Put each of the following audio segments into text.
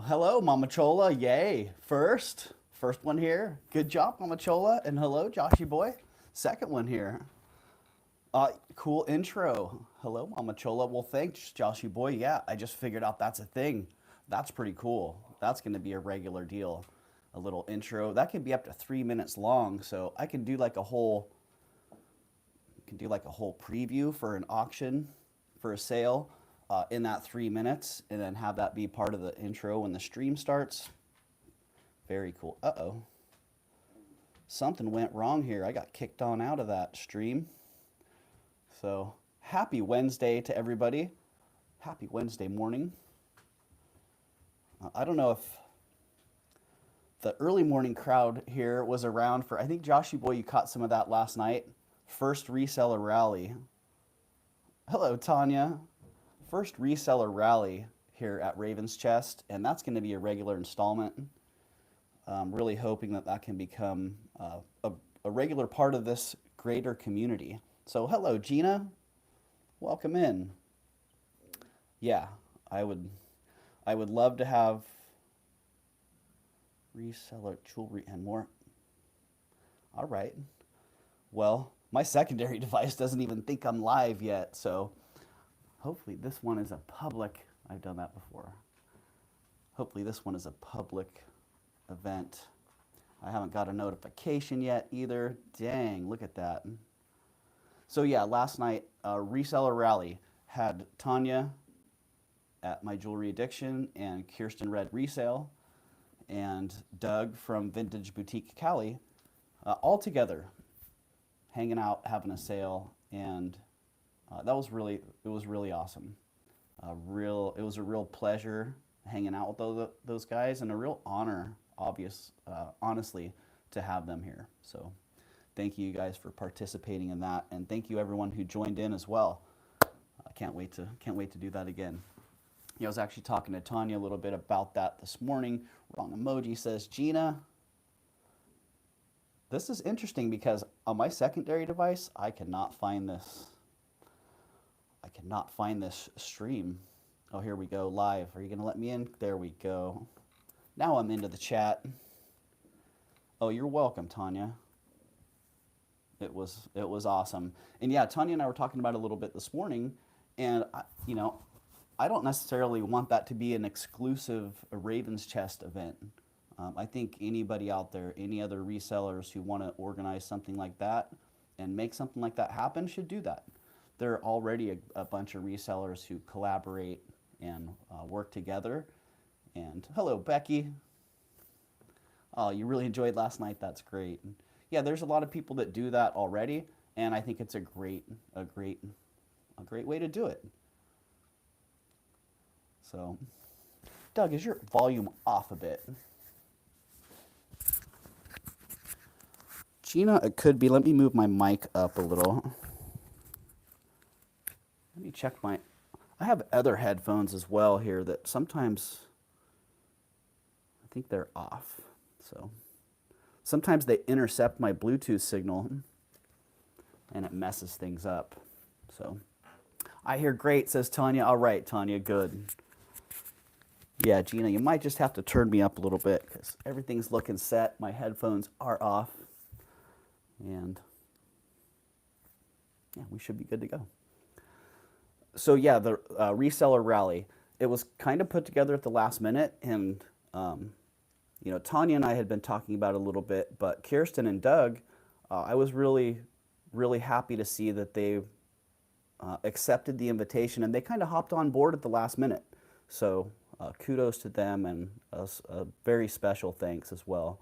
Hello, Mama Chola. Yay. First one here. Good job, Mama Chola. And hello, Joshy boy. Second one here. Cool intro. Hello, Mama Chola. Well, thanks, Joshy boy. Yeah, I just figured out that's a thing. That's pretty cool. That's going to be a regular deal. A little intro. That can be up to 3 minutes long. So I can do like a whole preview for an auction, for a sale, in that 3 minutes, and then have that be part of the intro when the stream starts. Very cool. Uh-oh. Something went wrong here. I got kicked on out of that stream. So happy Wednesday to everybody. Happy Wednesday morning. I don't know if the early morning crowd here was around for, I think Joshy boy, you caught some of that last night. First reseller rally. Hello, Tanya. First reseller rally here at Raven's Chest, and that's going to be a regular installment. I'm really hoping that that can become a regular part of this greater community. So hello, Gina. Welcome in. Yeah, I would love to have reseller jewelry and more. All right. Well, my secondary device doesn't even think I'm live yet, so hopefully this one is a public. I've done that before. Hopefully this one is a public event. I haven't got a notification yet either. Dang, look at that. So yeah, last night, reseller rally had Tanya at My Jewelry Addiction and Kirsten Red Resale and Doug from Vintage Boutique Cali, all together hanging out, having a sale, and it was really awesome. It was a real pleasure hanging out with those guys, and a real honor, honestly, to have them here. So thank you guys for participating in that, and thank you everyone who joined in as well. I can't wait to do that again. I was actually talking to Tanya a little bit about that this morning. Wrong emoji says Gina. This is interesting because on my secondary device, I cannot find this. I cannot find this stream. Oh, here we go, live. Are you going to let me in? There we go. Now I'm into the chat. Oh, you're welcome, Tanya. It was awesome. And yeah, Tanya and I were talking about it a little bit this morning, and I don't necessarily want that to be an exclusive Raven's Chest event. I think anybody out there, any other resellers who want to organize something like that and make something like that happen should do that. There are already a bunch of resellers who collaborate and work together. And hello, Becky. Oh, you really enjoyed last night. That's great. And yeah, there's a lot of people that do that already, and I think it's a great way to do it. So, Doug, is your volume off a bit? Gina, it could be. Let me move my mic up a little. Let me check I have other headphones as well here that sometimes I think they're off. So sometimes they intercept my Bluetooth signal and it messes things up. So I hear great, says Tanya. All right, Tanya, good. Yeah, Gina, you might just have to turn me up a little bit because everything's looking set. My headphones are off. And yeah, we should be good to go. So yeah, the reseller rally, it was kind of put together at the last minute, and Tanya and I had been talking about it a little bit, but Kirsten and Doug, I was really, really happy to see that they accepted the invitation, and they kind of hopped on board at the last minute. So kudos to them, and a very special thanks as well.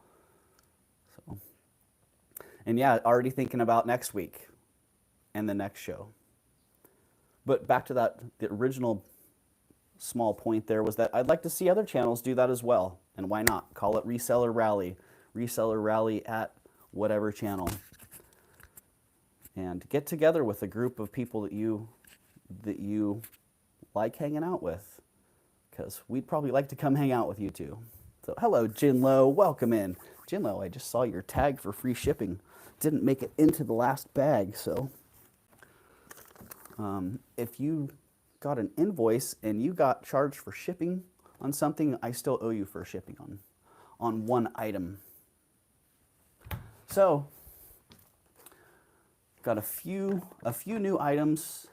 So, and yeah, already thinking about next week and the next show. But back to the original small point there was that I'd like to see other channels do that as well. And why not? Call it Reseller Rally at whatever channel. And get together with a group of people that you like hanging out with. Because we'd probably like to come hang out with you too. So hello, Jinlo, welcome in. Jinlo, I just saw your tag for free shipping. Didn't make it into the last bag, so if you got an invoice and you got charged for shipping on something, I still owe you for shipping on one item. So, got a few new items.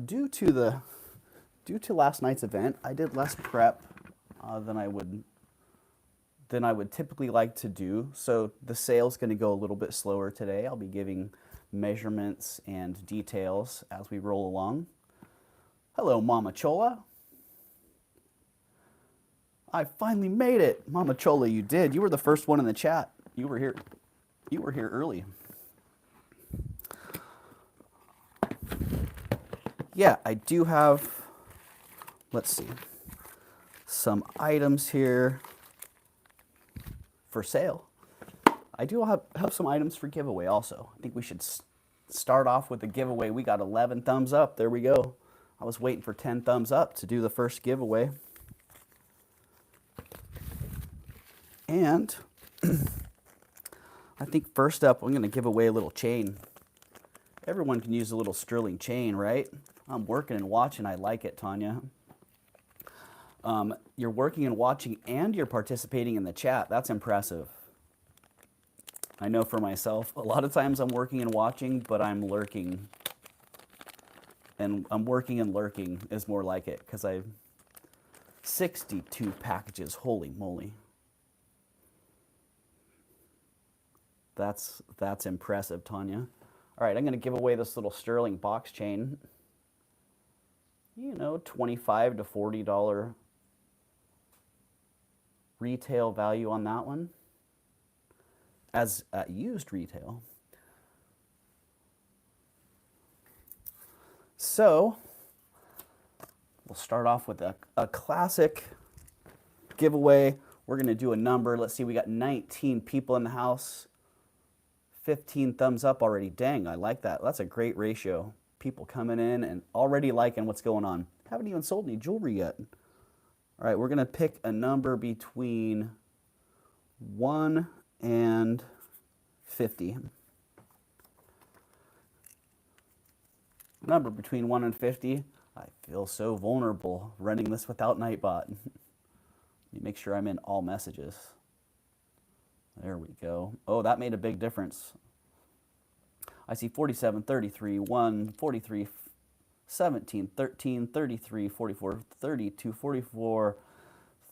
Due to last night's event, I did less prep than I would typically like to do. So the sale's going to go a little bit slower today. I'll be giving measurements and details as we roll along. Hello, Mama Chola. I finally made it. Mama Chola, you did. You were the first one in the chat. You were here early. Yeah, I do have, let's see, some items here for sale. I do have some items for giveaway also. I think we should start off with the giveaway. We got 11 thumbs up. There we go. I was waiting for 10 thumbs up to do the first giveaway. And I think first up, I'm going to give away a little chain. Everyone can use a little sterling chain, right? I'm working and watching. I like it, Tanya. You're working and watching and you're participating in the chat. That's impressive. I know for myself, a lot of times I'm working and watching, but I'm lurking. And I'm working and lurking is more like it because I've 62 packages. Holy moly. That's impressive, Tanya. All right, I'm going to give away this little sterling box chain. You know, $25 to $40 retail value on that one as used retail. So we'll start off with a classic giveaway. We're going to do a number. Let's see, we got 19 people in the house. 15 thumbs up already. Dang, I like that. That's a great ratio. People coming in and already liking what's going on. Haven't even sold any jewelry yet. All right, we're going to pick a number between 1 and 50. Number between 1 and 50. I feel so vulnerable running this without Nightbot. Let me make sure I'm in all messages. There we go. Oh, that made a big difference. I see 47, 33, 1, 43, 17, 13, 33, 44, 32, 44,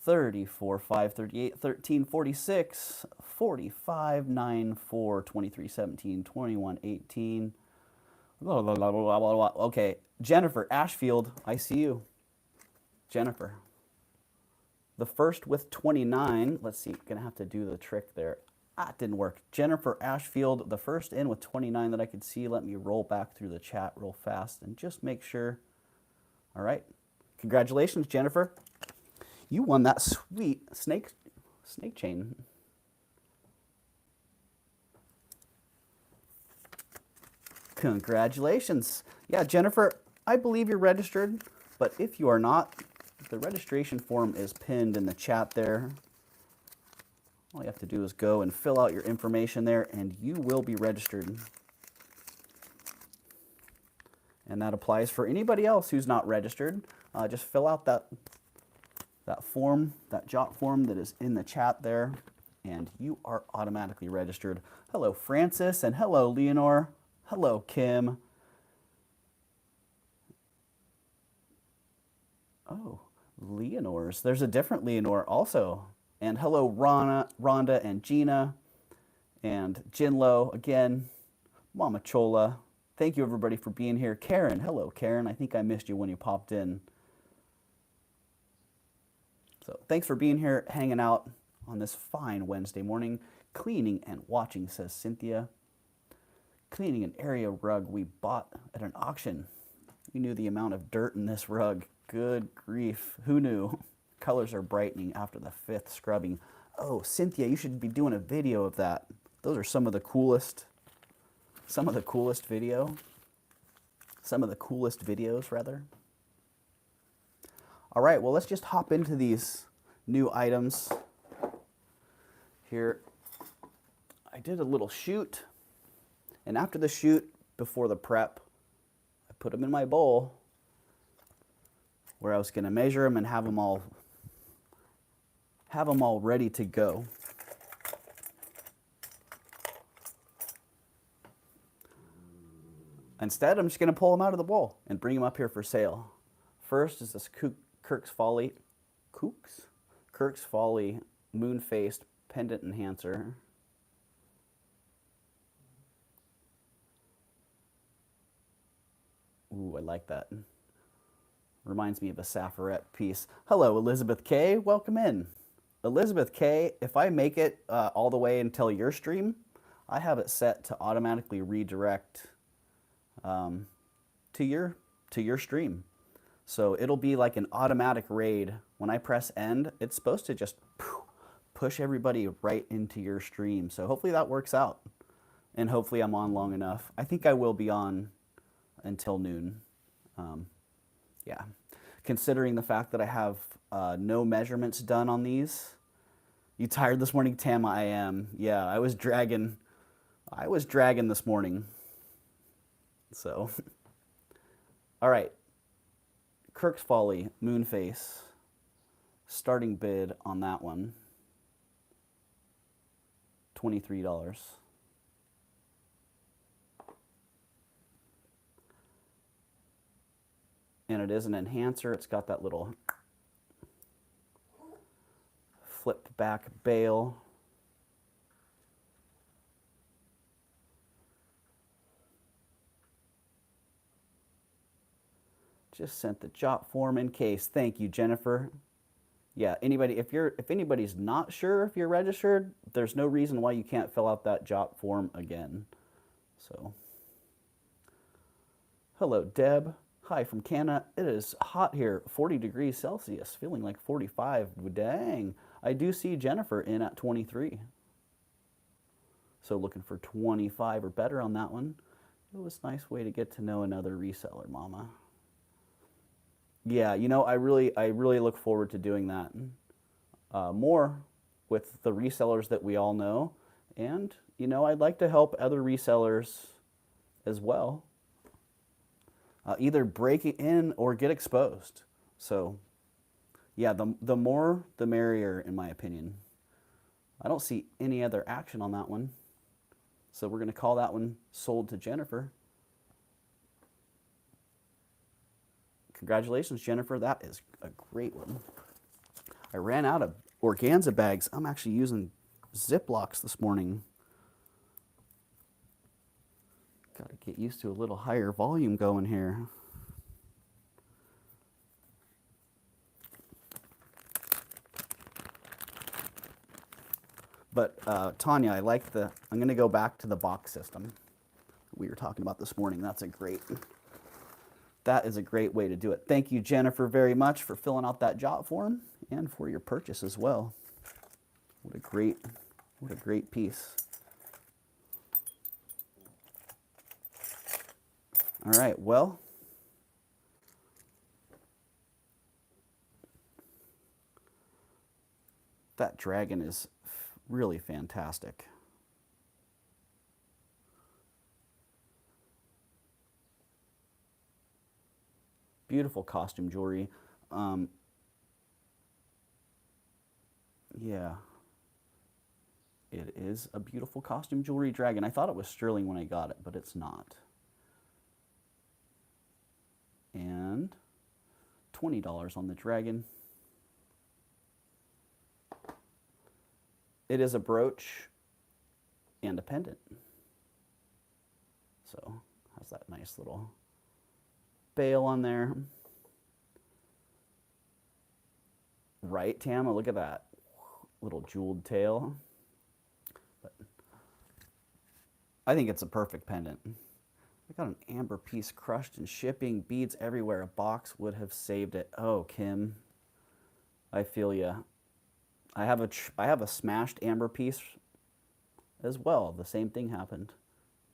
34, 5, 38, 13, 46, 45, 9, 4, 23, 17, 21, 18. Okay, Jennifer Ashfield, I see you. Jennifer. The first with 29. Let's see, gonna have to do the trick there. It didn't work. Jennifer Ashfield, the first in with 29 that I could see. Let me roll back through the chat real fast and just make sure. All right. Congratulations, Jennifer. You won that sweet snake chain. Congratulations. Yeah, Jennifer, I believe you're registered, but if you are not, the registration form is pinned in the chat there. All you have to do is go and fill out your information there, and you will be registered. And that applies for anybody else who's not registered. Just fill out that form, that jot form that is in the chat there, and you are automatically registered. Hello, Francis, and hello, Leonore. Hello, Kim. Oh, Leonore's. There's a different Leonore also. And hello, Rhonda and Gina and Jinlo again. Mama Chola. Thank you, everybody, for being here. Karen. Hello, Karen. I think I missed you when you popped in. So thanks for being here, hanging out on this fine Wednesday morning. Cleaning and watching, says Cynthia. Cleaning an area rug we bought at an auction. You knew the amount of dirt in this rug. Good grief. Who knew? Colors are brightening after the 5th scrubbing. Oh, Cynthia, you should be doing a video of that. Those are some of the coolest videos, rather. All right, well, let's just hop into these new items here. I did a little shoot, and after the shoot, before the prep, I put them in my bowl where I was going to measure them and have them all have them all ready to go. Instead, I'm just going to pull them out of the bowl and bring them up here for sale. First is this Kirk's Folly moon-faced pendant enhancer. Ooh, I like that. Reminds me of a Saffarette piece. Hello, Elizabeth K. Welcome in. Elizabeth K., if I make it all the way until your stream, I have it set to automatically redirect to your stream. So it'll be like an automatic raid. When I press end, it's supposed to just push everybody right into your stream. So hopefully that works out. And hopefully I'm on long enough. I think I will be on until noon. Yeah. Considering the fact that I have no measurements done on these. You tired this morning, Tama? I am. Yeah, I was dragging this morning. So, all right. Kirk's Folly, Moonface. Starting bid on that one, $23. And it is an enhancer. It's got that little flipped back bail. Just sent the jot form in case. Thank you, Jennifer. Yeah, anybody, if anybody's not sure if you're registered, there's no reason why you can't fill out that jot form again. So, hello, Deb. Hi from Canada. It is hot here, 40 degrees Celsius, feeling like 45. Dang. I do see Jennifer in at 23. So looking for 25 or better on that one. It was a nice way to get to know another reseller, Mama. Yeah, you know, I really look forward to doing that more with the resellers that we all know. And, you know, I'd like to help other resellers as well. Either break in or get exposed. So, yeah, the more, the merrier, in my opinion. I don't see any other action on that one. So we're going to call that one sold to Jennifer. Congratulations, Jennifer. That is a great one. I ran out of organza bags. I'm actually using Ziplocs this morning. Got to get used to a little higher volume going here. But Tanya, I'm going to go back to the box system we were talking about this morning. That is a great way to do it. Thank you, Jennifer, very much for filling out that jot form and for your purchase as well. What a great piece. All right, well, that dragon is really fantastic. Beautiful costume jewelry. Yeah, it is a beautiful costume jewelry dragon. I thought it was sterling when I got it, but it's not. And $20 on the dragon. It is a brooch and a pendant. So has that nice little bail on there. Right, Tama? Look at that little jeweled tail. But I think it's a perfect pendant. I got an amber piece crushed in shipping, beads everywhere. A box would have saved it. Oh, Kim, I feel ya. I have a smashed amber piece as well. The same thing happened.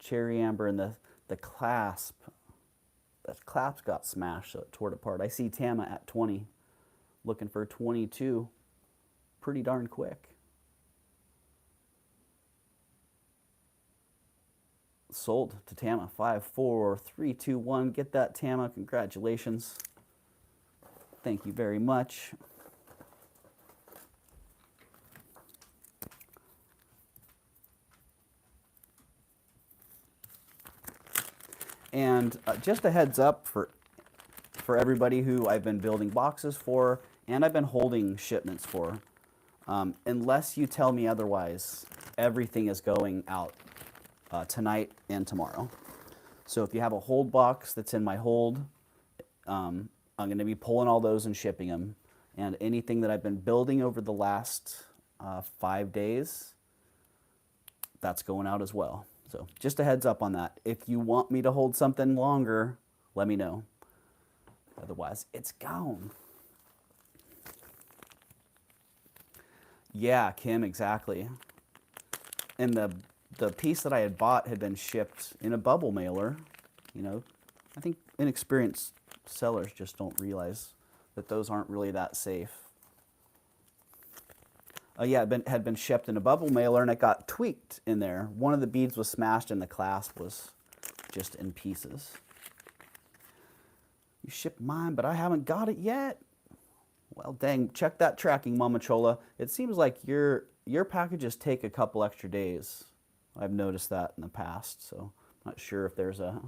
Cherry amber and the clasp. The clasp got smashed, so it tore it apart. I see Tama at 20, looking for 22. Pretty darn quick. Sold to Tama. 5, 4, 3, 2, 1. Get that, Tama. Congratulations. Thank you very much. And just a heads up for everybody who I've been building boxes for and I've been holding shipments for, unless you tell me otherwise, everything is going out tonight and tomorrow. So if you have a hold box that's in my hold, I'm going to be pulling all those and shipping them. And anything that I've been building over the last 5 days, that's going out as well. So just a heads up on that. If you want me to hold something longer, let me know. Otherwise, it's gone. Yeah, Kim, exactly. And the piece that I had bought had been shipped in a bubble mailer. You know, I think inexperienced sellers just don't realize that those aren't really that safe. Yeah, it had been shipped in a bubble mailer and it got tweaked in there. One of the beads was smashed and the clasp was just in pieces. You shipped mine, but I haven't got it yet. Well, dang, check that tracking, Mama Chola. It seems like your packages take a couple extra days. I've noticed that in the past, so I'm not sure if there's a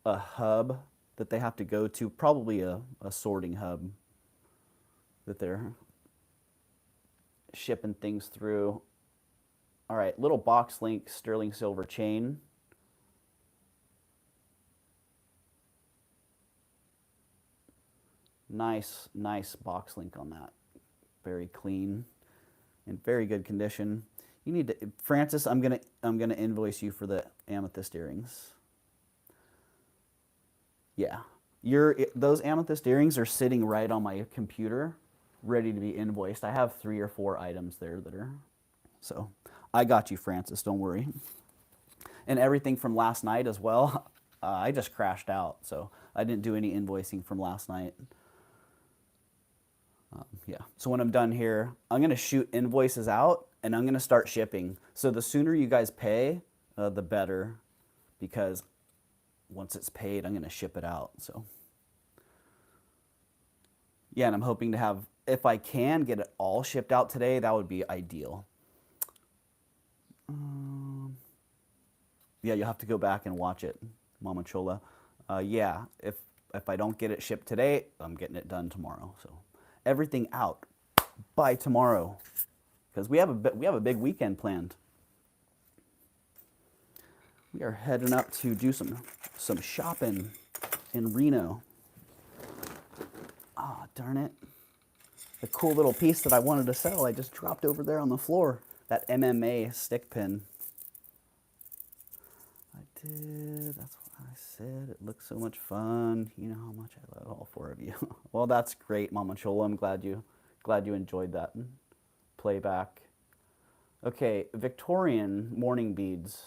hub that they have to go to, probably a sorting hub that they're shipping things through. All right, little box link sterling silver chain. Nice box link on that. Very clean in very good condition. You need to, Francis, I'm gonna invoice you for the amethyst earrings. Yeah, those amethyst earrings are sitting right on my computer, ready to be invoiced. I have 3 or 4 items there that are, so I got you, Francis, don't worry. And everything from last night as well, I just crashed out, so I didn't do any invoicing from last night. Yeah, so when I'm done here, I'm gonna shoot invoices out and I'm gonna start shipping. So the sooner you guys pay, the better, because once it's paid, I'm gonna ship it out, so. Yeah, and I'm hoping to have, if I can get it all shipped out today, that would be ideal. Yeah, you'll have to go back and watch it, Mama Chola. Yeah, if I don't get it shipped today, I'm getting it done tomorrow, so. Everything out by tomorrow, because we have a big weekend planned. We are heading up to do some shopping in Reno. Ah, darn it! The cool little piece that I wanted to sell, I just dropped over there on the floor. That MMA stick pin. I did. That's what I said. It looks so much fun. You know how much I love all 4 of you. Well, that's great, Mama Chola. I'm glad you enjoyed that playback. Okay, Victorian morning beads.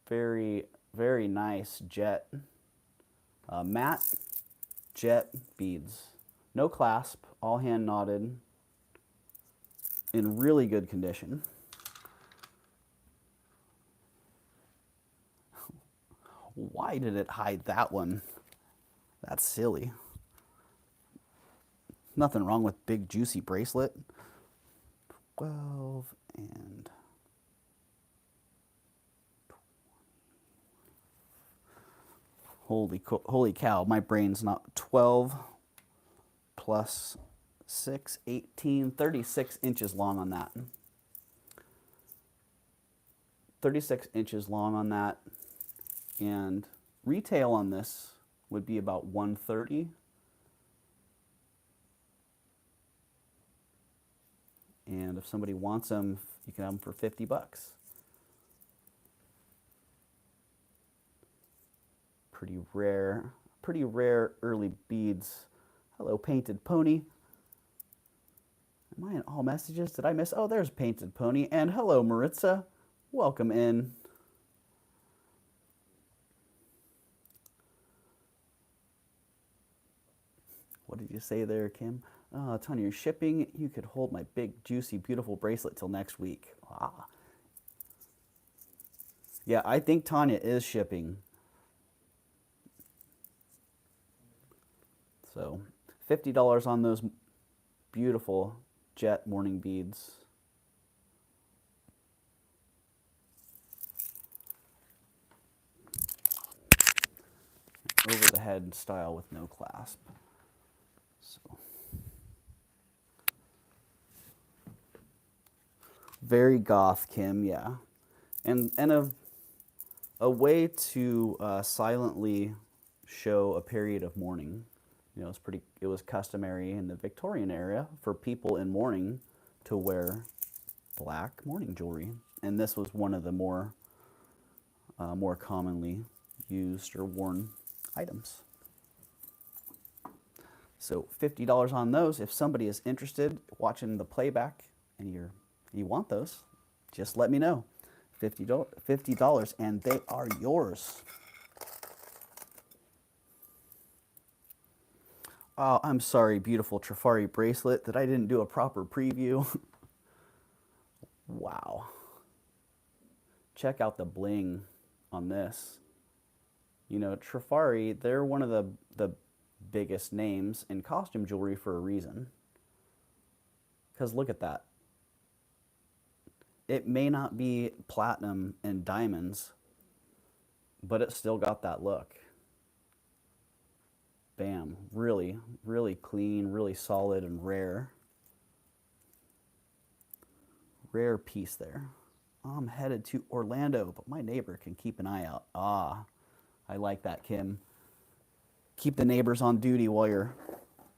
Very, very nice jet, matte jet beads. No clasp, all hand knotted, in really good condition. Why did it hide that one? That's silly. Nothing wrong with big juicy bracelet. 12 and 20. Holy cow, my brain's not 12 plus 6, 18, 36 inches long on that. 36 inches long on that. And retail on this would be about $130. And if somebody wants them, you can have them for $50. Pretty rare early beads. Hello, Painted Pony. Am I in all messages? Did I miss? Oh, there's Painted Pony. And hello, Maritza. Welcome in. What did you say there, Kim? Tanya, you're shipping. You could hold my big, juicy, beautiful bracelet till next week. Ah. Yeah, I think Tanya is shipping. So, $50 on those beautiful jet morning beads. over the head style with no clasp. So very goth, Kim, yeah. And a way to silently show a period of mourning. You know, it was customary in the Victorian era for people in mourning to wear black mourning jewelry, and this was one of the more commonly used or worn items. So $50 on those. If somebody is interested watching the playback and you want those, just let me know. $50 and they are yours. Oh, I'm sorry, beautiful Trifari bracelet, that I didn't do a proper preview. Wow. Check out the bling on this. You know, Trifari, they're one of the biggest names in costume jewelry for a reason. Because look at that. It may not be platinum and diamonds, but it still got that look. Bam. Really, really clean, really solid and rare. Rare piece there. I'm headed to Orlando, but my neighbor can keep an eye out. Ah, I like that, Kim. Keep the neighbors on duty while you're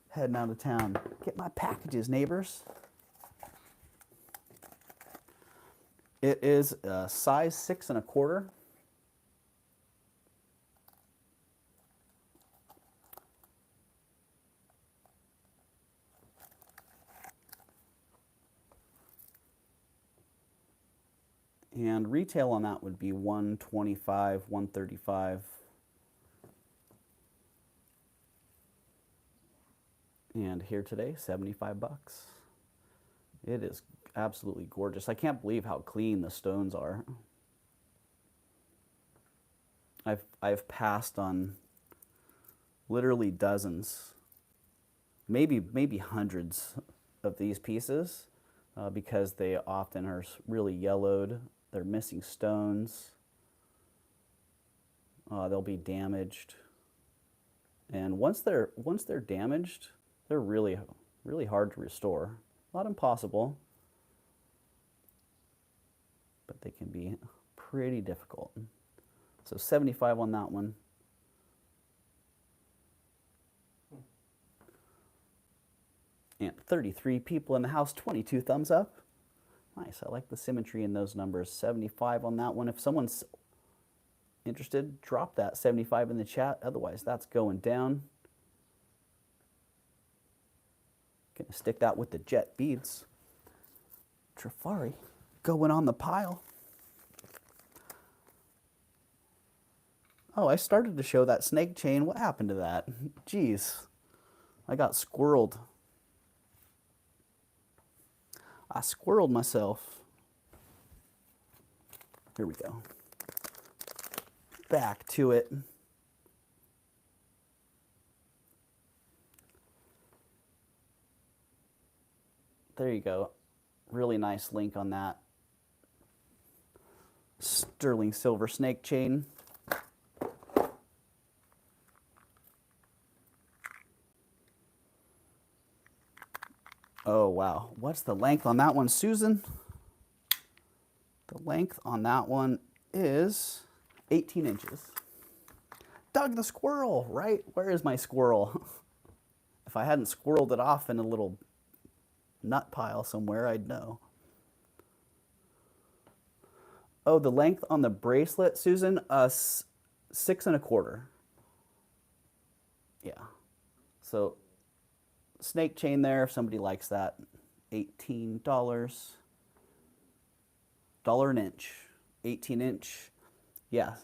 heading out of town. Get my packages, neighbors. It is a size 6 1/4. And retail on that would be $125, $135. And here today, $75. It is absolutely gorgeous. I can't believe how clean the stones are. I've passed on literally dozens, maybe hundreds of these pieces because they often are really yellowed. They're missing stones. They'll be damaged, and once they're damaged, they're really hard to restore. Not impossible, but they can be pretty difficult. So 75 on that one. And 33 people in the house, 22 thumbs up. Nice, I like the symmetry in those numbers. 75 on that one. If someone's interested, drop that 75 in the chat. Otherwise, that's going down. Gonna stick that with the jet beads. Trifari going on the pile. Oh, I started to show that snake chain. What happened to that? Jeez, I got squirreled. I squirreled myself. Here we go. Back to it. There you go. Really nice link on that. Sterling silver snake chain. Oh, wow. What's the length on that one, Susan? The length on that one is 18 inches. Doug the squirrel, right? Where is my squirrel? If I hadn't squirreled it off in a little nut pile somewhere, I'd know. Oh, the length on the bracelet, Susan? 6 1/4. Yeah. So snake chain there, if somebody likes that. $18. $1 an inch. 18-inch. Yeah.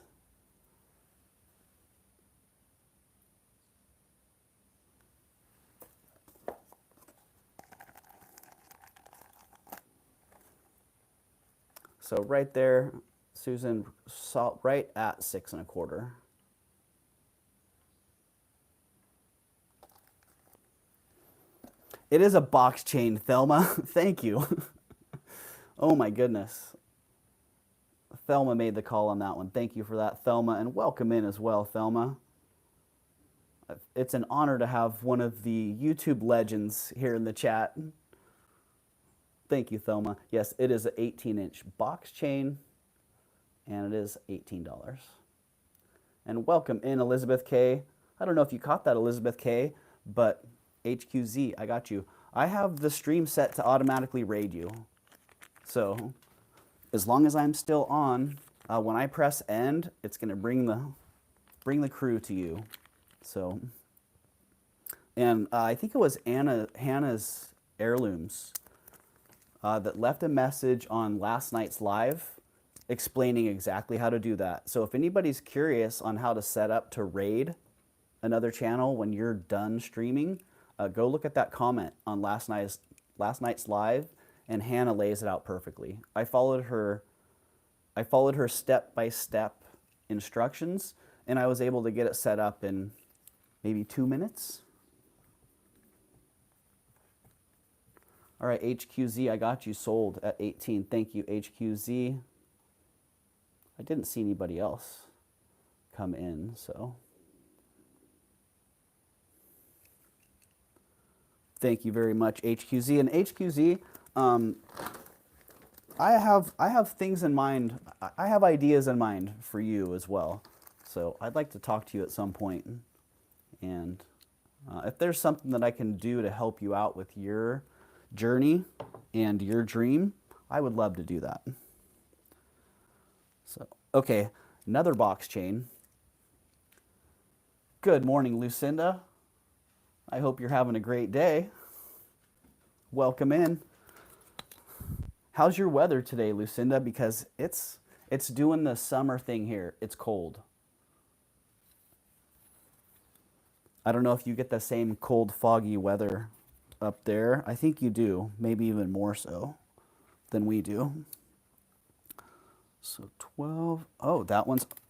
So right there, Susan, right at 6 1/4. It is a box chain, Thelma. Thank you. Oh my goodness. Thelma made the call on that one. Thank you for that, Thelma, and welcome in as well, Thelma. It's an honor to have one of the YouTube legends here in the chat. Thank you, Thelma. Yes, it is an 18-inch box chain, and it is $18. And welcome in, Elizabeth K. I don't know if you caught that, Elizabeth K., but HQZ, I got you. I have the stream set to automatically raid you. So as long as I'm still on, when I press end, it's going to bring the crew to you. So, and I think it was Hannah's Heirlooms that left a message on last night's live explaining exactly how to do that. So if anybody's curious on how to set up to raid another channel when you're done streaming, go look at that comment on last night's live, and Hannah lays it out perfectly. I followed her step-by-step instructions, and I was able to get it set up in maybe 2 minutes. All right, HQZ, I got you sold at 18. Thank you, HQZ. I didn't see anybody else come in, so. Thank you very much, HQZ. And HQZ, I have things in mind. I have ideas in mind for you as well. So I'd like to talk to you at some point. And if there's something that I can do to help you out with your journey and your dream, I would love to do that. So, okay, another box chain. Good morning, Lucinda. I hope you're having a great day. Welcome in. How's your weather today, Lucinda? Because it's doing the summer thing here. It's cold. I don't know if you get the same cold, foggy weather up there. I think you do, maybe even more so than we do. So 12. Oh,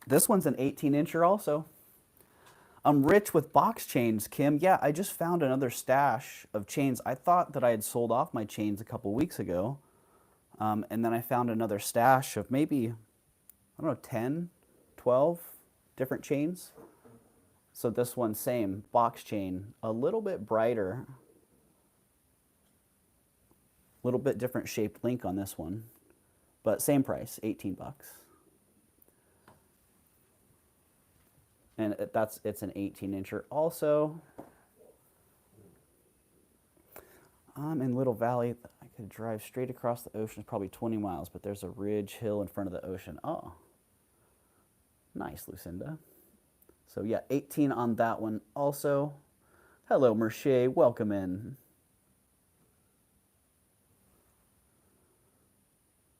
this one's an 18-incher also. I'm rich with box chains, Kim. Yeah, I just found another stash of chains. I thought that I had sold off my chains a couple weeks ago. And then I found another stash of maybe, I don't know, 10, 12 different chains. So this one, same box chain, a little bit brighter, a little bit different shaped link on this one, but same price, 18 bucks. And it's an 18-incher also. I'm in Little Valley. I could drive straight across the ocean, probably 20 miles, but there's a ridge hill in front of the ocean. Oh, nice, Lucinda. So yeah, 18 on that one also. Hello, Mercier, welcome in.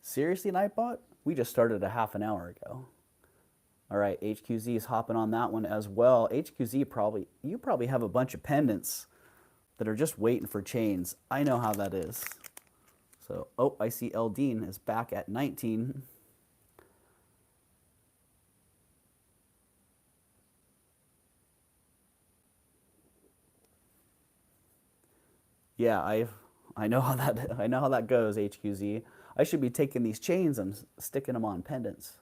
Seriously, Nightbot? We just started a half an hour ago. All right, HQZ is hopping on that one as well. HQZ, you probably have a bunch of pendants that are just waiting for chains. I know how that is. So, oh, I see Eldine is back at 19. Yeah, I know how that goes, HQZ. I should be taking these chains and sticking them on pendants.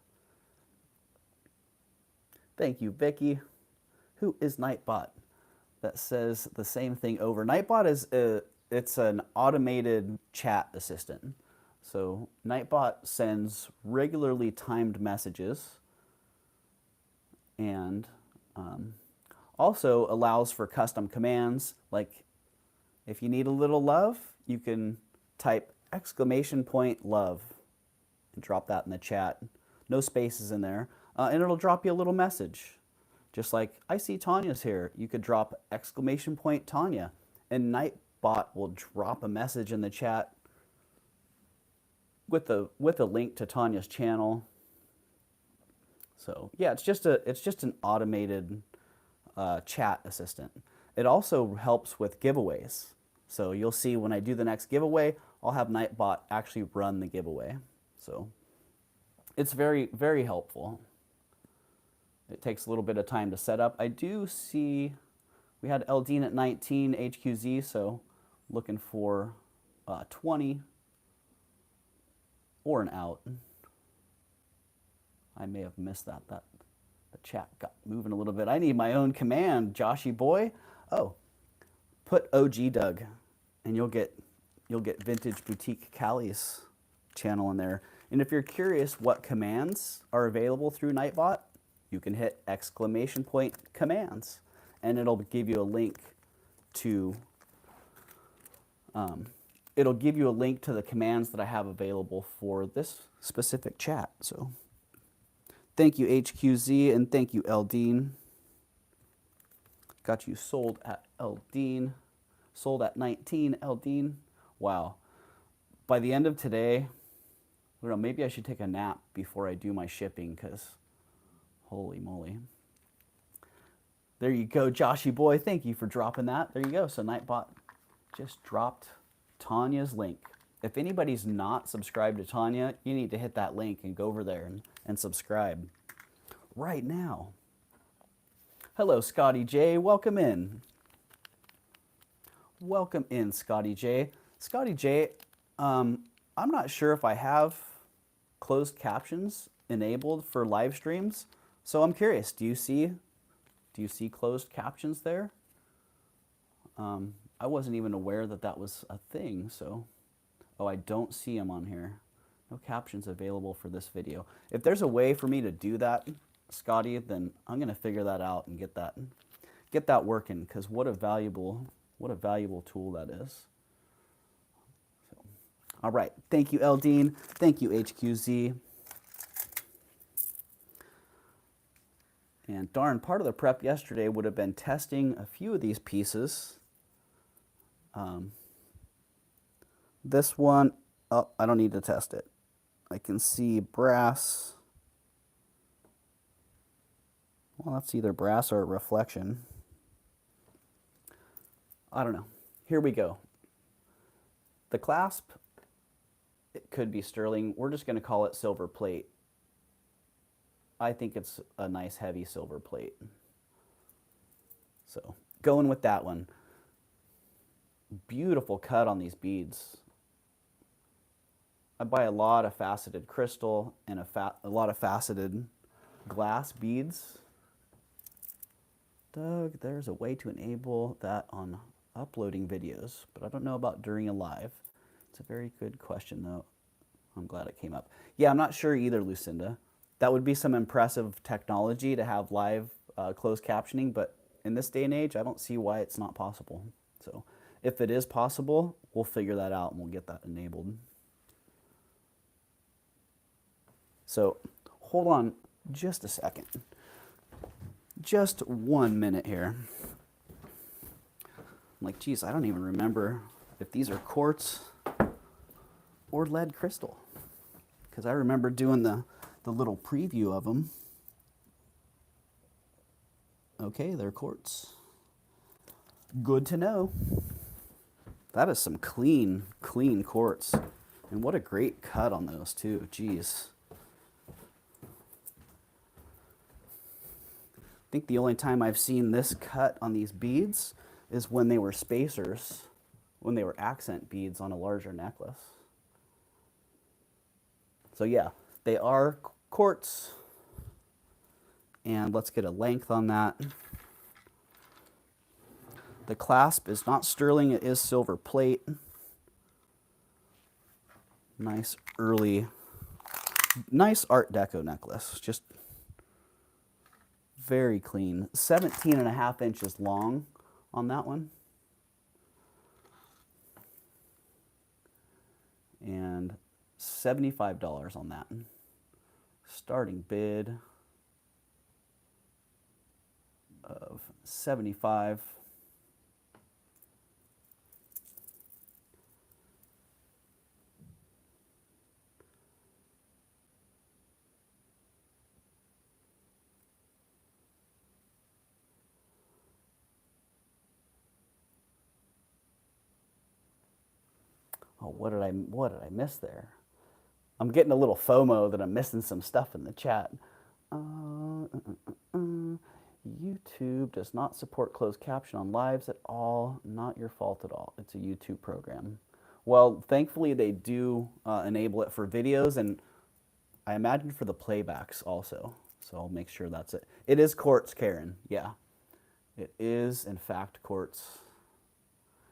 Thank you, Vicky. Who is Nightbot? That says the same thing over. Nightbot is it's an automated chat assistant. So Nightbot sends regularly timed messages and also allows for custom commands. Like if you need a little love, you can type !love and drop that in the chat. No spaces in there. And it'll drop you a little message. Just like, I see Tanya's here. You could drop !Tanya. And Nightbot will drop a message in the chat with a link to Tanya's channel. So yeah, it's just an automated chat assistant. It also helps with giveaways. So you'll see when I do the next giveaway, I'll have Nightbot actually run the giveaway. So it's very, very helpful. It takes a little bit of time to set up. I do see we had Eldine at 19 HQZ, so looking for 20 or an out. I may have missed that. The Chat got moving a little bit. I need my own command, Joshy boy. Oh, put OG Doug, and you'll get Vintage Boutique Callie's channel in there. And if you're curious what commands are available through Nightbot, you can hit !commands, and it'll give you a link to the commands that I have available for this specific chat. So thank you HQZ, and thank you Eldine. Got you sold at Eldine. Sold at 19, Eldine. Wow. By the end of today, I don't know, maybe I should take a nap before I do my shipping, because holy moly. There you go, Joshy boy. Thank you for dropping that. There you go. So Nightbot just dropped Tanya's link. If anybody's not subscribed to Tanya, you need to hit that link and go over there and subscribe right now. Hello, Scotty J. Welcome in. Welcome in, Scotty J. Scotty J, I'm not sure if I have closed captions enabled for live streams, so I'm curious. Do you see closed captions there? I wasn't even aware that that was a thing, so. Oh, I don't see them on here. No captions available for this video. If there's a way for me to do that, Scotty, then I'm gonna figure that out and get that working, because what a valuable tool that is. So, all right, thank you, Eldine. Thank you, HQZ. And darn, part of the prep yesterday would have been testing a few of these pieces. This one, oh, I don't need to test it. I can see brass. Well, that's either brass or a reflection. I don't know. Here we go. The clasp, it could be sterling. We're just going to call it silver plate. I think it's a nice heavy silver plate. So going with that one. Beautiful cut on these beads. I buy a lot of faceted crystal and a lot of faceted glass beads. Doug, there's a way to enable that on uploading videos, but I don't know about during a live. It's a very good question, though. I'm glad it came up. Yeah, I'm not sure either, Lucinda. That would be some impressive technology to have live closed captioning, but in this day and age, I don't see why it's not possible. So if it is possible, we'll figure that out and we'll get that enabled. So hold on just a second. Just 1 minute here. I'm like, geez, I don't even remember if these are quartz or lead crystal, because I remember doing the little preview of them. Okay, they're quartz. Good to know. That is some clean quartz. And what a great cut on those too, geez. I think the only time I've seen this cut on these beads is when they were spacers, when they were accent beads on a larger necklace. So yeah, they are quartz. And let's get a length on that. The clasp is not sterling, it is silver plate. Nice early, nice Art Deco necklace. Just very clean. 17.5 inches long on that one. And $75 on that. Starting bid of $75. Oh, what did I miss there? I'm getting a little FOMO that I'm missing some stuff in the chat. YouTube does not support closed caption on lives at all. Not your fault at all. It's a YouTube program. Well, thankfully they do enable it for videos, and I imagine for the playbacks also. So I'll make sure that's it. It is quartz, Karen. Yeah, it is in fact quartz.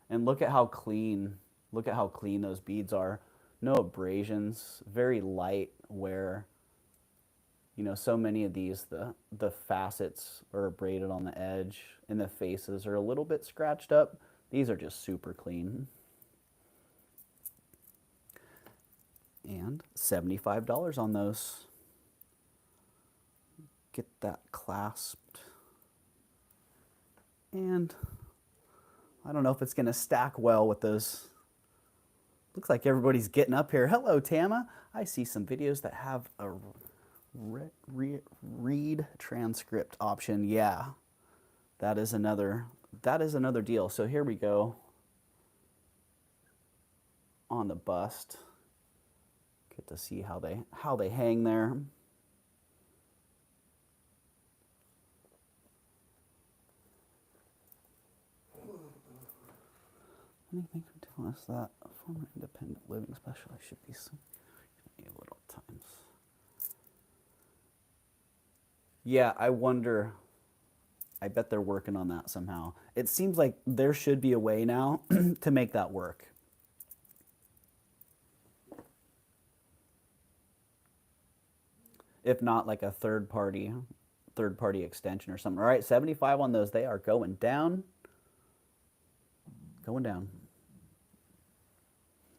And look at how clean, those beads are. No abrasions, very light wear. You know, so many of these, the facets are abraded on the edge and the faces are a little bit scratched up. These are just super clean. And $75 on those. Get that clasped. And I don't know if it's going to stack well with those. Looks like everybody's getting up here. Hello, Tama. I see some videos that have a read transcript option. Yeah, that is another deal. So here we go on the bust. Get to see how they hang there. Anything to tell us that a former independent living specialist should be a little times. Yeah, I wonder. I bet they're working on that somehow. It seems like there should be a way now to make that work. If not, like a third party extension or something. All right, 75 on those. They are going down. Going down.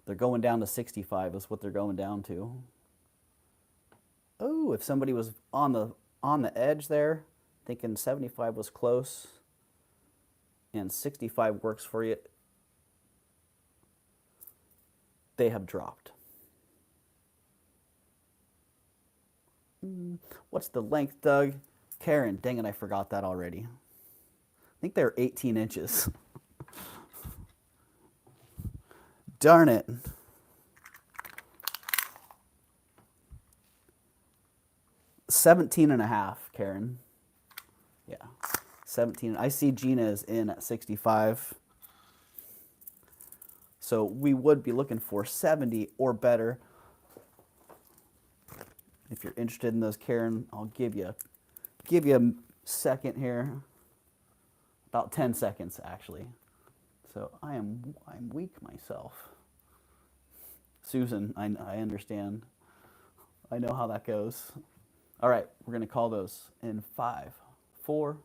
They're going down to 65 is what they're going down to. Oh, if somebody was on the edge there, thinking 75 was close and 65 works for you, they have dropped. What's the length, Doug? Karen, dang it, I forgot that already. I think they're 18 inches. Darn it. $17.5, Karen. Yeah, 17. I see Gina is in at 65. So we would be looking for 70 or better. If you're interested in those, Karen, I'll give you a second here. About 10 seconds, actually. So I'm weak myself. Susan, I understand. I know how that goes. All right, we're going to call those in 5, 4,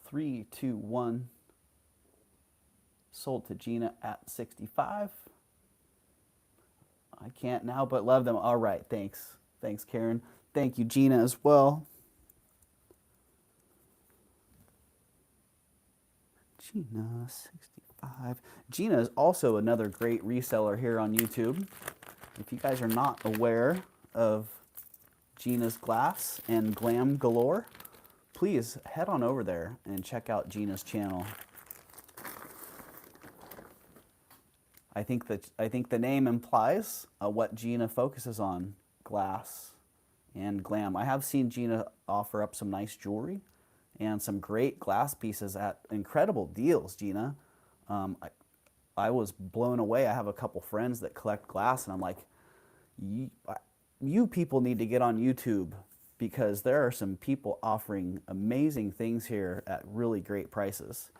3, 2, 1. Sold to Gina at 65. I can't now but love them. All right, thanks. Thanks, Karen. Thank you, Gina, as well. Gina, 65. Gina is also another great reseller here on YouTube. If you guys are not aware of Gina's Glass and Glam Galore, please head on over there and check out Gina's channel. I think the name implies what Gina focuses on, glass and glam. I have seen Gina offer up some nice jewelry and some great glass pieces at incredible deals, Gina. I was blown away. I have a couple friends that collect glass, and I'm like, you people need to get on YouTube, because there are some people offering amazing things here at really great prices.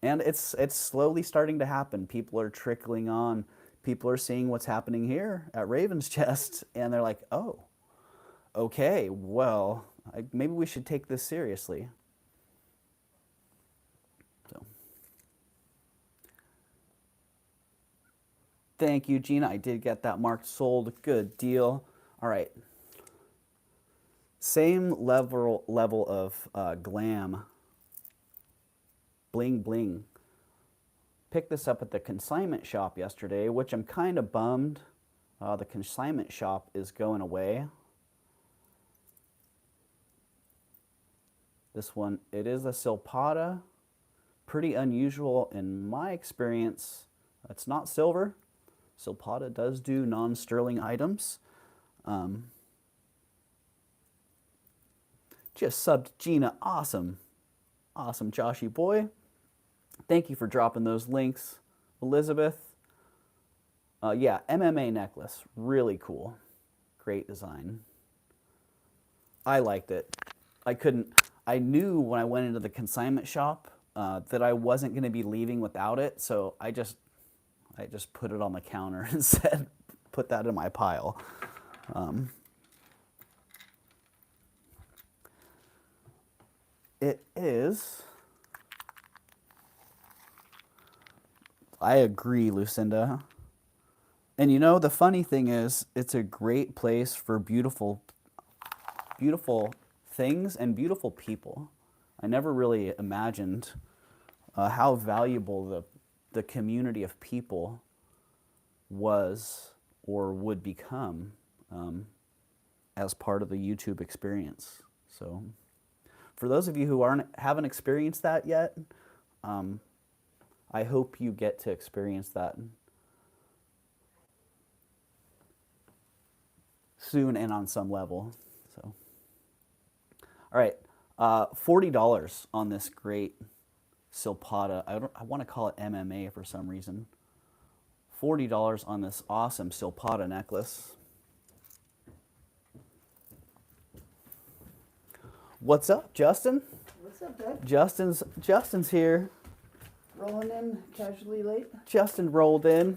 And it's slowly starting to happen. People are trickling on. People are seeing what's happening here at Raven's Chest, and they're like, oh, okay, well, maybe we should take this seriously. So, thank you, Gina. I did get that marked sold. Good deal. All right. Same level of glam. Bling bling. Picked this up at the consignment shop yesterday, which I'm kind of bummed. The consignment shop is going away. This one, it is a Silpada. Pretty unusual in my experience. It's not silver. Silpada does do non-sterling items. Just subbed Gina. Awesome. Awesome, Joshy boy. Thank you for dropping those links, Elizabeth. Yeah, MMA necklace. Really cool. Great design. I liked it. I knew when I went into the consignment shop that I wasn't going to be leaving without it, so I just put it on the counter and said, put that in my pile. It is, I agree, Lucinda. And you know, the funny thing is, it's a great place for beautiful things and beautiful people. I never really imagined how valuable the community of people was or would become as part of the YouTube experience. So for those of you who haven't experienced that yet, I hope you get to experience that soon and on some level. So, all right, $40 on this great Silpada. I want to call it MMA for some reason. $40 on this awesome Silpada necklace. What's up, Justin? What's up, Dad? Justin's here. Rolling in casually late. Justin rolled in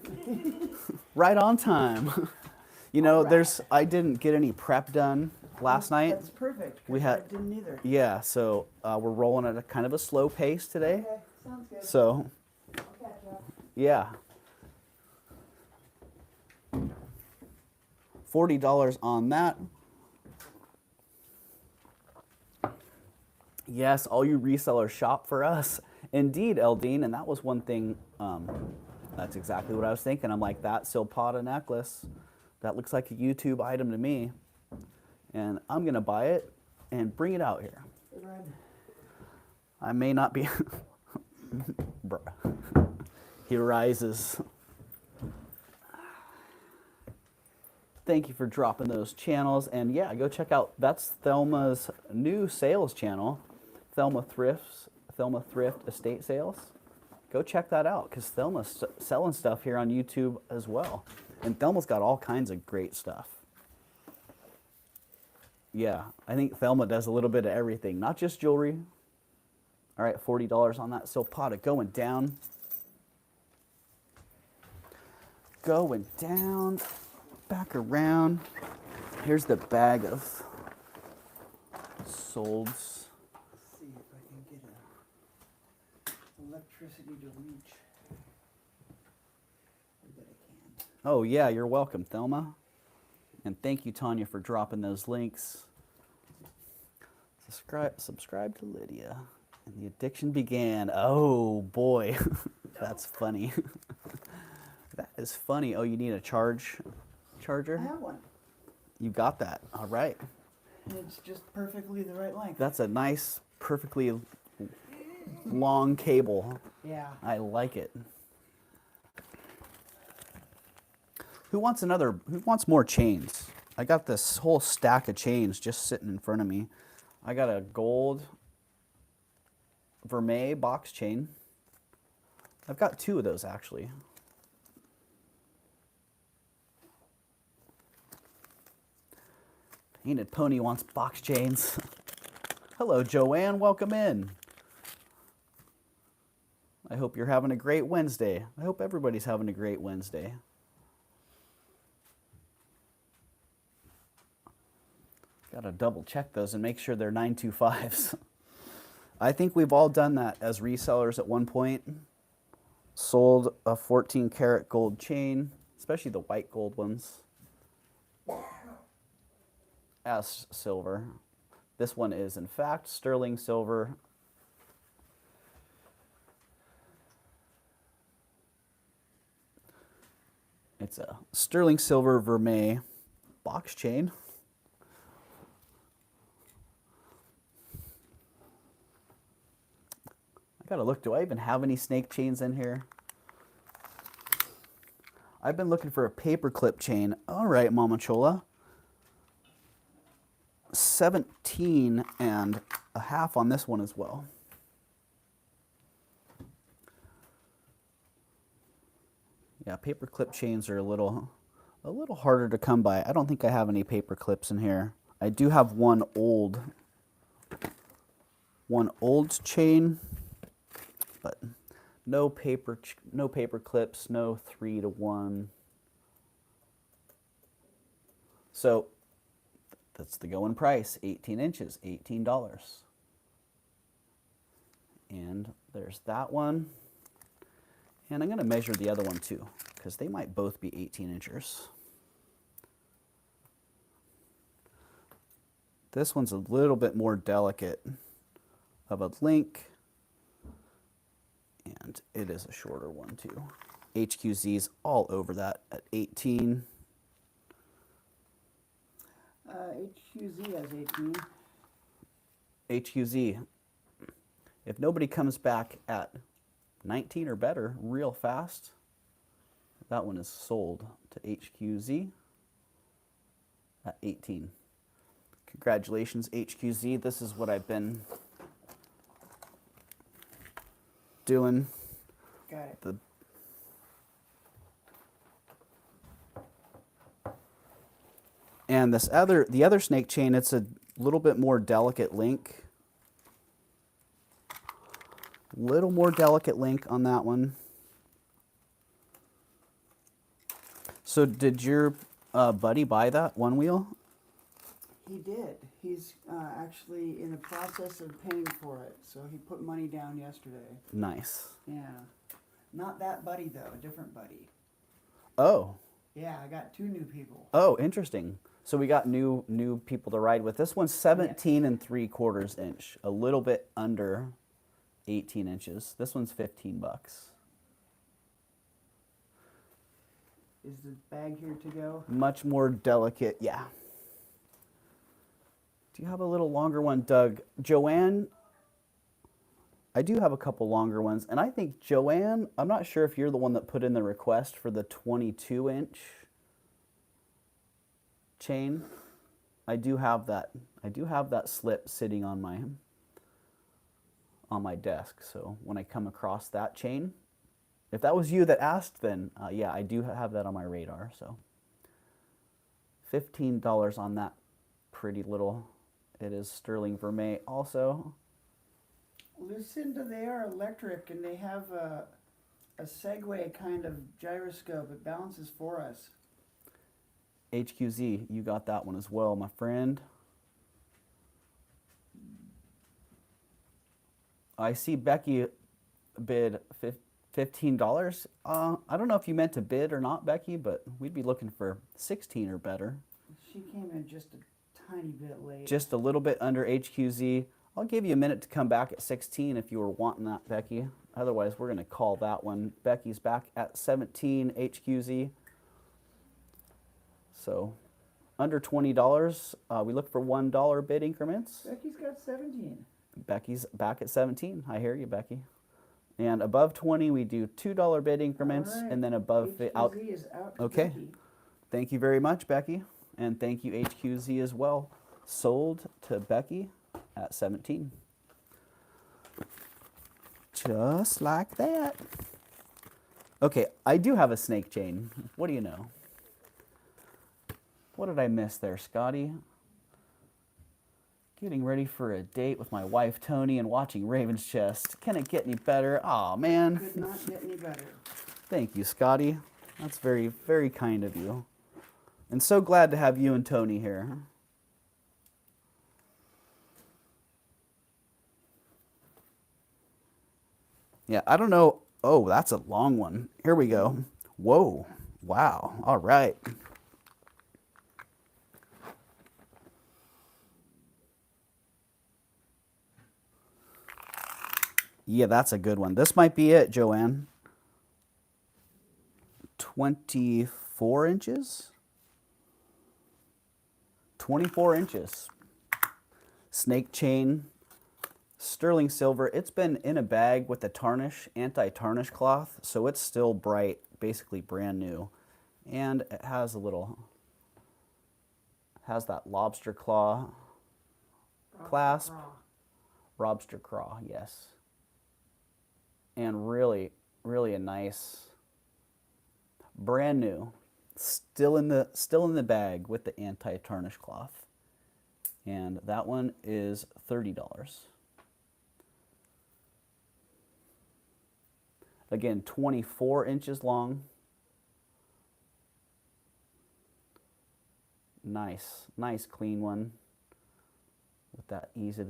right on time. You know, right. I didn't get any prep done last night. That's perfect. I didn't either. Yeah, so we're rolling at a kind of a slow pace today. Okay, sounds good. So, I'll catch up. yeah. $40 on that. Yes, all you resellers shop for us. Indeed, Eldine, and that was one thing, that's exactly what I was thinking. I'm like, that Silpada necklace, that looks like a YouTube item to me. And I'm going to buy it and bring it out here. Right. I may not be... He rises. Thank you for dropping those channels. And yeah, go check out, that's Thelma's new sales channel, Thelma Thrift Estate Sales. Go check that out because Thelma's selling stuff here on YouTube as well. And Thelma's got all kinds of great stuff. Yeah, I think Thelma does a little bit of everything, not just jewelry. All right, $40 on that Silpada going down. Going down, back around. Here's the bag of solds. Let's see if I can get electricity to reach. I bet I can. Oh yeah, you're welcome, Thelma. And thank you, Tanya, for dropping those links. Subscribe to Lydia. And the addiction began. Oh boy, that's funny. That is funny. Oh, you need a charger? I have one. You got that. All right. And it's just perfectly the right length. That's a nice, perfectly long cable. Yeah. I like it. Who wants more chains? I got this whole stack of chains just sitting in front of me. I got a gold vermeil box chain. I've got two of those actually. Painted Pony wants box chains. Hello, Joanne. Welcome in. I hope you're having a great Wednesday. I hope everybody's having a great Wednesday. Got to double check those and make sure they're 925s. I think we've all done that as resellers at one point. Sold a 14 karat gold chain, especially the white gold ones, as silver. This one is in fact sterling silver. It's a sterling silver vermeil box chain. I gotta look, do I even have any snake chains in here? I've been looking for a paperclip chain. All right, Mama Chola. 17 and a half on this one as well. Yeah, paperclip chains are a little harder to come by. I don't think I have any paper clips in here. I do have one old chain, but no paper clips, no 3-to-1. So that's the going price, 18 inches, $18. And there's that one. And I'm going to measure the other one too, because they might both be 18 inches. This one's a little bit more delicate of a link, and it is a shorter one too. HQZ's all over that at 18. HQZ has 18. HQZ. If nobody comes back at 19 or better real fast, that one is sold to HQZ at 18. Congratulations, HQZ. This is what I've been doing. Got it. And the other snake chain, it's a little bit more delicate link. Little more delicate link on that one. So did your buddy buy that one wheel? He did. He's actually in the process of paying for it. So he put money down yesterday. Nice. Yeah. Not that buddy, though. A different buddy. Oh. Yeah, I got 2 new people. Oh, interesting. So we got new people to ride with. This one's 17 3/4 inch, a little bit under 18 inches. This one's $15. Is the bag here to go? Much more delicate, yeah. Do you have a little longer one, Doug? Joanne, I do have a couple longer ones. And I think, Joanne, I'm not sure if you're the one that put in the request for the 22-inch chain. I do have that slip sitting on my desk. So when I come across that chain, if that was you that asked, then yeah, I do have that on my radar. So $15 on that pretty little. It is sterling vermeil also. Lucinda, they are electric, and they have a Segway kind of gyroscope. It balances for us. HQZ, you got that one as well, my friend. I see Becky bid $15. I don't know if you meant to bid or not, Becky, but we'd be looking for 16 or better. She came in just a tiny bit late. Just a little bit under HQZ. I'll give you a minute to come back at 16 if you were wanting that, Becky. Otherwise, we're going to call that one. Becky's back at 17 HQZ. So under $20, we look for $1 bid increments. Becky's got 17. Becky's back at 17. I hear you, Becky. And above 20, we do $2 bid increments, All right. and then above HQZ is out to Okay. Becky. Thank you very much, Becky, and thank you HQZ as well. Sold to Becky at 17. Just like that. Okay, I do have a snake chain. What do you know? What did I miss there, Scotty? Getting ready for a date with my wife, Tony, and watching Raven's Chest. Can it get any better? Aw, man. Could not get any better. Thank you, Scotty. That's very, very kind of you. And so glad to have you and Tony here. Yeah, I don't know. Oh, that's a long one. Here we go. Whoa. Wow. All right. Yeah, that's a good one. This might be it, Joanne. 24 inches? 24 inches. Snake chain, sterling silver. It's been in a bag with the tarnish, anti-tarnish cloth, so it's still bright, basically brand new. And it has that lobster claw clasp. Lobster claw, yes. And really, really a nice, brand new, still in the bag with the anti-tarnish cloth. And that one is $30. Again, 24 inches long. Nice, nice clean one with that easy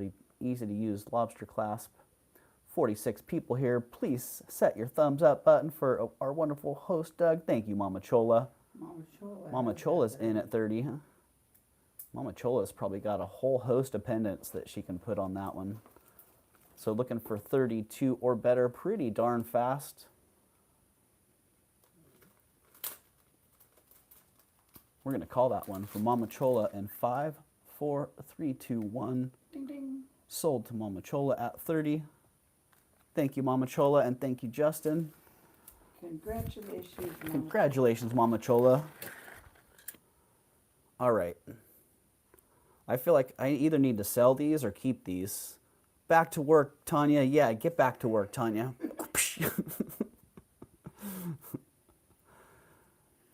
to use lobster clasp. 46 people here. Please set your thumbs up button for our wonderful host, Doug. Thank you, Mama Chola. Mama Chola's in at 30. Huh? Mama Chola's probably got a whole host of pendants that she can put on that one. So looking for 32 or better pretty darn fast. We're going to call that one for Mama Chola in 5, 4, 3, 2, 1. Ding, ding. Sold to Mama Chola at 30. Thank you, Mama Chola, and thank you, Justin. Congratulations, Mama. Congratulations, Mama Chola. All right. I feel like I either need to sell these or keep these. Back to work, Tanya. Yeah, get back to work, Tanya.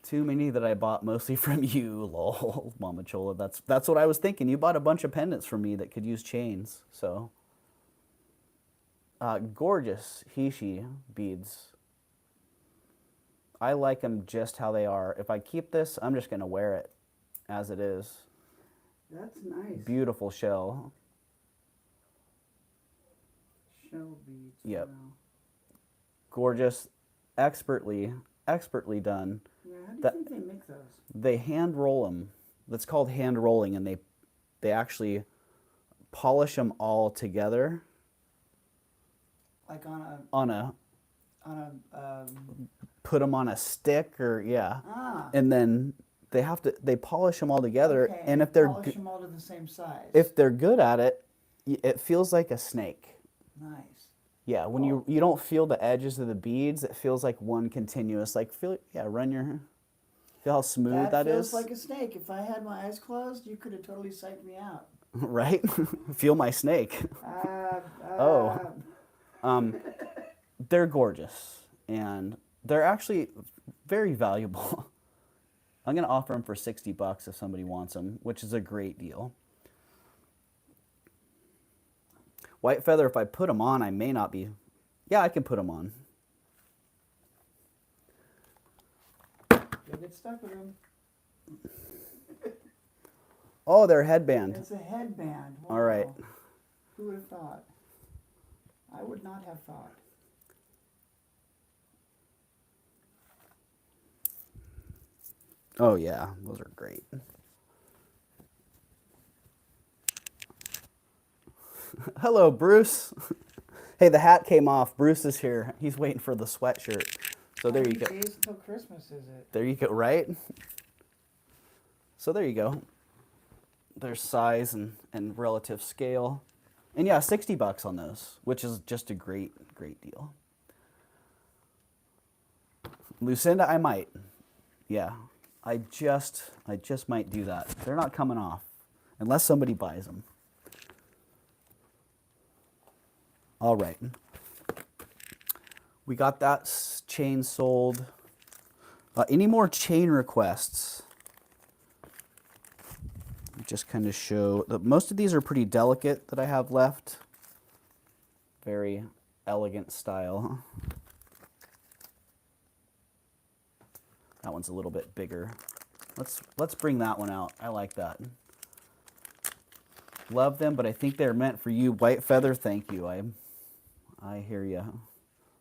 Too many that I bought mostly from you, lol, Mama Chola. That's what I was thinking. You bought a bunch of pendants from me that could use chains, so. Gorgeous Hishi beads. I like them just how they are. If I keep this, I'm just going to wear it as it is. That's nice. Beautiful shell. Shell beads. Yep. Wow. Gorgeous, expertly done. Yeah, how do you think they make those? They hand roll them. That's called hand rolling, and they actually polish them all together. Like put them on a stick, or yeah. Ah. And then they polish them all together, Okay, and if they're polish them all to the same size. if they're good at it, it feels like a snake. Nice. Yeah, when you don't feel the edges of the beads, it feels like one continuous. Like feel how smooth that is. Feels like a snake. If I had my eyes closed, you could have totally psyched me out. Right? Feel my snake. They're gorgeous, and they're actually very valuable. I'm going to offer them for $60 if somebody wants them, which is a great deal. White feather, if I put them on, I may not be. Yeah, I can put them on. You'll get stuck with them. Oh, they're a headband. It's a headband. Wow. All right. Who would have thought? I would not have thought. Oh, yeah, those are great. Hello, Bruce. Hey, the hat came off. Bruce is here. He's waiting for the sweatshirt. So there you go. 90 days until Christmas, is it? There you go, right? So there you go. There's size and relative scale. And yeah, $60 on those, which is just a great deal. Lucinda, I might. Yeah, I just might do that. They're not coming off unless somebody buys them. All right. We got that chain sold. Any more chain requests? Just kind of show, most of these are pretty delicate that I have left. Very elegant style. That one's a little bit bigger. Let's bring that one out. I like that. Love them, but I think they're meant for you. White feather, thank you. I hear you.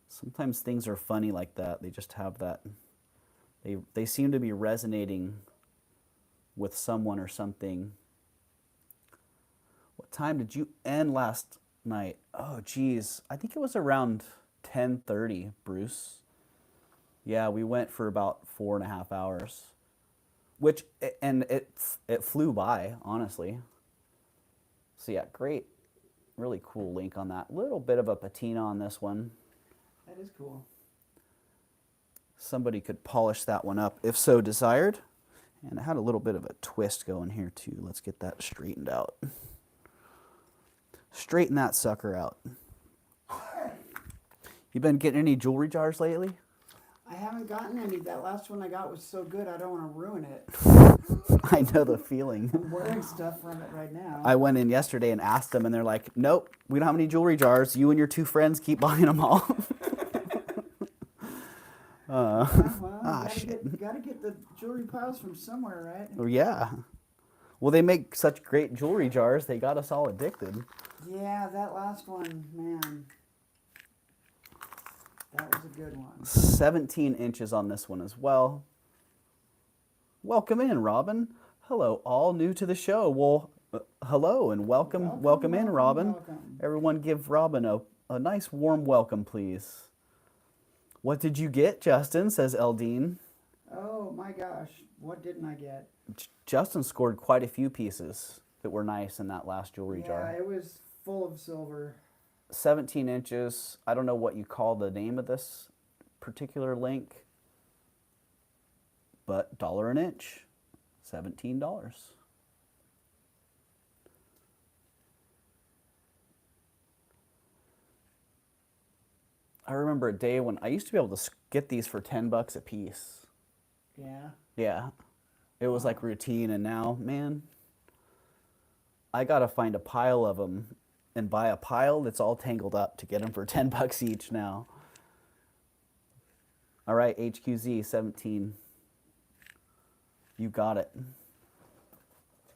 Sometimes things are funny like that. They just have that. They seem to be resonating with someone or something. What time did you end last night? Oh, geez. I think it was around 10:30, Bruce. Yeah, we went for about 4.5 hours, and it flew by, honestly. So yeah, great, really cool link on that. Little bit of a patina on this one. That is cool. Somebody could polish that one up if so desired. And it had a little bit of a twist going here too. Let's get that straightened out. Straighten that sucker out. You been getting any jewelry jars lately? I haven't gotten any. That last one I got was so good, I don't want to ruin it. I know the feeling. I'm wearing stuff from it right now. I went in yesterday and asked them, and they're like, nope, we don't have any jewelry jars. You and your 2 friends keep buying them all. Well, shit. gotta get the jewelry piles from somewhere, right? Oh, yeah. Well, they make such great jewelry jars, they got us all addicted. Yeah, that last one, man. That was a good one. 17 inches on this one as well. Welcome in, Robin. Hello, all new to the show. Well, hello and welcome in, Robin. Welcome. Everyone give Robin a nice warm welcome, please. What did you get, Justin, says Eldine. Oh my gosh, what didn't I get? Justin scored quite a few pieces that were nice in that last jewelry jar. Yeah, it was full of silver. 17 inches. I don't know what you call the name of this particular link, but $1 an inch, $17. I remember a day when I used to be able to get these for $10 a piece. Yeah. Yeah, it was like routine, and now, man, I gotta find a pile of them and buy a pile that's all tangled up to get them for $10 each now. All right, HQZ 17. You got it.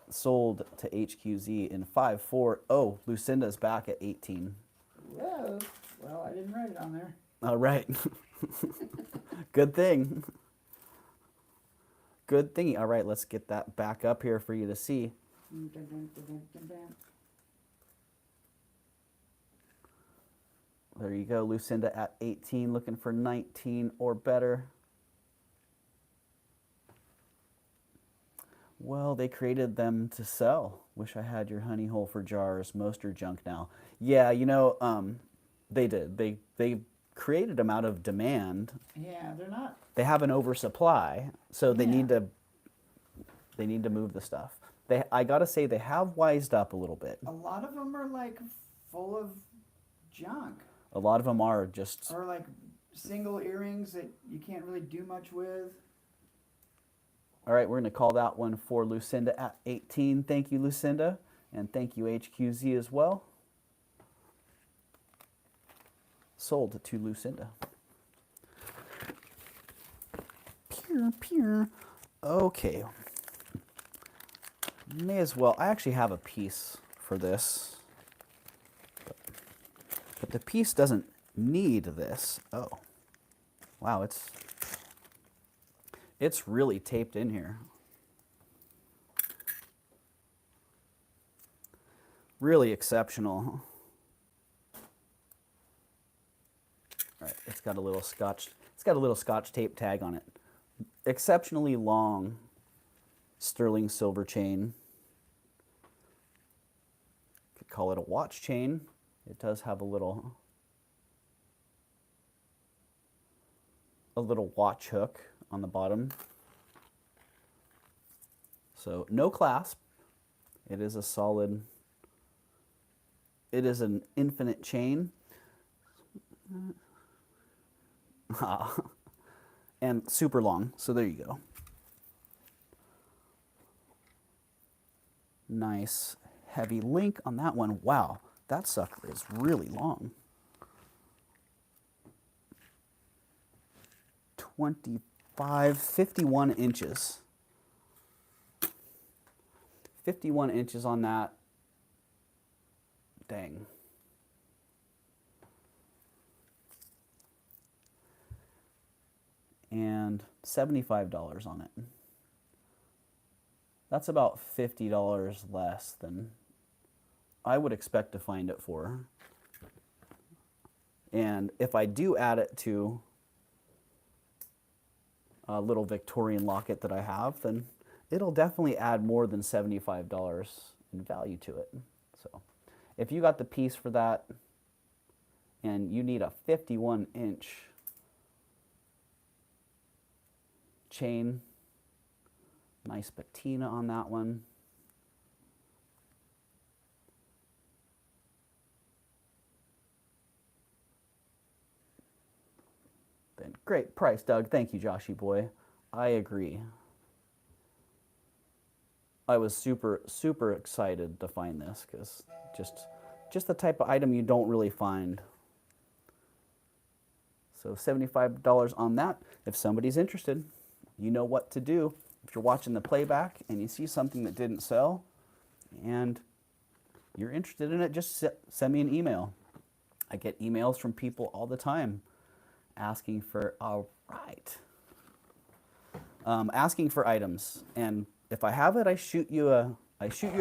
Sold to HQZ in 5-4. Oh, Lucinda's back at 18. Whoa. Well, I didn't write it on there. All right. Good thing. Good thingy. All right, let's get that back up here for you to see. There you go, Lucinda at 18, looking for 19 or better. Well, they created them to sell. Wish I had your honey hole for jars. Most are junk now. Yeah, you know, they did. They created them out of demand. Yeah, they're not. They have an oversupply, so they Yeah. need to move the stuff. I gotta say, they have wised up a little bit. A lot of them are like full of junk. A lot of them are just. Or like single earrings that you can't really do much with. All right, we're going to call that one for Lucinda at 18. Thank you, Lucinda. And thank you, HQZ, as well. Sold to Lucinda. Pure, pure. Okay. May as well. I actually have a piece for this. But the piece doesn't need this. Oh. Wow, it's really taped in here. Really exceptional. All right, it's got a little scotch tape tag on it. Exceptionally long sterling silver chain. Could call it a watch chain. It does have a little watch hook on the bottom. So no clasp. It is a solid, it is an infinite chain. And super long, so there you go. Nice heavy link on that one. Wow, that sucker is really long. 51 inches. 51 inches on that. Dang. And $75 on it. That's about $50 less than I would expect to find it for. And if I do add it to a little Victorian locket that I have, then it'll definitely add more than $75 in value to it. So if you got the piece for that and you need a 51-inch chain, nice patina on that one. Then Great price, Doug. Thank you, Joshy boy. I agree. I was super excited to find this because just the type of item you don't really find. So $75 on that. If somebody's interested, you know what to do. If you're watching the playback and you see something that didn't sell and you're interested in it, just send me an email. I get emails from people all the time asking for, asking for items. And if I have it, I shoot you a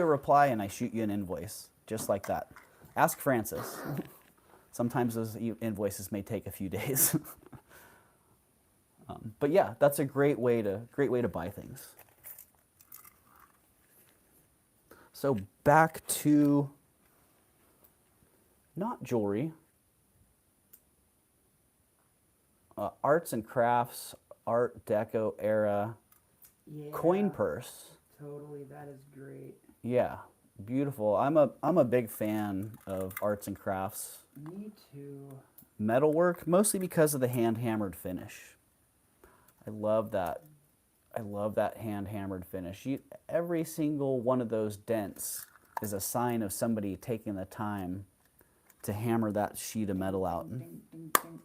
reply and I shoot you an invoice, just like that. Ask Francis. Sometimes those invoices may take a few days. But yeah, that's a great way to buy things. So back to not jewelry, arts and crafts, Art Deco era, Yeah. coin purse. Totally, that is great. Yeah, beautiful. I'm a big fan of arts and crafts. Me too. Metalwork, mostly because of the hand hammered finish. I love that. I love that hand hammered finish. Every single one of those dents is a sign of somebody taking the time to hammer that sheet of metal out. Ding, ding, ding.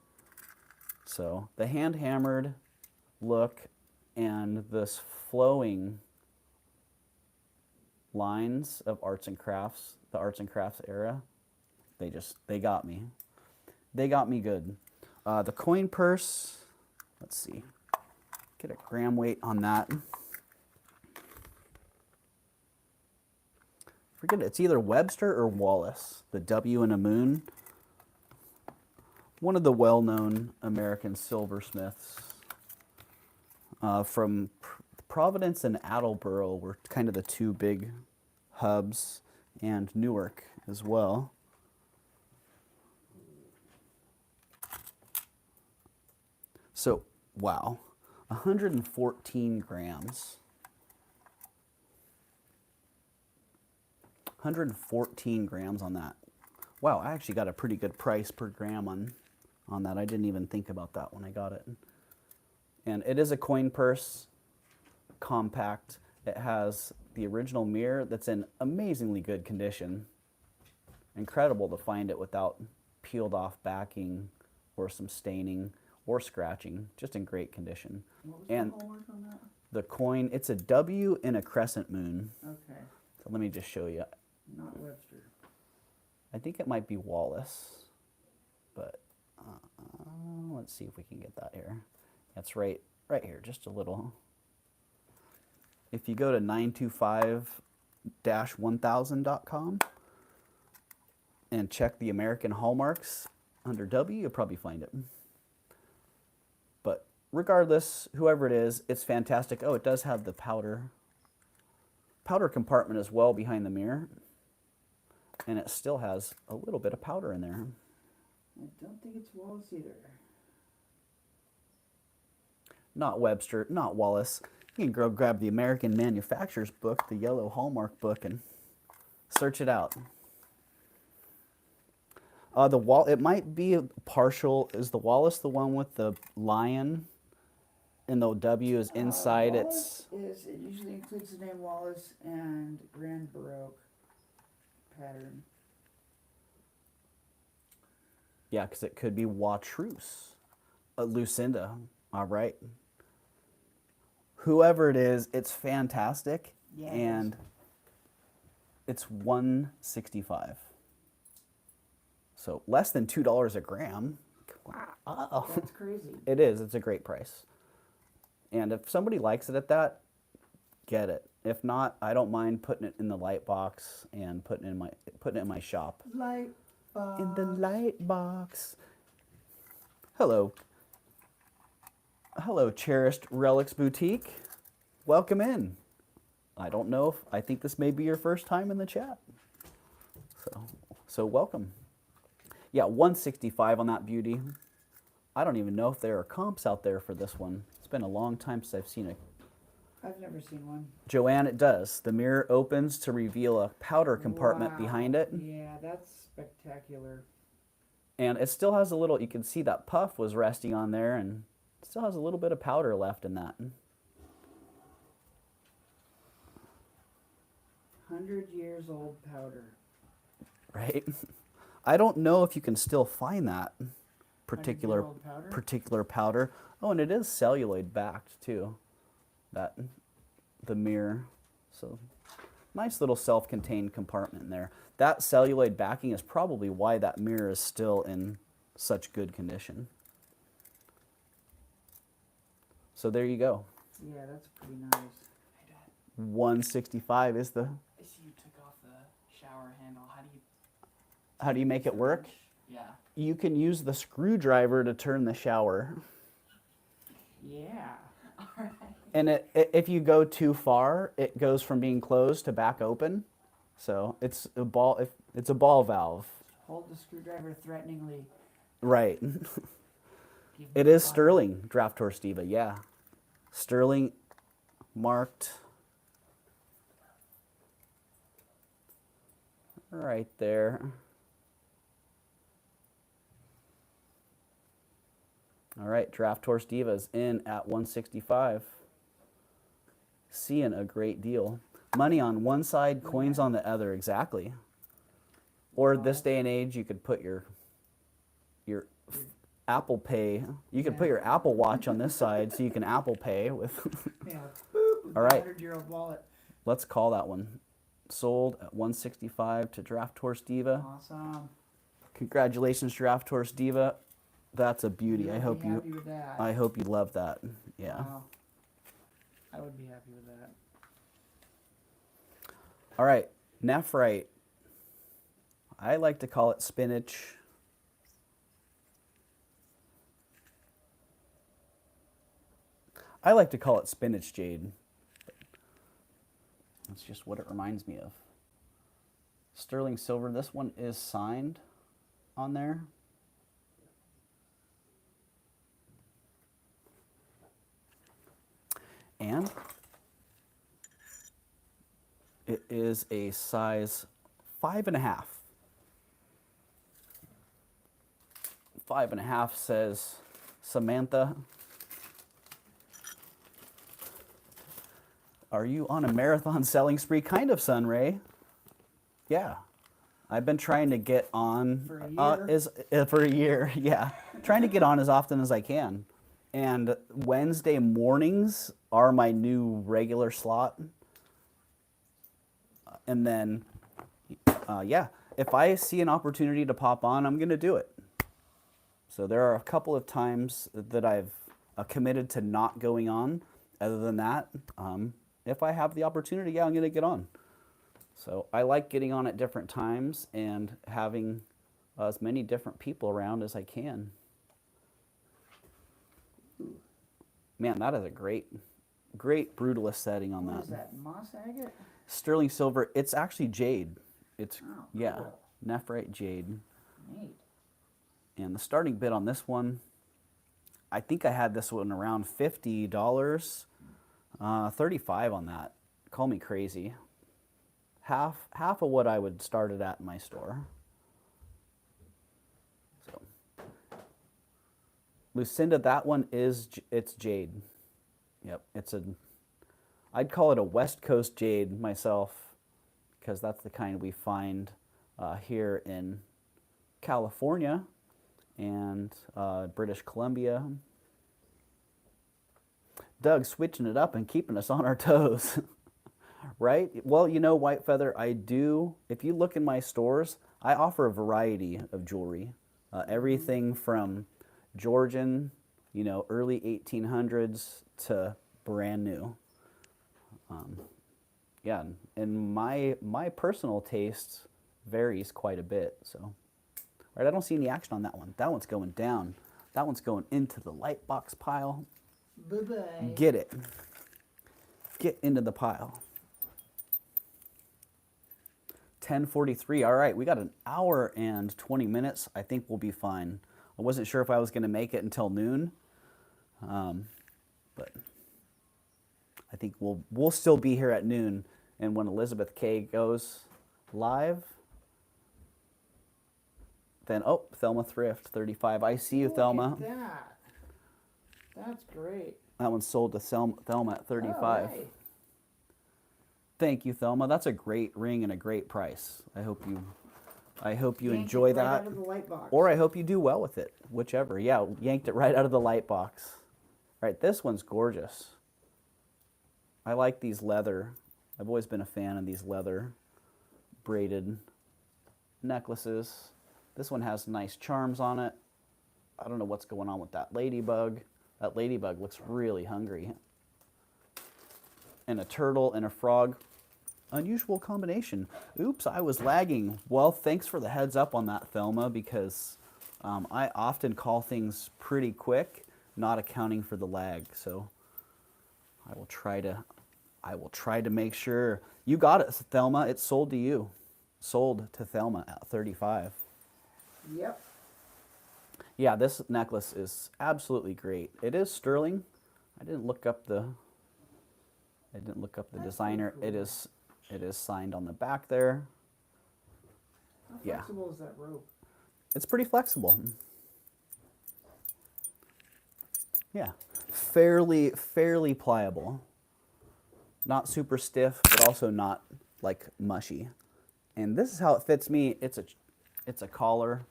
So the hand hammered look and this flowing lines of arts and crafts, the arts and crafts era, they got me. They got me good. The coin purse, let's see, get a gram weight on that. Forget it, it's either Webster or Wallace, the W and a moon. One of the well-known American silversmiths from Providence and Attleboro were kind of the two big hubs, and Newark as well. So, wow, 114 grams. 114 grams on that. Wow, I actually got a pretty good price per gram on that. I didn't even think about that when I got it. And it is a coin purse, compact. It has the original mirror that's in amazingly good condition. Incredible to find it without peeled off backing or some staining or scratching, just in great condition. What was And the hallmark on that? the coin, it's a W in a crescent moon. Okay, So let me just show you. not Webster. I think it might be Wallace, but let's see if we can get that here. That's right here, just a little. If you go to 925-1000.com and check the American hallmarks under W, you'll probably find it. But regardless, whoever it is, it's fantastic. Oh, it does have the powder compartment as well behind the mirror. And it still has a little bit of powder in there. I don't think it's Wallace either. Not Webster, not Wallace. You can go grab the American Manufacturer's book, the yellow Hallmark book, and search it out. It might be partial. Is the Wallace the one with the lion? And the W is inside its. It usually includes the name Wallace and Grand Baroque pattern. Yeah, because it could be Watrous. Lucinda. All right. Whoever it is, it's fantastic. Yes. And it's $165. So less than $2 a gram. Wow. That's crazy. It is. It's a great price. And if somebody likes it at that, get it. If not, I don't mind putting it in the light box and putting it in my shop. Light box. In the light box. Hello. Hello, Cherished Relics Boutique. Welcome in. I don't know if I think this may be your first time in the chat. So welcome. Yeah, 165 on that beauty. I don't even know if there are comps out there for this one. It's been a long time since I've seen it. I've never seen one. Joanne, it does. The mirror opens to reveal a powder compartment Wow. behind it. Yeah, that's spectacular. And it still has a little, you can see that puff was resting on there, and Still has a little bit of powder left in that. 100 years old powder. Right? I don't know if you can still find that 100-year-old powder? particular powder. Oh, and it is celluloid backed too. The mirror. So nice little self-contained compartment in there. That celluloid backing is probably why that mirror is still in such good condition. So there you go. Yeah, that's pretty nice. Hey, Dad, 165 is the. I see you took off the shower handle. How do you make it work? Yeah. You can use the screwdriver to turn the shower. Yeah. All right. And if you go too far, it goes from being closed to back open. So it's a ball valve. Hold the screwdriver threateningly. Right. Give It me is fire. sterling draft horse diva, yeah. Sterling marked right there. All right, draft horse diva's in at 165. Seeing a great deal. Money on one side, coins on the other, exactly. Or this day and age, you could put your Apple Pay. You could put your Apple Watch on this side, so you can Apple Pay with. Yeah, boop, with All the right. 100-year-old wallet. Let's call that one. Sold at 165 to Draft Horse Diva. Awesome. Congratulations, Draft Horse Diva. That's a beauty. You'll I be hope you. happy with that. I hope you love that. Yeah. Wow. I would be happy with that. All right, nephrite. I like to call it spinach. I like to call it spinach jade. That's just what it reminds me of. Sterling silver. This one is signed on there. And it is a size 5.5. 5.5 says Samantha. Are you on a marathon selling spree? Kind of, Sunray. Yeah. I've been trying to get on For a year? For a year. Yeah. Trying to get on as often as I can. And Wednesday mornings are my new regular slot. And then, yeah, if I see an opportunity to pop on, I'm going to do it. So there are a couple of times that I've committed to not going on. Other than that, if I have the opportunity, yeah, I'm going to get on. So I like getting on at different times and having as many different people around as I can. Man, that is a great brutalist setting on What that. is that, moss agate? Sterling silver. It's actually jade. It's Oh, yeah, cool. nephrite jade. Neat. And the starting bid on this one, I think I had this one around $50. 35 on that. Call me crazy. Half of what I would start it at in my store. So Lucinda, that one it's jade. Yep, I'd call it a West Coast jade myself, because that's the kind we find here in California and British Columbia. Doug switching it up and keeping us on our toes, right? Well, you know, White Feather, I do. If you look in my stores, I offer a variety of jewelry, everything from Georgian, you know, early 1800s to brand new. Yeah, and my personal taste varies quite a bit. So, all right, I don't see any action on that one. That one's going down. That one's going into the light box pile. Bye-bye. Get it. Get into the pile. 10:43. All right, we got an hour and 20 minutes. I think we'll be fine. I wasn't sure if I was going to make it until noon, but I think we'll still be here at noon. And when Elizabeth K goes live, then Thelma Thrift 35. I see you, Look Thelma. at that. That's great. That one sold to Thelma at 35. Oh, hey. Thank you, Thelma. That's a great ring and a great price. I hope you Yanked enjoy it right that. out of the light box. Or I hope you do well with it, whichever. Yeah, yanked it right out of the light box. All right, this one's gorgeous. I like these leather. I've always been a fan of these leather braided necklaces. This one has nice charms on it. I don't know what's going on with that ladybug. That ladybug looks really hungry. And a turtle and a frog. Unusual combination. Oops, I was lagging. Well, thanks for the heads up on that, Thelma, because I often call things pretty quick, not accounting for the lag. So I will try to make sure you got it, Thelma. It's sold to you. Sold to Thelma at 35. Yep. Yeah, this necklace is absolutely great. It is sterling. I didn't look up the That's designer. pretty cool. It is signed on the back there. How Yeah. flexible is that rope? It's pretty flexible. Yeah, fairly pliable. Not super stiff, but also not like mushy. And this is how it fits me. It's a collar,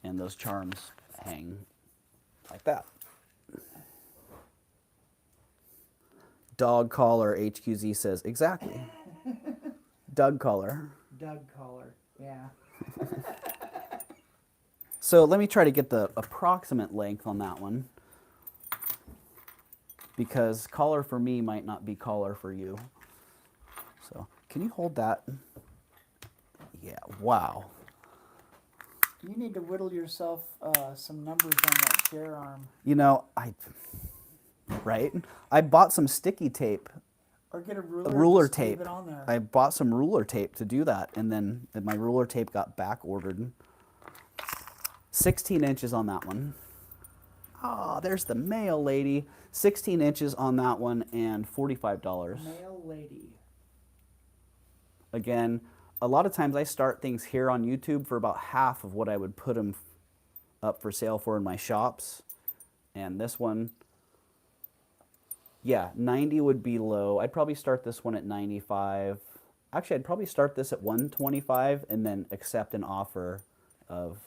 and those charms hang like that. Dog collar, HQZ says, exactly. Doug collar. Doug collar. Yeah. So let me try to get the approximate length on that one, because collar for me might not be collar for you. So can you hold that? Yeah, wow. You need to whittle yourself some numbers on that chair arm. You know, right? I bought some sticky tape, Or get a ruler. ruler just tape tape. it on there. I bought some ruler tape to do that, and then my ruler tape got back ordered. 16 inches on that one. Ah, there's the male lady. 16 inches on that one and $45. Male lady. Again, a lot of times I start things here on YouTube for about half of what I would put them up for sale for in my shops. And this one, yeah, 90 would be low. I'd probably start this one at 95. Actually, I'd probably start this at 125 and then accept an offer of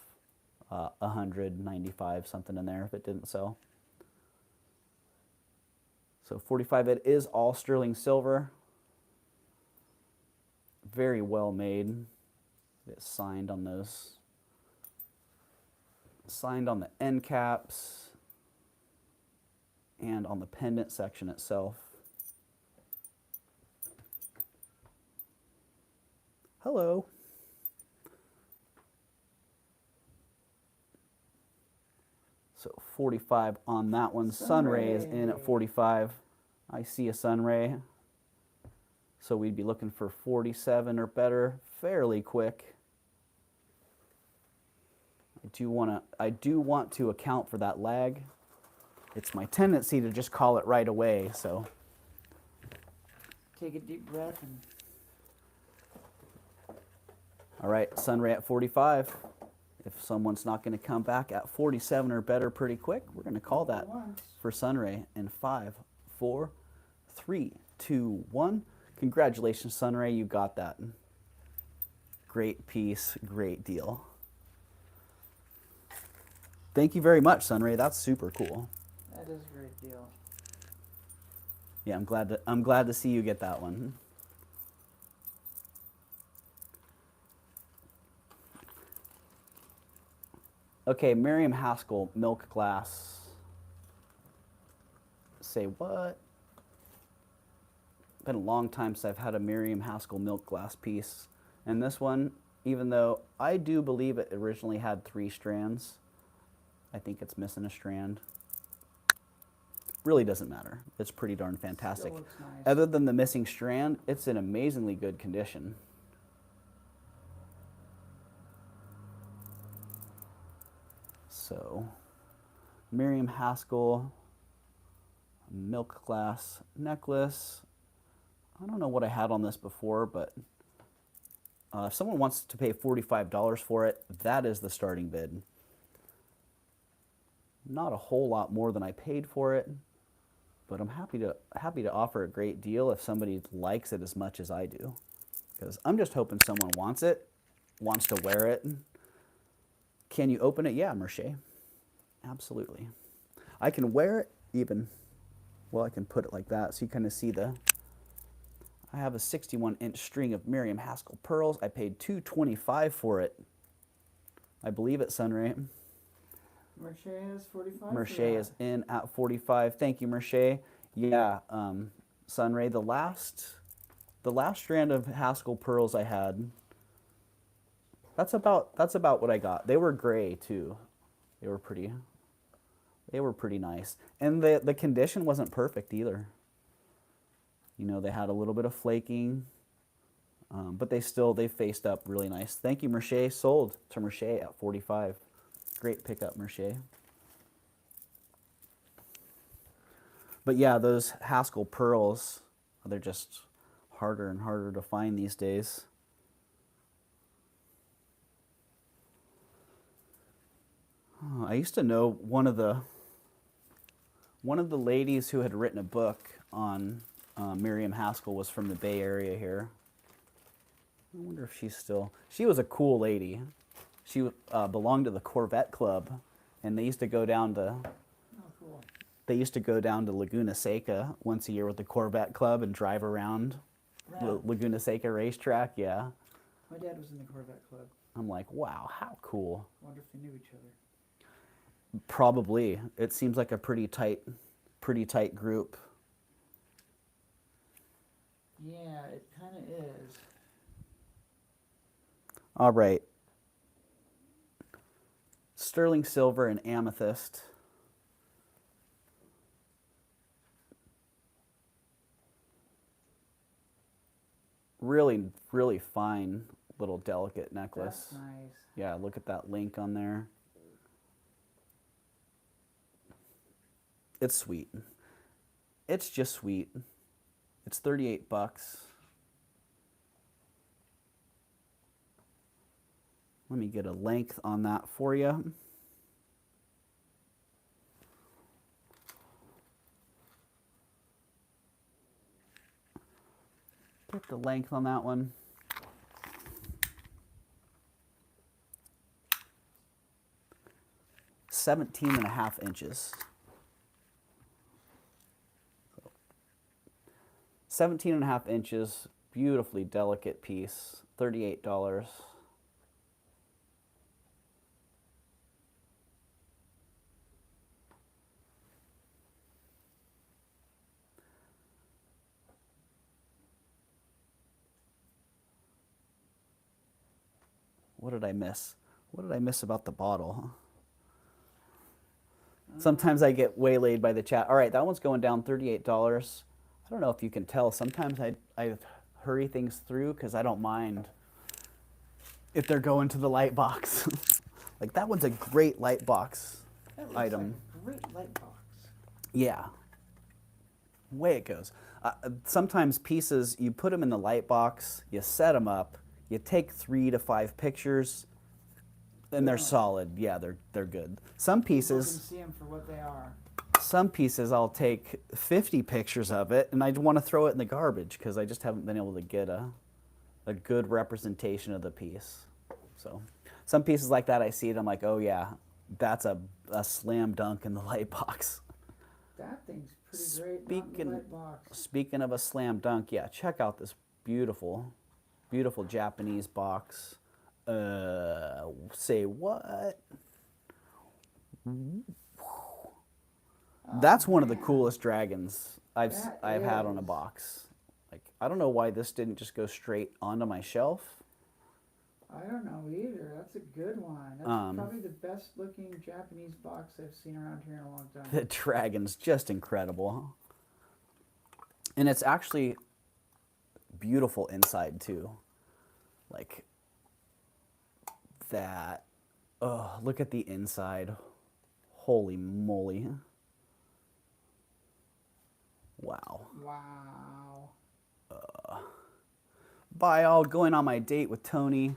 195, something in there if it didn't sell. So 45, it is all sterling silver. Very well made. It's signed on those. Signed on the end caps and on the pendant section itself. Hello. So 45 on that one. Sunray is in at 45. I see a Sunray. So we'd be looking for 47 or better fairly quick. I do want to account for that lag. It's my tendency to just call it right away, so. Take a deep breath and All right, Sunray at 45. If someone's not going to come back at 47 or better pretty quick, we're going to call that once. for Sunray in 5, 4, 3, 2, 1. Congratulations, Sunray, you got that. Great piece, great deal. Thank you very much, Sunray. That's super cool. That is a great deal. Yeah, I'm glad to see you get that one. Okay, Miriam Haskell, milk glass. Say what? Been a long time since I've had a Miriam Haskell milk glass piece. And this one, even though I do believe it originally had 3 strands, I think it's missing a strand. Really doesn't matter. It's pretty darn fantastic. Still looks nice. Other than the missing strand, it's in amazingly good condition. So, Miriam Haskell, milk glass necklace. I don't know what I had on this before, but if someone wants to pay $45 for it, that is the starting bid. Not a whole lot more than I paid for it, but I'm happy to offer a great deal if somebody likes it as much as I do. Because I'm just hoping someone wants it, wants to wear it. Can you open it? Yeah, Merche. Absolutely. I can wear it even, well, I can put it like that so you kind of see I have a 61-inch string of Miriam Haskell pearls. I paid $225 for it. I believe it, Sunray. Merche has 45. Merche is in at 45. Thank you, Merche. Yeah, Sunray, the last strand of Haskell pearls I had, that's about what I got. They were gray too. They were pretty nice. And the condition wasn't perfect either. You know, they had a little bit of flaking, but they faced up really nice. Thank you, Merche. Sold to Merche at 45. Great pickup, Merche. But yeah, those Haskell pearls, they're just harder and harder to find these days. Oh, I used to know one of the ladies who had written a book on Miriam Haskell was from the Bay Area here. I wonder if she was a cool lady. She belonged to the Corvette Club, and they used to go down to Laguna Seca once a year with the Corvette Club and drive around the Laguna Seca racetrack. Yeah. My dad was in the Corvette Club. I'm like, wow, how cool. Wonder if they knew each other. Probably. It seems like a pretty tight group. Yeah, it kind of is. All right. Sterling silver and amethyst. Really, really fine little delicate necklace. That's nice. Yeah, look at that link on there. It's sweet. It's just sweet. It's $38. Let me get a length on that for you. Get the length on that one. $17.5 inches. 17.5 inches, beautifully delicate piece, $38. What did I miss? What did I miss about the bottle? Sometimes I get waylaid by the chat. All right, that one's going down $38. I don't know if you can tell. Sometimes I hurry things through because I don't mind if they're going to the light box. Like that one's a great light box item. Like a great light box. Yeah. Way it goes. Sometimes pieces, you put them in the light box, you set them up, you take 3 to 5 pictures, and they're solid. Yeah, they're good. Some pieces, You can see them for what they are. some pieces I'll take 50 pictures of it, and I want to throw it in the garbage because I just haven't been able to get a good representation of the piece. So some pieces like that, I see it, I'm like, oh yeah, that's a slam dunk in the light box. That thing's pretty great. Not in the light box. Speaking of a slam dunk, yeah, check out this beautiful, beautiful Japanese box. Say what? That's one of the coolest dragons I've had on a box. Like, I don't know why this didn't just go straight onto my shelf. I don't know either. That's a good one. That's probably the best looking Japanese box I've seen around here in a long time. The dragon's just incredible. And it's actually beautiful inside too. Like that. Oh, look at the inside. Holy moly. Wow. Wow. Bye all. Going on my date with Tony.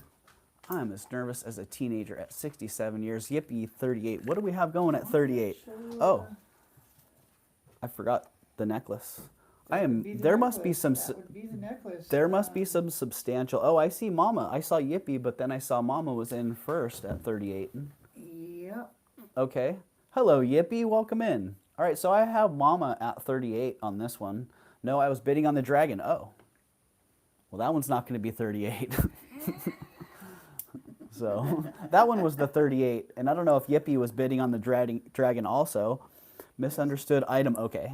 I'm as nervous as a teenager at 67 years. Yippee, 38. What do we have going at 38? Oh, I forgot the necklace. There must be some. That would be the necklace. There must be some substantial. Oh, I see Mama. I saw Yippee, but then I saw Mama was in first at 38. Yep. Okay. Hello, Yippee. Welcome in. All right, so I have Mama at 38 on this one. No, I was bidding on the dragon. Oh. Well, that one's not going to be 38. So that one was the 38. And I don't know if Yippee was bidding on the dragon also. Misunderstood item. Okay.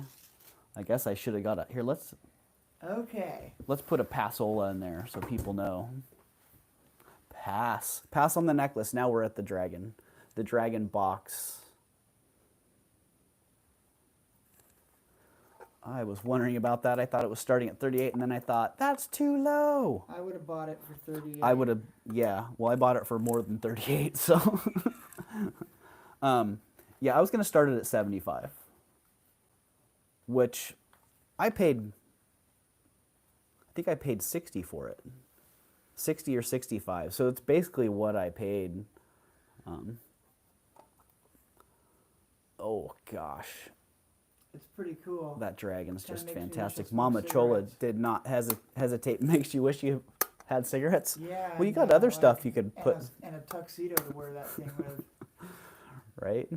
I guess I should have got it. Here, let's put a passola in there so people know. Pass. Pass on the necklace. Now we're at the dragon. The dragon box. I was wondering about that. I thought it was starting at 38, and then I thought, that's too low. I would have bought it for 38. I would have, yeah. Well, I bought it for more than 38, so. Yeah, I was going to start it at 75, which I think I paid 60 for it. 60 or 65. So it's basically what I paid. Oh, gosh. It's pretty cool. That dragon's just makes me wish I fantastic. smoked Mama Chola cigarettes. did not hesitate. Makes you wish you had cigarettes? Yeah. Well, you got no, other like- stuff you could put, And a tuxedo to wear that thing with. right?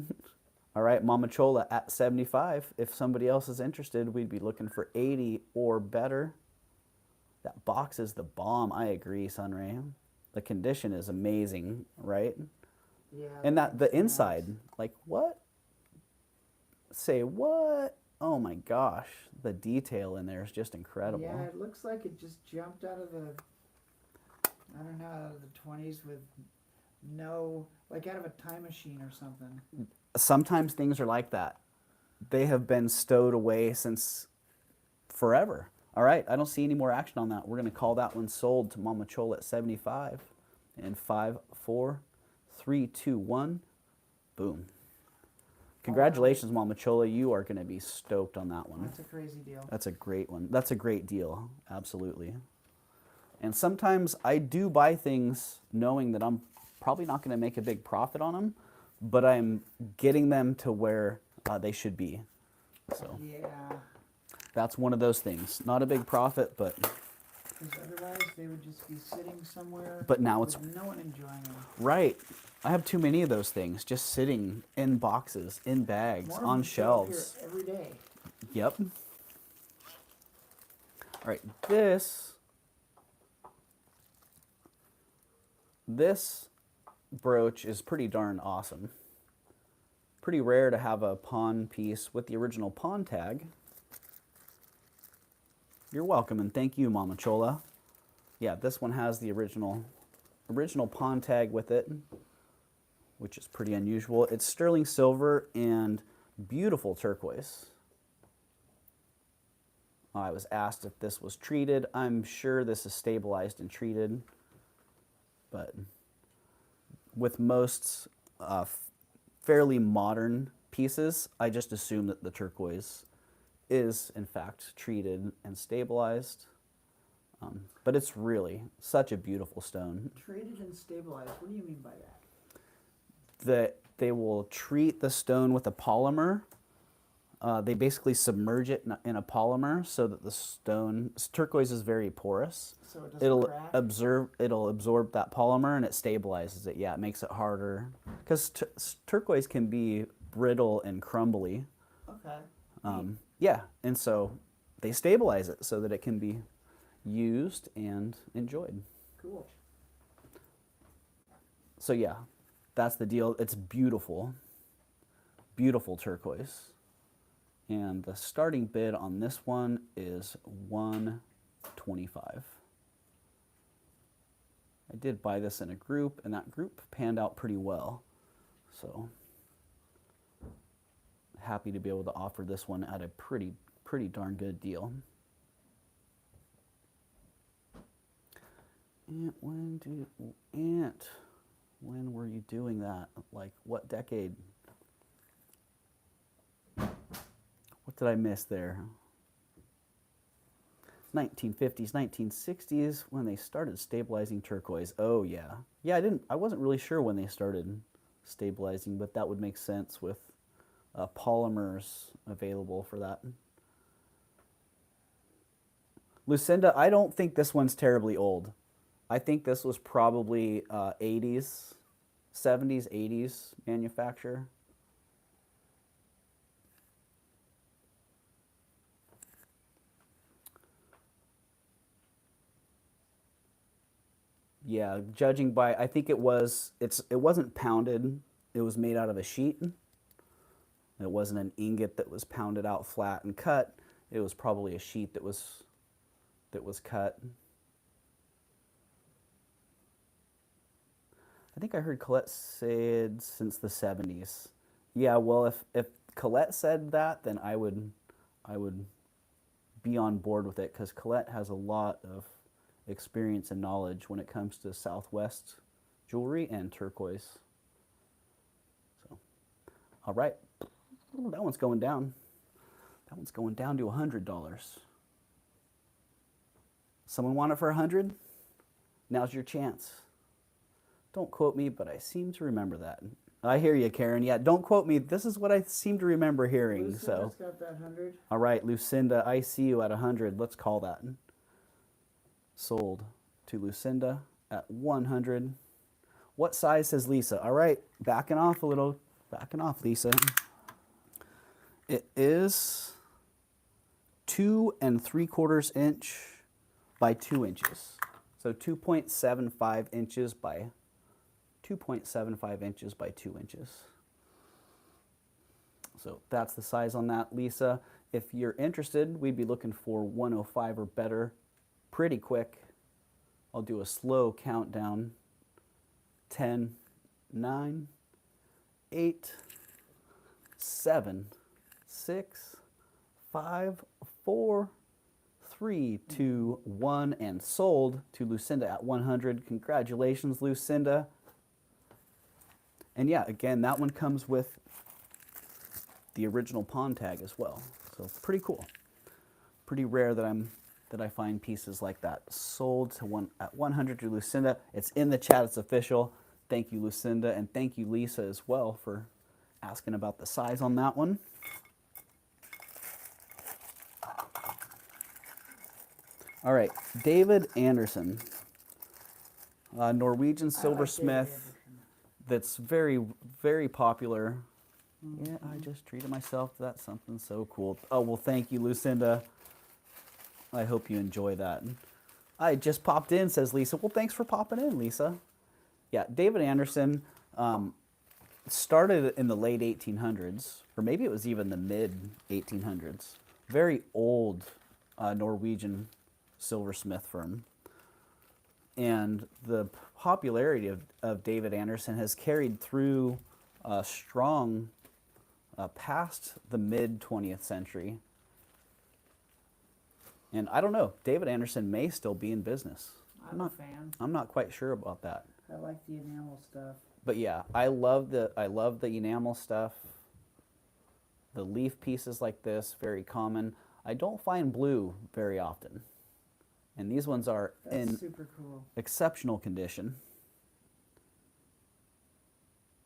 All right, Mama Chola at 75. If somebody else is interested, we'd be looking for 80 or better. That box is the bomb. I agree, Sunray. The condition is amazing, right? Yeah. And that the thing's nice. inside, like what? Say what? Oh my gosh, the detail in there is just incredible. Yeah, it looks like it just jumped out of the, I don't know, out of the 20s with no, like out of a time machine or something. Sometimes things are like that. They have been stowed away since forever. All right, I don't see any more action on that. We're going to call that one sold to Mama Chola at 75. And 5, 4, 3, 2, 1. Boom. Congratulations, Mama Chola. You are going to be stoked on that one. That's a crazy deal. That's a great one. That's a great deal. Absolutely. And sometimes I do buy things knowing that I'm probably not going to make a big profit on them, but I'm getting them to where they should be. So Yeah, that's one of those things. Not a big profit, but because otherwise they would just be sitting somewhere. But now with it's- no one enjoying them. right. I have too many of those things just sitting in boxes, in bags, More of on them show up here shelves. every day. Yep. All right, this brooch is pretty darn awesome. Pretty rare to have a pawn piece with the original pawn tag. You're welcome, and thank you, Mama Chola. Yeah, this one has the original pawn tag with it, which is pretty unusual. It's sterling silver and beautiful turquoise. I was asked if this was treated. I'm sure this is stabilized and treated, but with most fairly modern pieces, I just assume that the turquoise is in fact treated and stabilized. But it's really such a beautiful stone. Traded and stabilized. What do you mean by that? That they will treat the stone with a polymer. They basically submerge it in a polymer so that the stone, turquoise is very porous. So it doesn't It'll crack? absorb that polymer and it stabilizes it. Yeah, it makes it harder because turquoise can be brittle and crumbly. Okay. Yeah, and so they stabilize it so that it can be used and enjoyed. Cool. So yeah, that's the deal. It's beautiful, beautiful turquoise. And the starting bid on this one is $125. I did buy this in a group, and that group panned out pretty well. So happy to be able to offer this one at a pretty darn good deal. When were you doing that? Like what decade? What did I miss there? 1950s, 1960s when they started stabilizing turquoise. Oh yeah. Yeah, I wasn't really sure when they started stabilizing, but that would make sense with polymers available for that. Lucinda, I don't think this one's terribly old. I think this was probably 80s, 70s, 80s manufacture. Yeah, judging by, I think it wasn't pounded. It was made out of a sheet. It wasn't an ingot that was pounded out flat and cut. It was probably a sheet that was cut. I think I heard Colette said since the 70s. Yeah, well, if Colette said that, then I would be on board with it because Colette has a lot of experience and knowledge when it comes to Southwest jewelry and turquoise. So, all right, that one's going down. That one's going down to $100. Someone want it for 100? Now's your chance. Don't quote me, but I seem to remember that. I hear you, Karen. Yeah, don't quote me. This is what I seem to remember hearing. Lucinda's got that 100. All right, Lucinda, I see you at 100. Let's call that. Sold to Lucinda at 100. What size says Lisa? All right, backing off a little. Backing off, Lisa. It is 2 3/4 inch by 2 inches. So 2.75 inches by 2.75 inches by 2 inches. So that's the size on that, Lisa. If you're interested, we'd be looking for 105 or better pretty quick. I'll do a slow countdown. 10, 9, 8, 7, 6, 5, 4, 3, 2, 1, and sold to Lucinda at 100. Congratulations, Lucinda. And yeah, again, that one comes with the original pawn tag as well. So pretty cool. Pretty rare that I find pieces like that. Sold to at 100 to Lucinda. It's in the chat. It's official. Thank you, Lucinda, and thank you, Lisa, as well for asking about the size on that one. All right, David Anderson, Norwegian silversmith. That's very, very popular. Yeah, I just treated myself. That's something so cool. Oh, well, thank you, Lucinda. I hope you enjoy that. I just popped in, says Lisa. Well, thanks for popping in, Lisa. Yeah, David Anderson started in the late 1800s, or maybe it was even the mid 1800s. Very old Norwegian silversmith firm. And the popularity of David Anderson has carried through strong past the mid 20th century. And I don't know, David Anderson may still be in business. I'm a fan. I'm not quite sure about that. I like the enamel stuff. But yeah, I love the enamel stuff. The leaf pieces like this, very common. I don't find blue very often. And these ones are in super cool. Exceptional condition.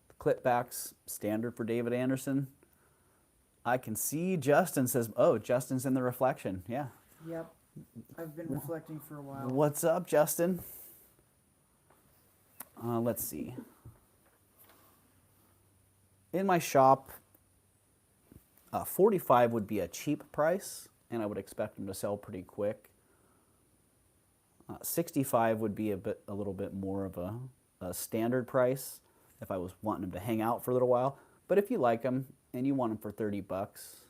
The clip backs, standard for David Anderson. I can see Justin says, oh, Justin's in the reflection. Yeah. Yep. I've been reflecting for a while. What's up, Justin? Let's see. In my shop, 45 would be a cheap price, and I would expect them to sell pretty quick. 65 would be a little bit more of a standard price if I was wanting them to hang out for a little while. But if you like them and you want them for 30 bucks,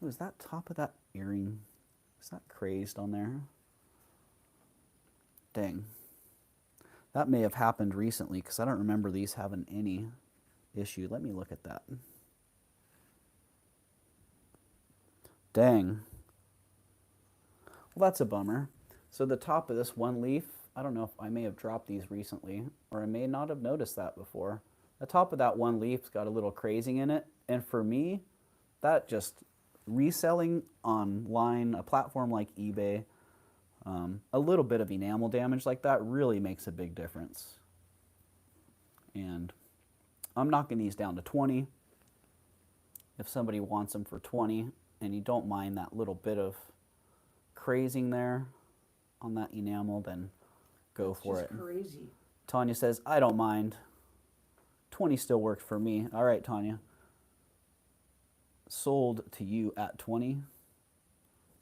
oh, is that top of that earring? Is that crazed on there? Dang. That may have happened recently because I don't remember these having any issue. Let me look at that. Dang. Well, that's a bummer. So the top of this one leaf, I don't know if I may have dropped these recently, or I may not have noticed that before. The top of that one leaf's got a little crazing in it, and for me, that just reselling online, a platform like eBay, a little bit of enamel damage like that really makes a big difference. And I'm knocking these down to 20. If somebody wants them for 20 and you don't mind that little bit of crazing there on that enamel, then go for it. Just crazy. Tanya says, I don't mind. 20 still works for me. All right, Tanya. Sold to you at 20.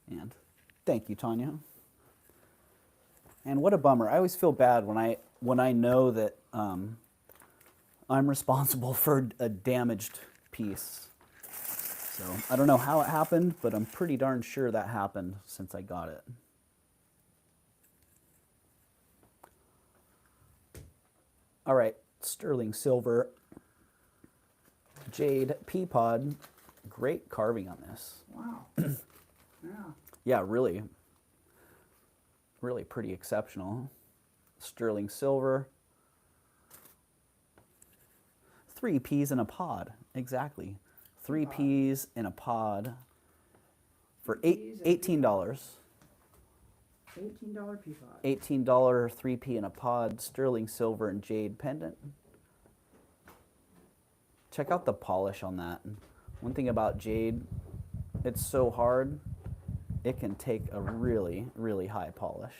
And thank you, Tanya. And what a bummer. I always feel bad when I know that I'm responsible for a damaged piece. So I don't know how it happened, but I'm pretty darn sure that happened since I got it. All right, sterling silver, jade pea pod. Great carving on this. Wow. Yeah. Yeah, really, really pretty exceptional. Sterling silver. 3 peas in a pod, exactly. 3 peas in a pod for $18. $18 peapod. $18 3P in a pod, sterling silver and jade pendant. Check out the polish on that. One thing about jade, it's so hard, it can take a really, really high polish.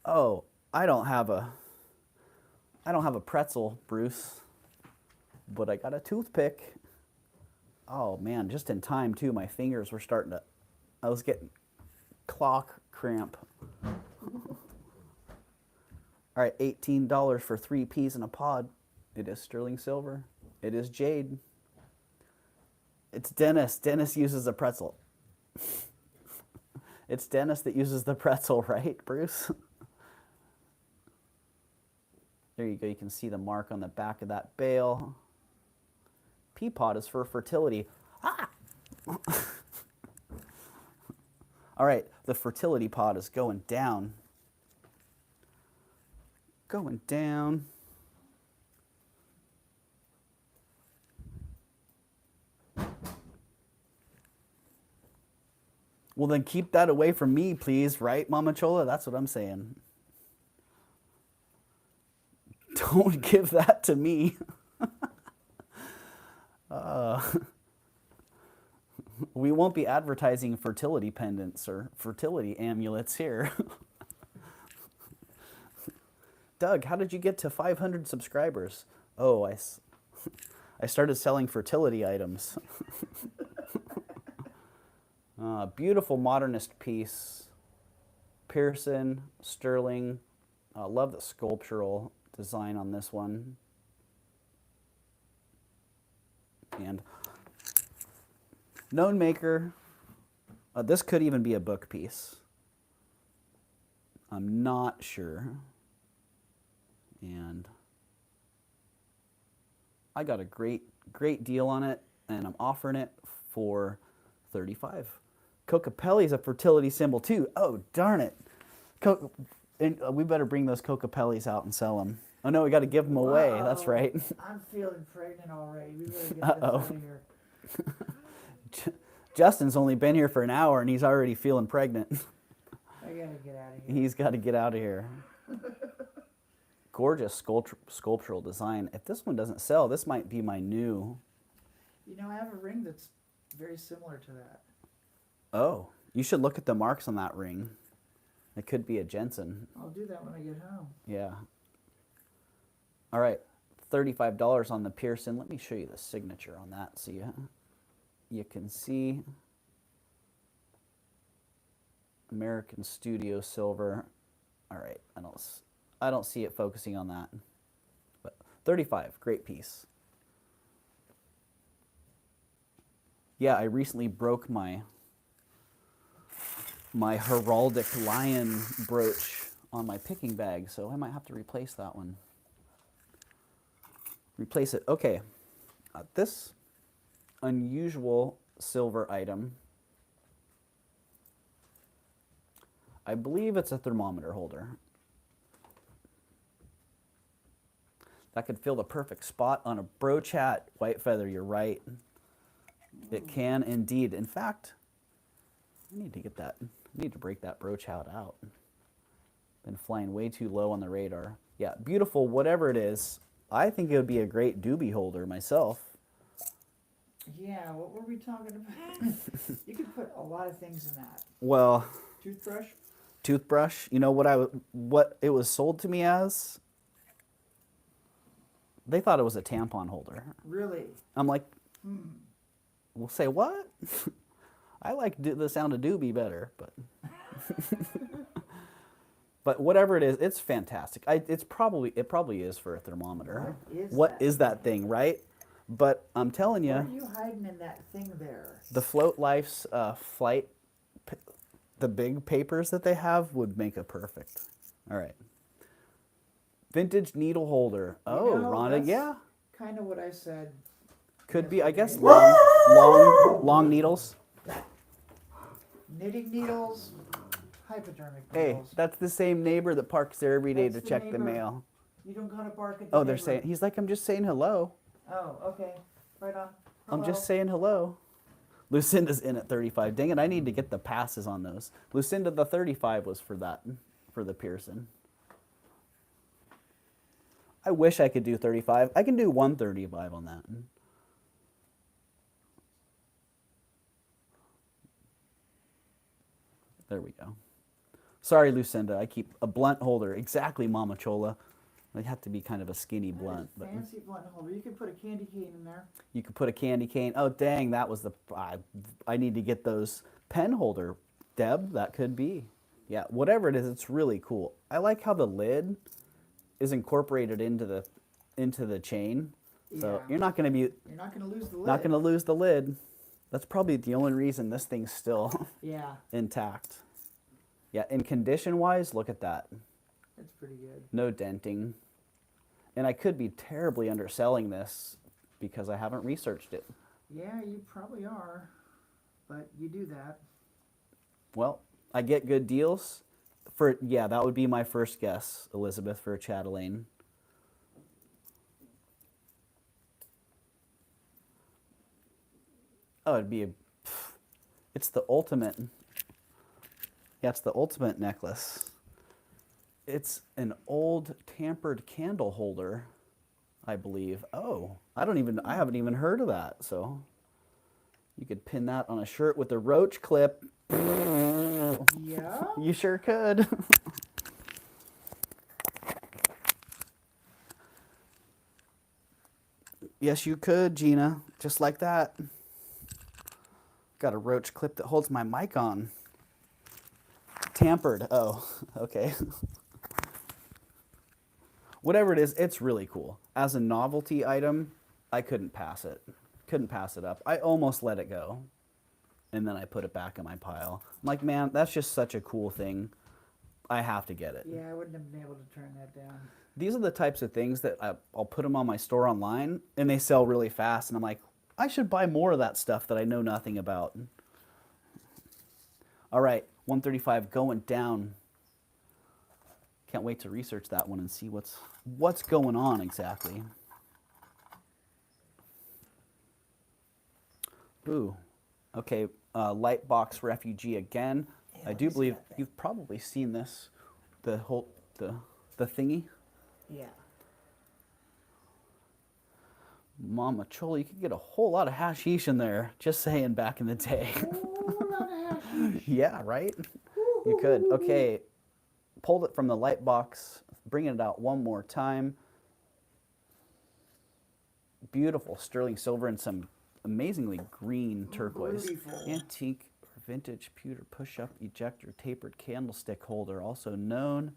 Oh, I don't have a pretzel, Bruce, but I got a toothpick. Oh man, just in time too. My fingers were starting to, I was getting clock cramp. All right, $18 for 3 peas in a pod. It is sterling silver. It is jade. It's Dennis. Dennis uses a pretzel. It's Dennis that uses the pretzel, right, Bruce? There you go. You can see the mark on the back of that bale. Pea pod is for fertility. Ah! All right, the fertility pod is going down. Going down. Well, then keep that away from me, please, right, Mama Chola? That's what I'm saying. Don't give that to me. We won't be advertising fertility pendants or fertility amulets here. Doug, how did you get to 500 subscribers? Oh, I started selling fertility items. Beautiful modernist piece. Pearson, sterling. Love the sculptural design on this one. And known maker. This could even be a book piece. I'm not sure. And I got a great deal on it, and I'm offering it for $35. Cocapelli is a fertility symbol too. Oh, darn it. We better bring those Cocapellis out and sell them. Oh no, we got to give them away. That's right. I'm feeling pregnant already. We better get this out of here. Justin's only been here for an hour and he's already feeling pregnant. I gotta get out of here. He's got to get out of here. Gorgeous sculptural design. If this one doesn't sell, this might be my new. You know, I have a ring that's very similar to that. Oh, you should look at the marks on that ring. It could be a Jensen. I'll do that when I get home. Yeah. All right, $35 on the Pearson. Let me show you the signature on that so you can see. American Studio Silver. All right, I don't see it focusing on that. But 35, great piece. Yeah, I recently broke my heraldic lion brooch on my picking bag, so I might have to replace that one. Replace it. Okay, this unusual silver item, I believe it's a thermometer holder. That could fill the perfect spot on a brooch hat. White feather, you're right. It can indeed. In fact, I need to get that. I need to break that brooch hat out. Been flying way too low on the radar. Yeah, beautiful, whatever it is. I think it would be a great doobie holder myself. Yeah, what were we talking about? You could put a lot of things in that. Well, Toothbrush? you know what it was sold to me as? They thought it was a tampon holder. Really? I'm like, we'll say what? I like the sound of doobie better, but but whatever it is, it's fantastic. It probably is for a thermometer. What is that thing, right? But I'm telling you, What are you hiding in that thing there? the Float Life's flight, the big papers that they have would make a perfect. All right. Vintage needle holder. Oh, know, Rhonda, that's yeah. Kind of what I said. Could be, I guess, yesterday. long needles. Knitting needles, hypodermic Hey, needles. that's the same neighbor that parks there every day That's to the check the neighbor. mail. You don't gotta bark at the Oh, they're neighbor. saying, he's like, I'm just saying hello. Oh, okay. Right on. I'm just Hello. saying hello. Lucinda's in at 35. Dang it, I need to get the passes on those. Lucinda, the 35 was for that, for the Pearson. I wish I could do 35. I can do 135 on that. There we go. Sorry, Lucinda. I keep a blunt holder. Exactly, Mama Chola. They have to be kind of a skinny blunt. But Fancy blunt holder. You could put a candy cane in there. you could put a candy cane. Oh, dang, that was the... I need to get those pen holder. Deb, that could be. Yeah, whatever it is, it's really cool. I like how the lid is incorporated into the chain. So Yeah. you're not going to be... You're not gonna lose the lid. Not going to lose the lid. That's probably the only reason this thing's still Yeah, intact. Yeah, and condition-wise, look at that. that's pretty good. No denting. And I could be terribly underselling this because I haven't researched it. Yeah, you probably are, but you do that. Well, I get good deals. Yeah, that would be my first guess, Elizabeth, for a chatelaine. Oh, it's the ultimate. Yeah, it's the ultimate necklace. It's an old tampered candle holder, I believe. Oh, I haven't even heard of that. So you could pin that on a shirt with a roach clip. Yeah? You sure could. Yes, you could, Gina. Just like that. Got a roach clip that holds my mic on. Tampered. Oh, okay. Whatever it is, it's really cool. As a novelty item, I couldn't pass it. Couldn't pass it up. I almost let it go. And then I put it back in my pile. I'm like, man, that's just such a cool thing. I have to get it. Yeah, I wouldn't have been able to turn that down. These are the types of things that I'll put them on my store online, and they sell really fast. And I'm like, I should buy more of that stuff that I know nothing about. All right, 135 going down. Can't wait to research that one and see what's going on exactly. Ooh, okay, Lightbox Refugee again. Yeah, I let do me see believe that thing. you've probably seen this, the thingy. Yeah. Mama Chola, you could get a whole lot of hashish in there, just saying, back in the day. Ooh, a lot of hashish. Yeah, right? You could. Okay, pulled it from the light box, bringing it out one more time. Beautiful sterling silver and some amazingly green turquoise. Beautiful. Antique or vintage pewter push-up ejector tapered candlestick holder, also known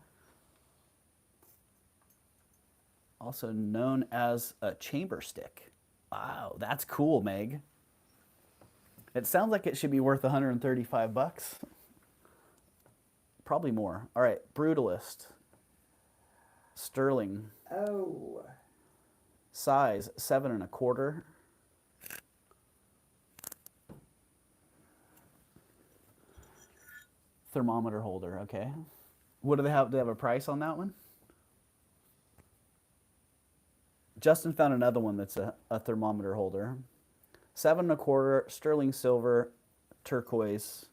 as a chamber stick. Wow, that's cool, Meg. It sounds like it should be worth 135 bucks. Probably more. All right, Brutalist. Sterling. Oh. Size 7 1/4. Thermometer holder, okay. What do they have? Do they have a price on that one? Justin found another one that's a thermometer holder. 7 1/4 sterling silver, turquoise.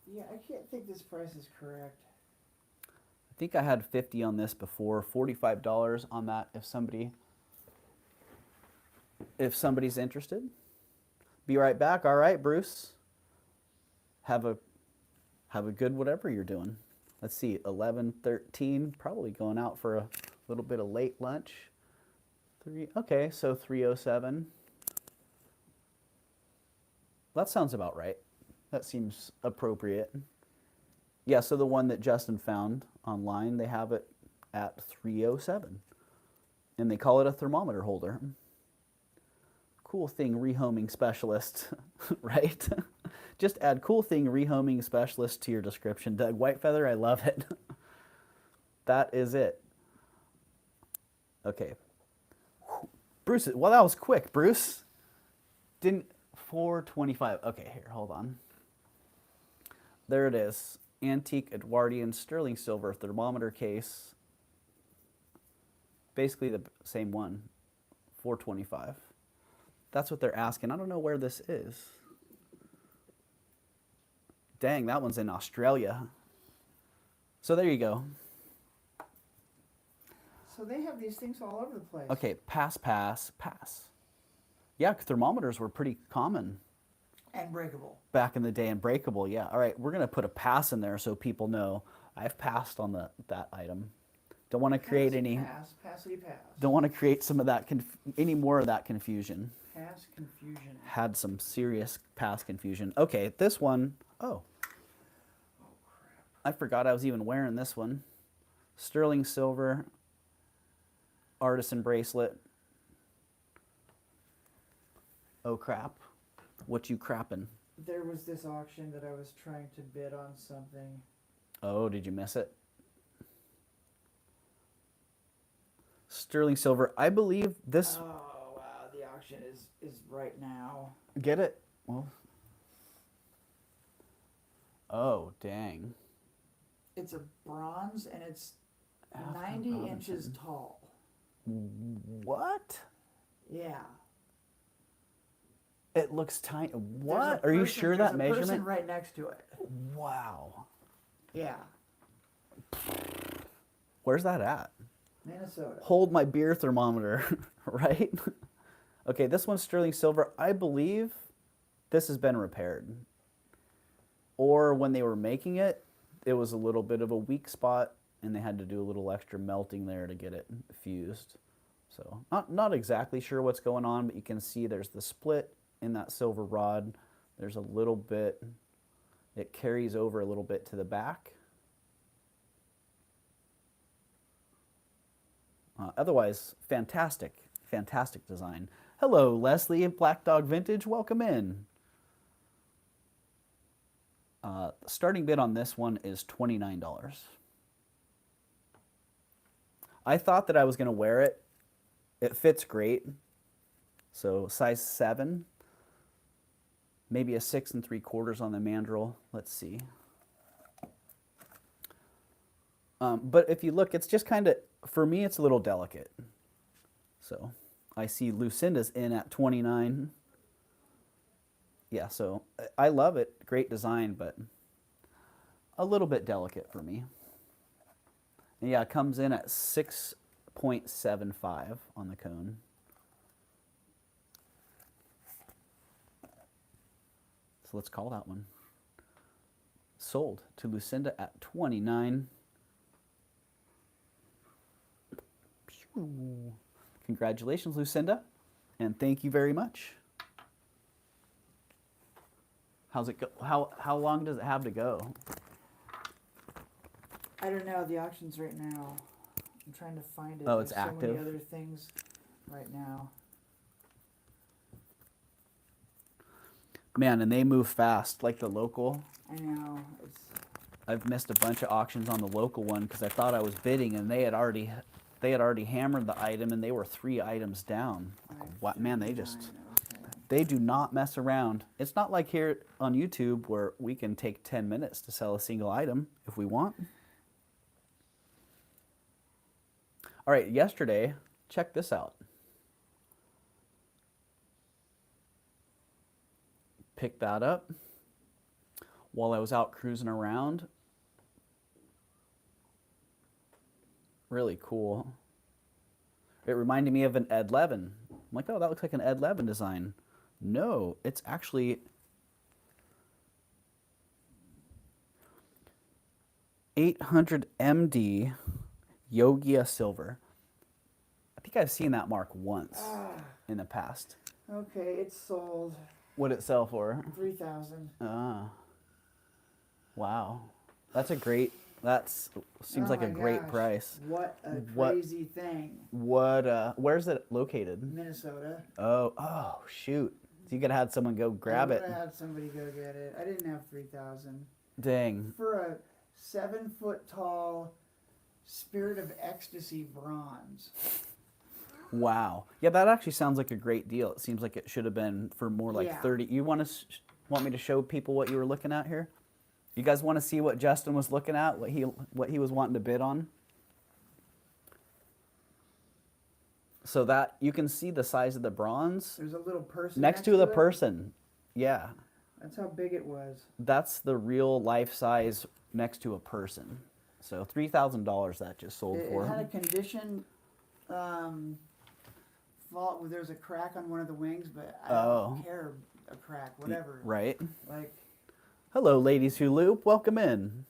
Yeah, I can't think this price is correct. I think I had 50 on this before, $45 on that if somebody's interested. Be right back. All right, Bruce. Have a good whatever you're doing. Let's see, 11:13, probably going out for a little bit of late lunch. Okay, so 3:07. That sounds about right. That seems appropriate. Yeah, so the one that Justin found online, they have it at 3:07. And they call it a thermometer holder. Cool thing rehoming specialist, right? Just add cool thing rehoming specialist to your description. Doug Whitefeather, I love it. That is it. Okay. Bruce, well, that was quick, Bruce. Didn't 425. Okay, here, hold on. There it is. Antique Edwardian sterling silver thermometer case. Basically the same one. 425. That's what they're asking. I don't know where this is. Dang, that one's in Australia. So there you go. So they have these things all over the place. Okay, pass. Yeah, thermometers were pretty common And breakable. back in the day and breakable, yeah. All right, we're going to put a pass in there so people know I've passed on that item. Don't want to create Passity pass. Don't want to create some of that any more of that confusion. Pass confusion. Had some serious pass confusion. Okay, this one, oh, crap. I forgot I was even wearing this one. Sterling silver artisan bracelet. Oh crap. What you crapping? There was this auction that I was trying to bid on something. Oh, did you miss it? Sterling silver. I believe this. Oh wow, the auction is right now. Get it? Well. Oh, dang. It's a bronze and it's Alfred 90 Robinson. inches tall. What? Yeah. It looks tiny. There's What? a Are you person- sure there's that a measurement? person right next to it. Wow. Yeah. Where's that at? Minnesota. Hold my beer thermometer, right? Okay, this one's sterling silver. I believe this has been repaired. Or when they were making it, it was a little bit of a weak spot and they had to do a little extra melting there to get it fused. So not exactly sure what's going on, but you can see there's the split in that silver rod. There's a little bit, it carries over a little bit to the back. Otherwise, fantastic design. Hello, Leslie at Black Dog Vintage. Welcome in. Starting bid on this one is $29. I thought that I was going to wear it. It fits great. So size 7. Maybe a 6 3/4 on the mandrel. Let's see. But if you look, it's just kind of, for me, it's a little delicate. So I see Lucinda's in at 29. Yeah, so I love it. Great design, but a little bit delicate for me. And yeah, it comes in at 6.75 on the cone. So let's call that one. Sold to Lucinda at 29. Congratulations, Lucinda, and thank you very much. How's it go? How long does it have to go? I don't know. The auction's right now. I'm trying to find it. Oh, it's There's so active? many other things right now. Man, and they move fast, like the local. I know. I've missed a bunch of auctions on the local one because I thought I was bidding, and they had already hammered the item, and they were 3 items down. Wow, man, they Okay. they do not mess around. It's not like here on YouTube where we can take 10 minutes to sell a single item if we want. All right, yesterday, check this out. picked that up while I was out cruising around. Really cool. It reminded me of an Ed Levin. I'm like, oh, that looks like an Ed Levin design. No, it's actually 800 MD Yogia silver. I think I've seen that mark once in the past. Okay, it's sold. What'd it sell for? 3,000. Ah, wow. That seems like a great price. What a What- crazy thing. Where's it located? Minnesota. Oh, shoot. So you could have had someone go grab I it. would have had somebody go get it. I didn't have 3,000. Dang. For a 7-foot tall Spirit of Ecstasy bronze. Wow. Yeah, that actually sounds like a great deal. It seems like it should have been for more like Yeah. 30. You want me to show people what you were looking at here? You guys want to see what Justin was looking at, what he was wanting to bid on? So that you can see the size of the bronze There's a little person next to the it. person. Yeah. That's how big it was. That's the real life size next to a person. So $3,000 that just sold It for. had a condition fault where there's a crack on one of the wings, but I don't care a crack, whatever. Right. Like, Hello, ladies who loop. Welcome in.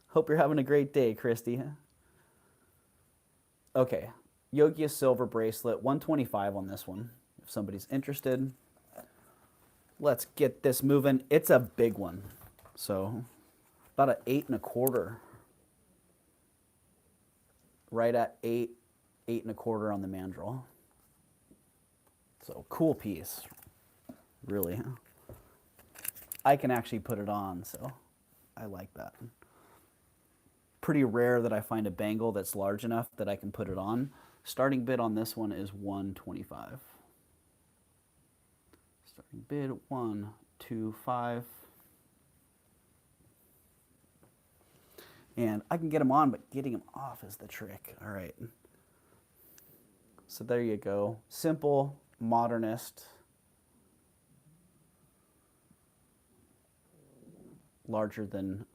Hope you're having a great day, Christy. Okay. Yogia silver bracelet, 125 on this one. If somebody's interested, let's get this moving. It's a big one. So about an 8 1/4. Right at 8 1/4 on the mandrel. So cool piece. Really. I can actually put it on, so I like that. Pretty rare that I find a bangle that's large enough that I can put it on. Starting bid on this one is 125. Starting bid 125. And I can get them on, but getting them off is the trick. All right. So there you go. Simple, modernist. Larger than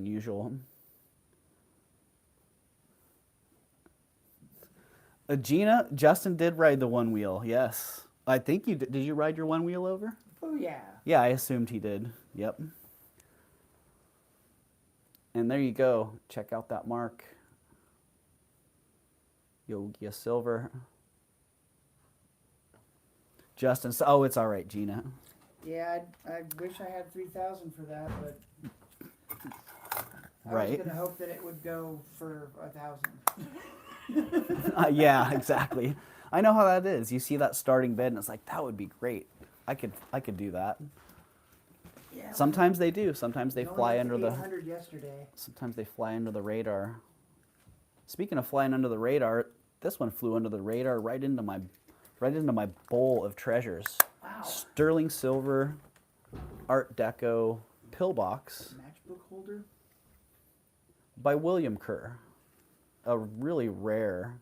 usual. Gina, Justin did ride the one wheel. Yes, I think you did. Did you ride your one wheel over? oh yeah. Yeah, I assumed he did. Yep. And there you go. Check out that mark. Yogia silver. Justin, oh, it's all right, Gina. Yeah, I wish I had 3,000 for that, but I Right. was gonna hope that it would go for 1,000. Yeah, exactly. I know how that is. You see that starting bid, and it's like that would be great. I could do that. Yeah. Sometimes they do. Sometimes they we only fly got under to the. 800 yesterday. Sometimes they fly under the radar. Speaking of flying under the radar, this one flew under the radar right into my bowl of treasures. Wow. Sterling silver, Art Deco pillbox Matchbook holder. by William Kerr. A really rare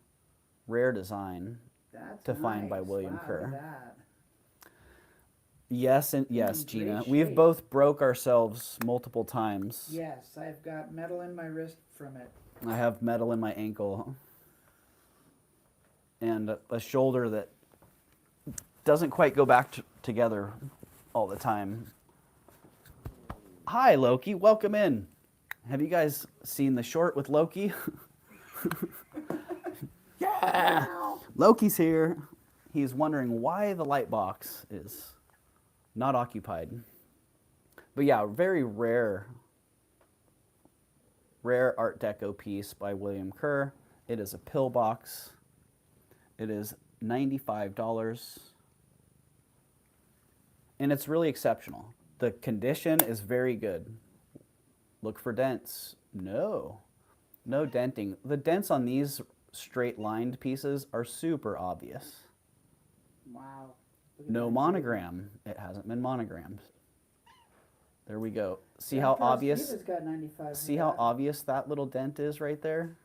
design. That's To find by nice. William Wow, Kerr. look at that. Yes and yes, in Gina. great We've shape. both broke ourselves multiple times. Yes, I've got metal in my wrist from it. I have metal in my ankle and a shoulder that doesn't quite go back together all the time. Hi, Loki. Welcome in. Have you guys seen the short with Loki? Yeah! Loki's here. He's wondering why the light box is not occupied. But yeah, very rare Art Deco piece by William Kerr. It is a pillbox. It is $95. And it's really exceptional. The condition is very good. Look for dents. No denting. The dents on these straight lined pieces are super obvious. Wow. Look at No that. monogram. It hasn't been monogrammed. There we go. See Yeah, how Carlos obvious? Kiva's got 95 for See how that. obvious that little dent is right there?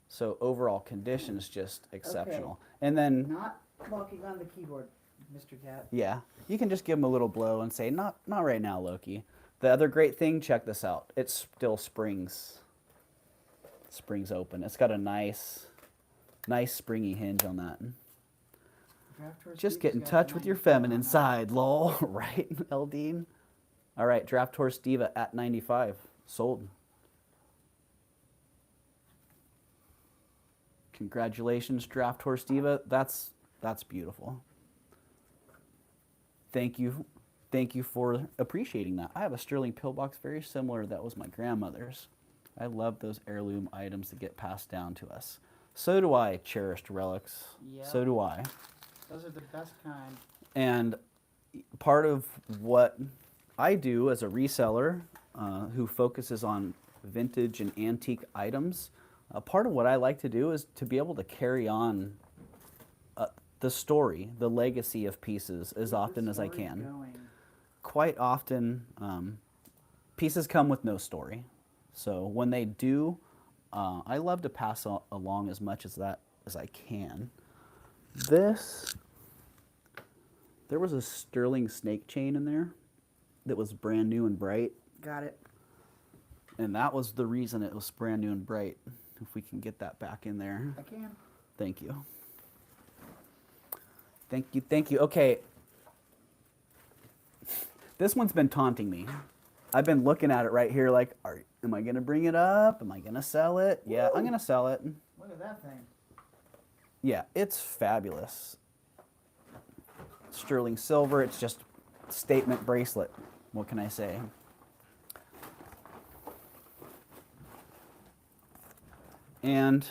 So overall condition is just exceptional. And then Not walking on the keyboard. Mr. Cat. Yeah, you can just give him a little blow and say, not right now, Loki. The other great thing, check this out. It still springs open. It's got a nice springy hinge on that. Draft Horse Just Diva's get in got touch the with your 94 on feminine that. side, lol. Right, Eldine? All right, Draft Horse Diva at 95. Sold. Congratulations, Draft Horse Diva. That's beautiful. Thank you for appreciating that. I have a sterling pillbox very similar. That was my grandmother's. I love those heirloom items that get passed down to us. So do I, cherished relics. Yep. So do I. Those are the best kind. And part of what I do as a reseller who focuses on vintage and antique items, part of what I like to do is to be able to carry on the story, the legacy of pieces as often as I can. Going. Quite often, pieces come with no story. So when they do, I love to pass along as much as that as I can. There was a sterling snake chain in there that was brand new and bright. Got it. And that was the reason it was brand new and bright. If we can get that back in there. I can. Thank you. Thank you. Okay. This one's been taunting me. I've been looking at it right here like, am I going to bring it up? Am I going to sell it? Yeah, I'm going to sell it. Look at that thing. Yeah, it's fabulous. Sterling silver, it's just statement bracelet. What can I say? And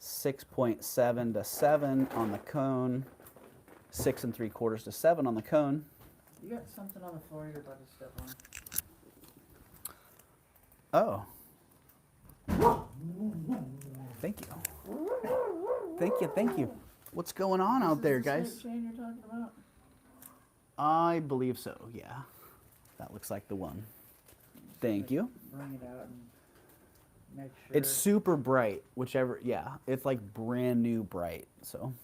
6.7 to 7 on the cone. 6 3/4 to 7 on the cone. You got something on the floor you're about to step on. Oh. Thank you. Thank you. What's going on out there, guys? This is the snake chain you're talking about? I believe so, yeah. That looks like the one. Thank you. Bring it out and make sure. It's super bright, whichever, yeah. It's like brand new bright, so.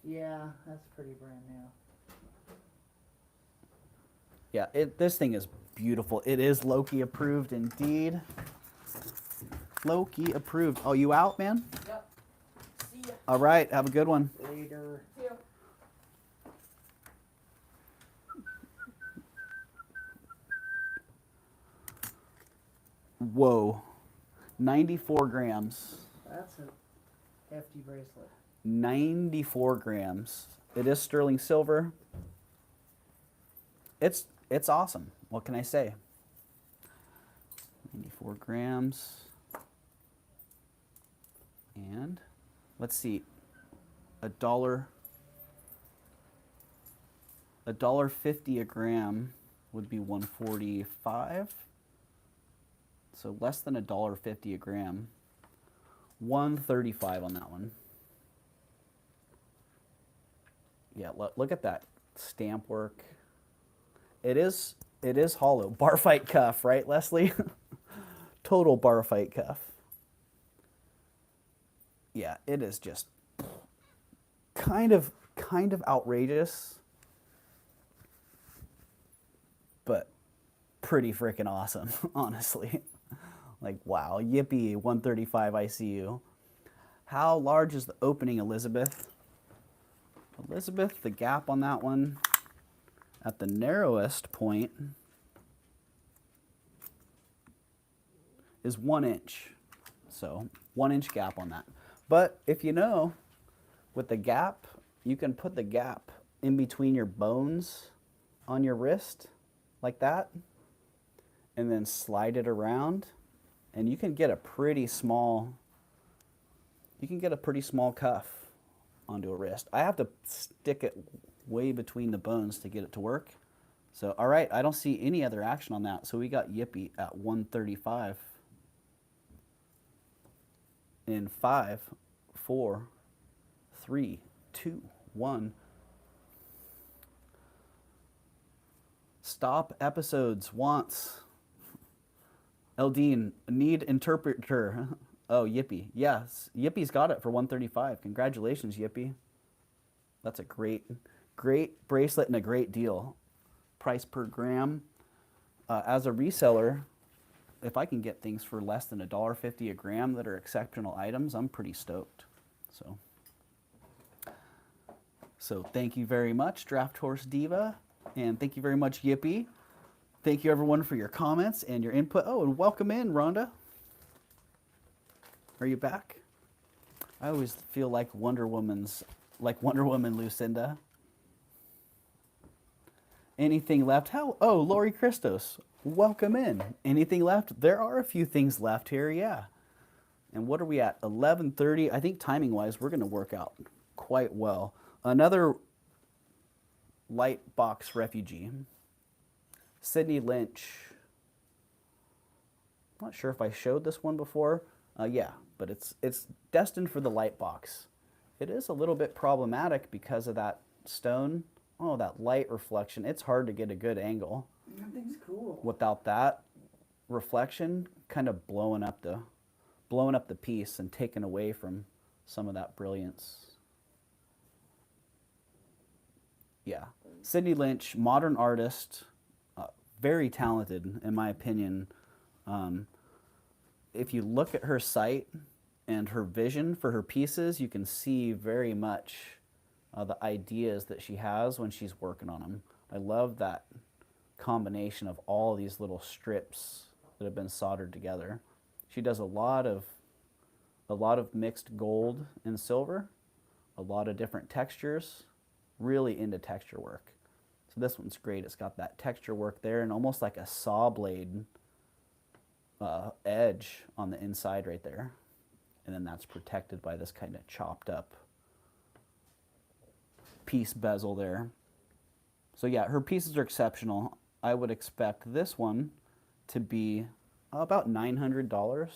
Yeah, that's pretty brand new. Yeah, this thing is beautiful. It is Loki approved indeed. Loki approved. Oh, you out, man? Yep. See ya. All right, have a good one. Later. See ya. Whoa. 94 grams. That's a hefty bracelet. 94 grams. It is sterling silver. It's awesome. What can I say? 94 grams. And let's see. $1.50 a gram would be 145. So less than $1.50 a gram. 135 on that one. Yeah, look at that stamp work. It is hollow. Bar fight cuff, right, Leslie? Total bar fight cuff. Yeah, it is just kind of outrageous, but pretty freaking awesome, honestly. Like, wow, yippee, 135 ICU. How large is the opening, Elizabeth? Elizabeth, the gap on that one at the narrowest point is 1 inch. So 1 inch gap on that. But if you know, with the gap, you can put the gap in between your bones on your wrist like that and then slide it around and you can get a pretty small cuff onto a wrist. I have to stick it way between the bones to get it to work. So, all right, I don't see any other action on that. So we got Yippee at 135 in 5, 4, 3, 2, 1. Stop episodes wants. Eldine, need interpreter. Oh, Yippee. Yes, Yippee's got it for 135. Congratulations, Yippee. That's a great, great bracelet and a great deal. Price per gram. As a reseller, if I can get things for less than $1.50 a gram that are exceptional items, I'm pretty stoked. So thank you very much, Draft Horse Diva, and thank you very much, Yippee. Thank you everyone for your comments and your input. Oh, and welcome in, Rhonda. Are you back? I always feel like Wonder Woman, Lucinda. Anything left? How? Oh, Lori Christos, welcome in. Anything left? There are a few things left here, yeah. And what are we at? 11:30. I think timing-wise, we're going to work out quite well. Another light box refugee, Sydney Lynch. I'm not sure if I showed this one before. Yeah, but it's destined for the light box. It is a little bit problematic because of that stone. Oh, that light reflection. It's hard to get a good angle. That thing's cool. Without that reflection kind of blowing up the piece and taking away from some of that brilliance. Yeah. Sydney Lynch, modern artist, very talented in my opinion. If you look at her site and her vision for her pieces, you can see very much the ideas that she has when she's working on them. I love that combination of all these little strips that have been soldered together. She does a lot of mixed gold and silver, a lot of different textures, really into texture work. So this one's great. It's got that texture work there and almost like a saw blade edge on the inside right there. And then that's protected by this kind of chopped up piece bezel there. So yeah, her pieces are exceptional. I would expect this one to be about $900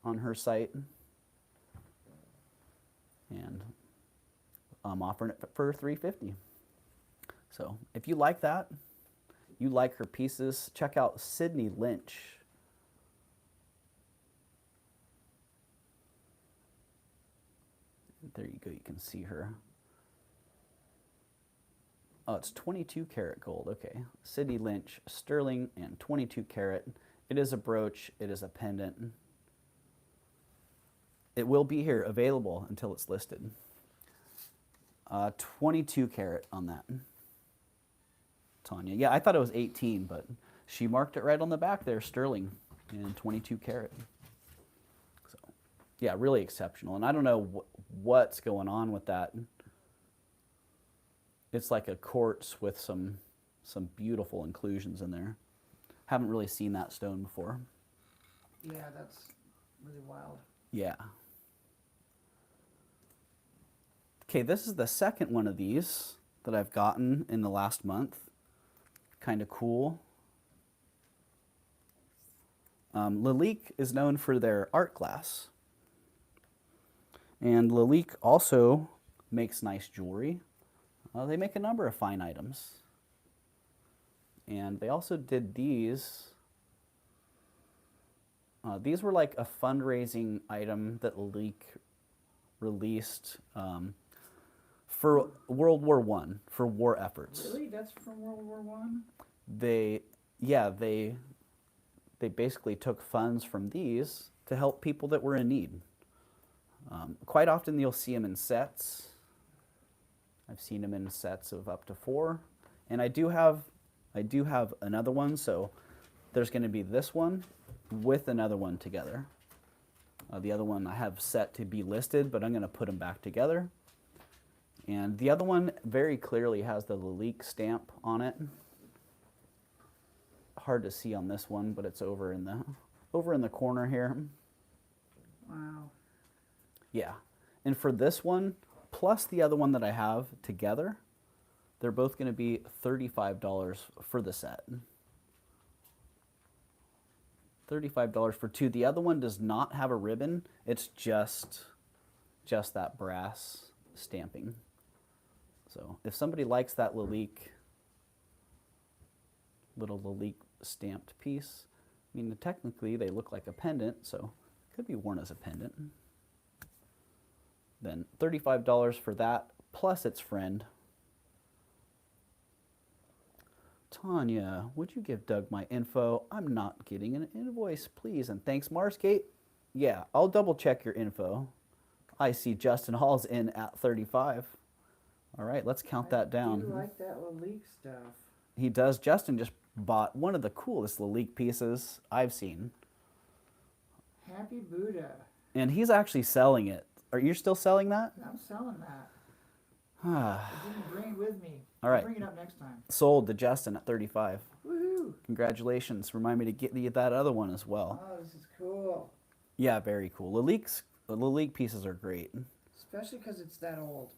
on her site. And I'm offering it for $350. So if you like that, you like her pieces, check out Sydney Lynch. There you go, you can see her. Oh, it's 22 karat gold, okay. Sydney Lynch, sterling and 22 karat. It is a brooch, it is a pendant. It will be here available until it's listed. 22 karat on that. Tanya, yeah, I thought it was 18, but she marked it right on the back there, sterling and 22 karat. So, yeah, really exceptional. And I don't know what's going on with that. It's like a quartz with some beautiful inclusions in there. Haven't really seen that stone before. Yeah, that's really wild. Yeah. Okay, this is the second one of these that I've gotten in the last month. Kind of cool. Lalique is known for their art glass. And Lalique also makes nice jewelry. They make a number of fine items. And they also did these. These were like a fundraising item that Lalique released for World War I, for war efforts. Really? That's from World War I? They basically took funds from these to help people that were in need. Quite often you'll see them in sets. I've seen them in sets of up to 4, and I do have another one. So there's going to be this one with another one together. The other one I have set to be listed, but I'm going to put them back together. And the other one very clearly has the Lalique stamp on it. Hard to see on this one, but it's over in the corner here. Wow. Yeah. And for this one, plus the other one that I have together, they're both going to be $35 for the set. $35 for 2. The other one does not have a ribbon. It's just that brass stamping. So if somebody likes that Lalique, little Lalique stamped piece, I mean, technically they look like a pendant, so Could be worn as a pendant. Then $35 for that, plus its friend. Tanya, would you give Doug my info? I'm not getting an invoice, please. And thanks, Marsgate. Yeah, I'll double check your info. I see Justin Hall's in at 35. All right, let's count that down. You like that Lalique stuff? He does. Justin just bought one of the coolest Lalique pieces I've seen. Happy Buddha. And he's actually selling it. Are you still selling that? I'm selling that. I didn't bring it with me. All right. I'll bring it up next time. Sold to Justin at 35. Woohoo! Congratulations. Remind me to get you that other one as well. Oh, this is cool. Yeah, very cool. Lalique pieces are great. Especially because it's that old.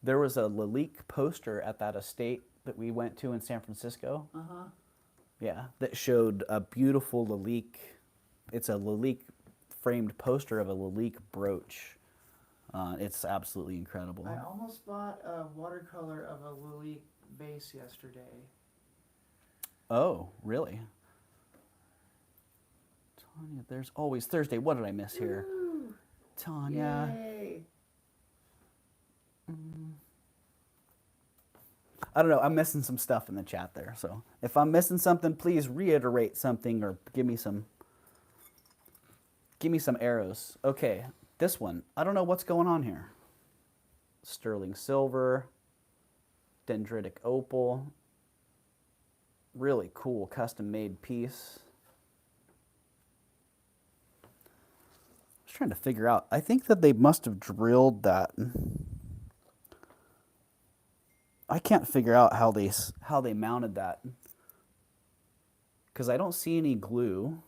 There was a Lalique poster at that estate that we went to in San Francisco. Uh-huh. Yeah, that showed a beautiful Lalique. It's a Lalique framed poster of a Lalique brooch. It's absolutely incredible. I almost bought a watercolor of a Lalique vase yesterday. Oh, really? Tanya, there's always Thursday. What did I miss here? Woo! Tanya. Yay! I don't know. I'm missing some stuff in the chat there. So if I'm missing something, please reiterate something or give me some arrows. Okay, this one. I don't know what's going on here. Sterling silver, dendritic opal. Really cool custom-made piece. I was trying to figure out. I think that they must have drilled that. I can't figure out how they mounted that because I don't see any glue.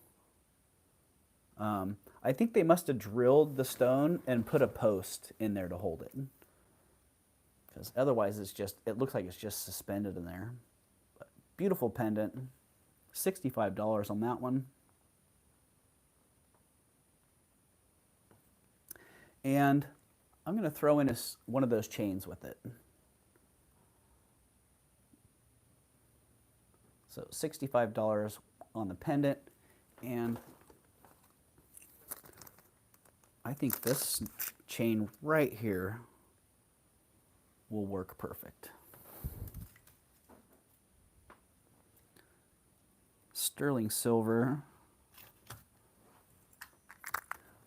I think they must have drilled the stone and put a post in there to hold it, because otherwise it looks like it's just suspended in there. But beautiful pendant, $65 on that one. And I'm going to throw in one of those chains with it. So $65 on the pendant, and I think this chain right here will work perfect. Sterling silver.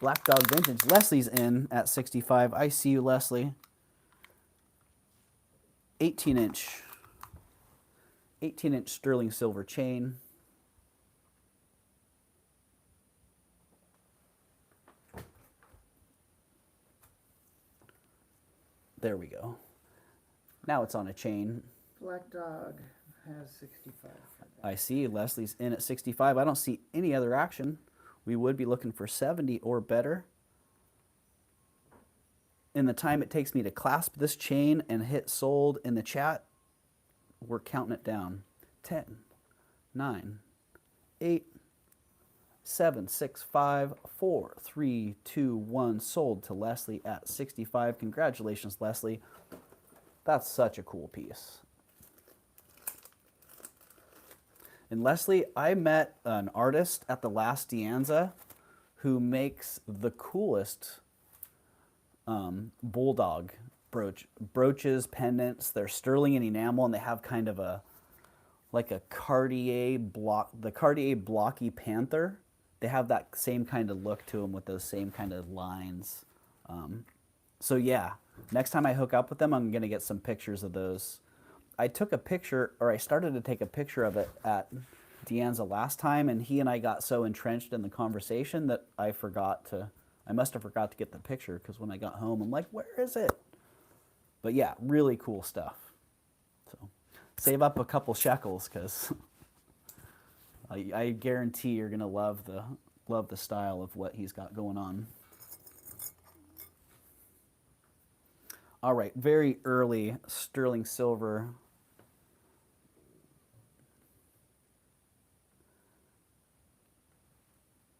Black Dog Vintage. Leslie's in at 65. I see you, Leslie. 18-inch sterling silver chain. There we go. Now it's on a chain. Black Dog has 65. I see Leslie's in at 65. I don't see any other action. We would be looking for 70 or better. In the time it takes me to clasp this chain and hit sold in the chat, we're counting it down. 10, 9, 8, 7, 6, 5, 4, 3, 2, 1. Sold to Leslie at 65. Congratulations, Leslie. That's such a cool piece. And Leslie, I met an artist at the last Dianza who makes the coolest bulldog brooches, pendants. They're sterling and enamel, and they have kind of like a Cartier blocky panther. They have that same kind of look to them with those same kind of lines. So yeah, next time I hook up with them, I'm gonna get some pictures of those. I took a picture, or I started to take a picture of it at Dianza last time, and he and I got so entrenched in the conversation that I must have forgot to get the picture, because when I got home, I'm like, where is it? But yeah, really cool stuff. So save up a couple shekels, because I guarantee you're gonna love the style of what he's got going on. All right, very early sterling silver.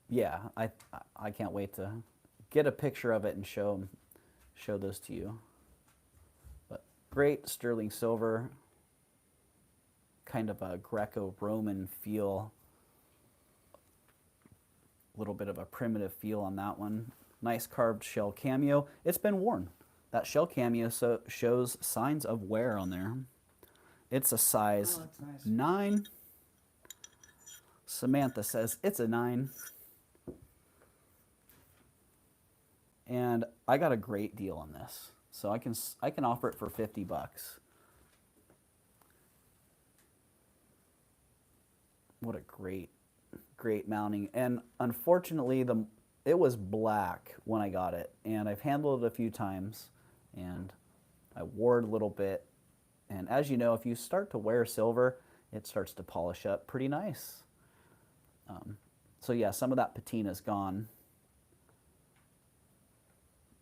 Yeah, I can't wait to get a picture of it and show those to you. But great sterling silver, kind of a Greco-Roman feel. little bit of a primitive feel on that one. Nice carved shell cameo. It's been worn. That shell cameo shows signs of wear on there. It's a size Oh, that's nice. 9. Samantha says it's a 9. And I got a great deal on this. So I can offer it for $50. What a great mounting. And unfortunately it was black when I got it, and I've handled it a few times, and I wore it a little bit. And as you know, if you start to wear silver, it starts to polish up pretty nice. So yeah, some of that patina is gone,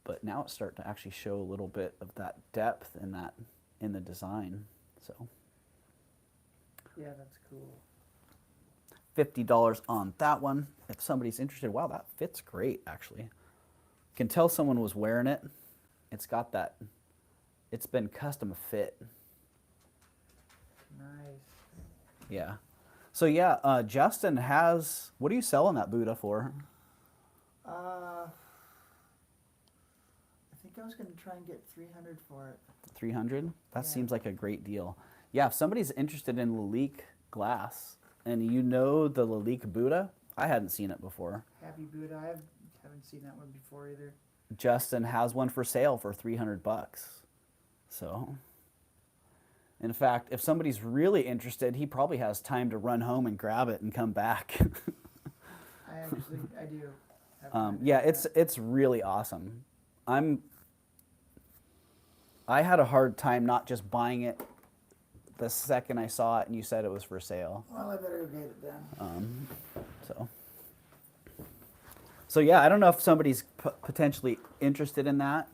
but now it's starting to actually show a little bit of that depth in the design. So Yeah, that's cool. $50 on that one. If somebody's interested, wow, that fits great actually. Can tell someone was wearing it. It's got that, it's been custom fit. Nice. Yeah. So yeah, Justin has, what are you selling that Buddha for? I think I was going to try and get 300 for it. 300? That Yeah. seems like a great deal. Yeah, if somebody's interested in Lalique glass, and you know the Lalique Buddha, I hadn't seen it before. Happy Buddha. I haven't seen that one before either. Justin has one for sale for $300. So, in fact, if somebody's really interested, he probably has time to run home and grab it and come back. I do. have time to Yeah, do that. it's really awesome. I had a hard time not just buying it the second I saw it and you said it was for sale. Well, I better go get it then. So yeah, I don't know if somebody's potentially interested in that,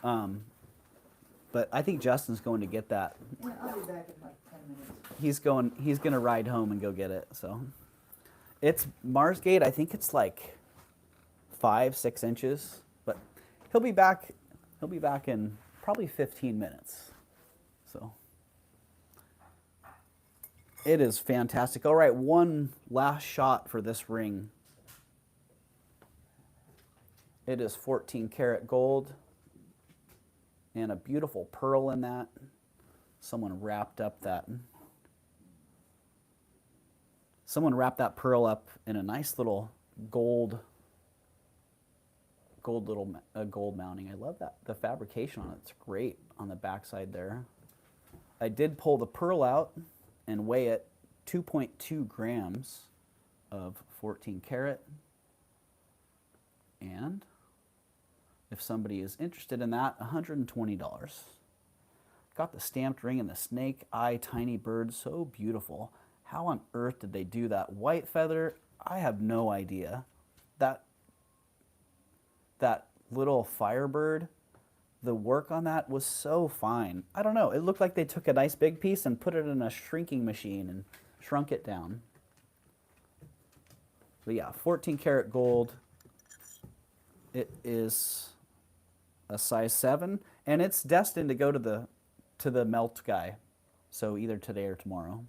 but I think Justin's going to get that. Yeah, I'll be back in like 10 minutes. He's gonna ride home and go get it. So it's Mars Gate. I think it's like 5-6 inches, but he'll be back in probably 15 minutes. So it is fantastic. All right, one last shot for this ring. It is 14 karat gold and a beautiful pearl in that. Someone wrapped that pearl up in a nice little gold mounting. I love that. The fabrication on it's great on the backside there. I did pull the pearl out and weigh it 2.2 grams of 14 karat. And if somebody is interested in that, $120. Got the stamped ring and the snake eye tiny bird, so beautiful. How on earth did they do that? White feather, I have no idea. That little firebird, the work on that was so fine. I don't know, it looked like they took a nice big piece and put it in a shrinking machine and shrunk it down. But yeah, 14 karat gold. It is a size 7, and it's destined to go to the melt guy, so either today or tomorrow.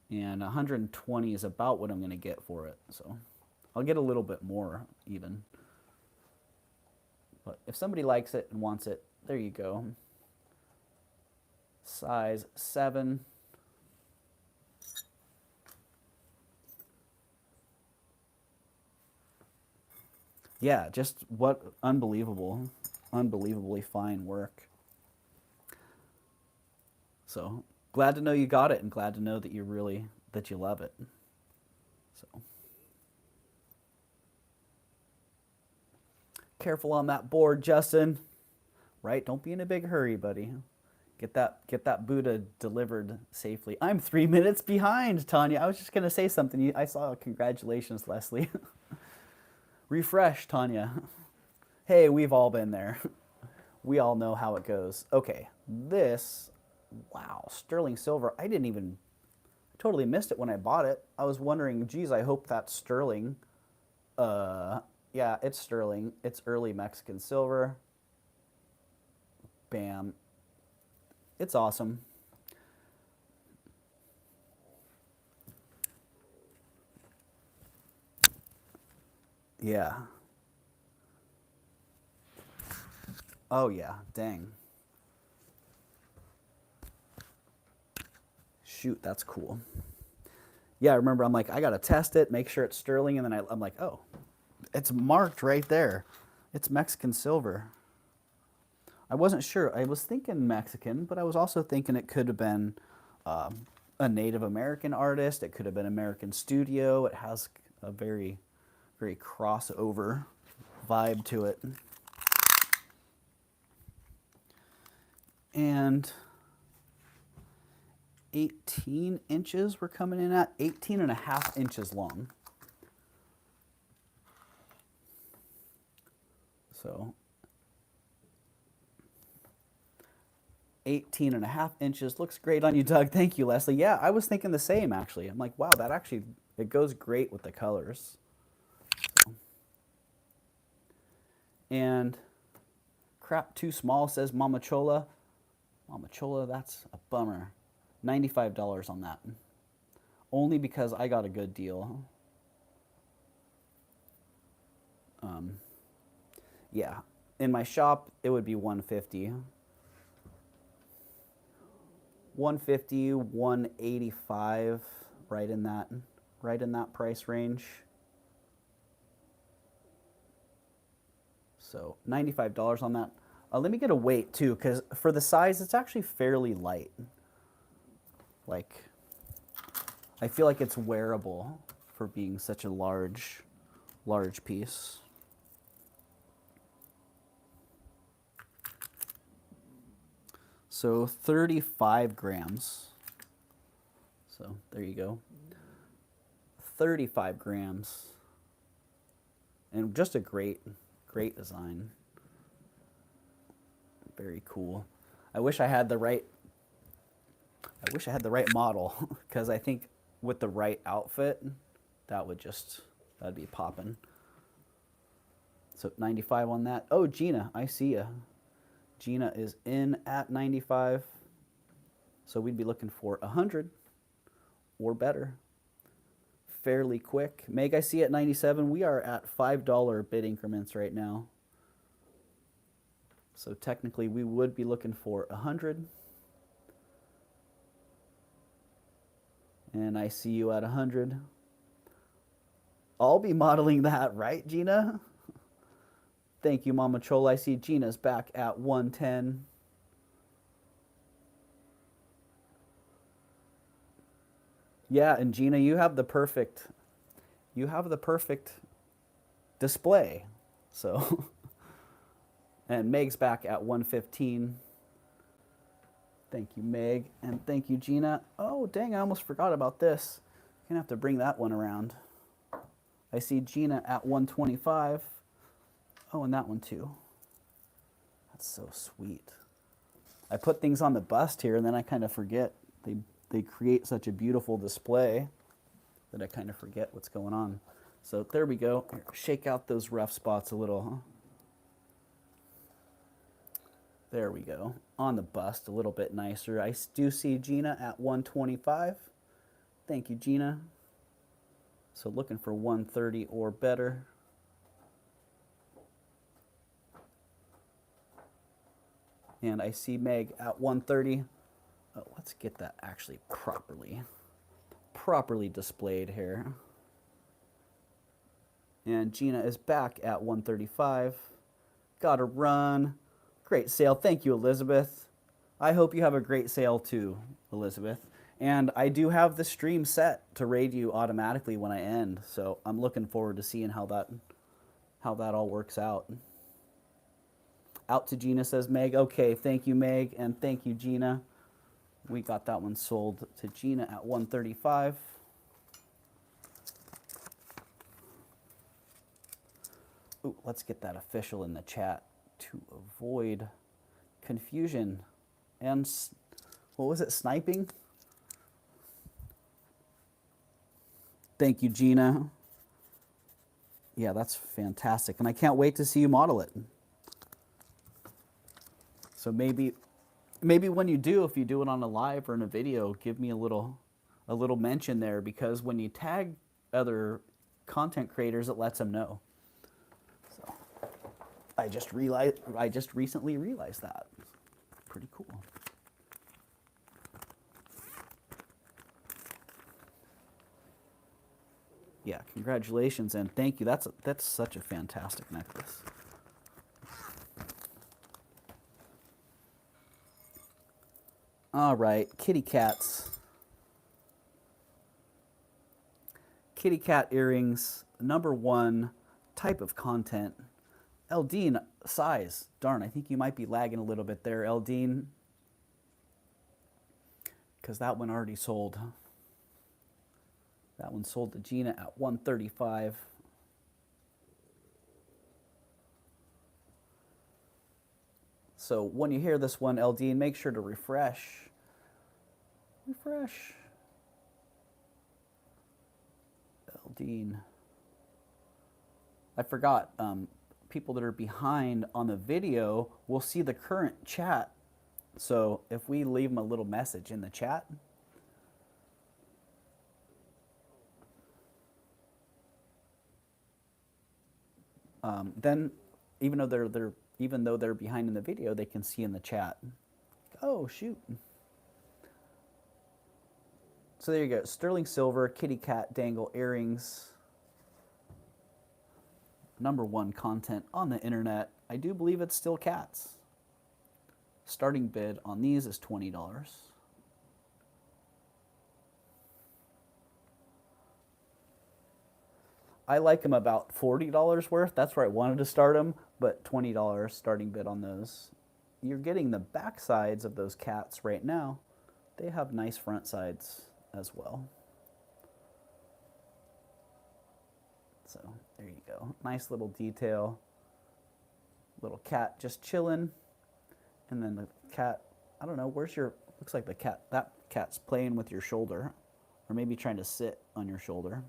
And 120 is about what I'm going to get for it, so I'll get a little bit more even. But if somebody likes it and wants it, there you go. Size 7. Yeah, just what unbelievably fine work. So glad to know you got it, and glad to know that you love it. So careful on that board, Justin. Right? Don't be in a big hurry, buddy. Get that Buddha delivered safely. I'm 3 minutes behind, Tanya. I was just gonna say something. I saw congratulations, Leslie. Refresh, Tanya. Hey, we've all been there. We all know how it goes. Okay, this, wow, sterling silver. I totally missed it when I bought it. I was wondering, geez, I hope that's sterling. Yeah, it's sterling. It's early Mexican silver. Bam. It's awesome. Yeah. Oh, yeah. Dang. Shoot, that's cool. Yeah, I remember I'm like, I got to test it, make sure it's sterling. And then I'm like, oh, it's marked right there. It's Mexican silver. I wasn't sure. I was thinking Mexican, but I was also thinking it could have been a Native American artist. It could have been American Studio. It has a very, very crossover vibe to it. And 18 inches we're coming in at, 18 and a half inches long. So 18 and a half inches looks great on you, Doug. Thank you, Leslie. Yeah, I was thinking the same actually. I'm like, wow, that actually, it goes great with the colors. So. And crap, too small, says Mama Chola. Mama Chola, that's a bummer. $95 on that. Only because I got a good deal. Yeah, in my shop it would be $150. $150, $185, right in that price range. So $95 on that. Let me get a weight too, because for the size, it's actually fairly light. Like, I feel like it's wearable for being such a large piece. So 35 grams. So there you go. 35 grams. And just a great design. Very cool. I wish I had the right model, because I think with the right outfit, that'd be popping. So 95 on that. Oh, Gina, I see ya. Gina is in at 95. So we'd be looking for 100 or better. Fairly quick. Meg, I see at 97. We are at $5 bid increments right now. So technically we would be looking for 100. And I see you at 100. I'll be modeling that, right, Gina? Thank you, Mama Chola. I see Gina's back at 110. Yeah, and Gina, you have the perfect display. So, and Meg's back at 115. Thank you, Meg, and thank you, Gina. Oh, dang, I almost forgot about this. Gonna have to bring that one around. I see Gina at 125. Oh, and that one too. That's so sweet. I put things on the bust here and then I kind of forget. They create such a beautiful display that I kind of forget what's going on. So there we go. Here, shake out those rough spots a little, huh? There we go. On the bust a little bit nicer. I do see Gina at 125. Thank you, Gina. So looking for 130 or better. And I see Meg at 130. Oh, let's get that actually properly displayed here. And Gina is back at 135. Gotta run. Great sale. Thank you, Elizabeth. I hope you have a great sale too, Elizabeth. And I do have the stream set to raid you automatically when I end. So I'm looking forward to seeing how that all works out. Out to Gina, says Meg. Okay, thank you, Meg, and thank you, Gina. We got that one sold to Gina at 135. Ooh, let's get that official in the chat to avoid confusion and, what was it, sniping? Thank you, Gina. Yeah, that's fantastic, and I can't wait to see you model it. So maybe when you do, if you do it on a live or in a video, give me a little mention there, because when you tag other content creators, it lets them know. I just recently realized that. Pretty cool. Yeah, congratulations and thank you. That's such a fantastic necklace. All right, kitty cats. Kitty cat earrings, #1 type of content. Eldine, size. Darn, I think you might be lagging a little bit there, Eldine. Because that one already sold. That one sold to Gina at $135. So when you hear this one, Eldine, make sure to refresh. Refresh. Eldine. I forgot, people that are behind on the video will see the current chat. So if we leave them a little message in the chat, then even though they're behind in the video, they can see in the chat. Oh shoot! So there you go, sterling silver kitty cat dangle earrings. #1 content on the internet. I do believe it's still cats. Starting bid on these is $20. I like them about $40 worth. That's where I wanted to start them, but $20 starting bid on those. You're getting the back sides of those cats right now. They have nice front sides as well. So there you go. Nice little detail. Little cat just chilling. And then the cat, I don't know, where's your, looks like the cat, that cat's playing with your shoulder. Or maybe trying to sit on your shoulder.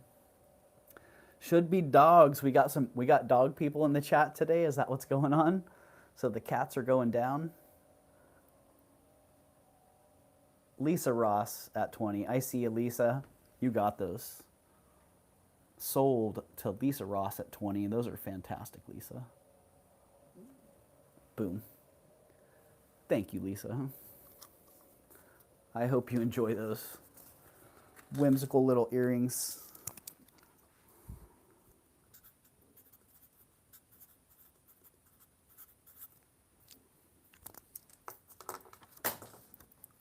Should be dogs. We got dog people in the chat today. Is that what's going on? So the cats are going down. Lisa Ross at 20. I see you, Lisa. You got those. Sold to Lisa Ross at 20. Those are fantastic, Lisa. Boom. Thank you, Lisa. I hope you enjoy those whimsical little earrings.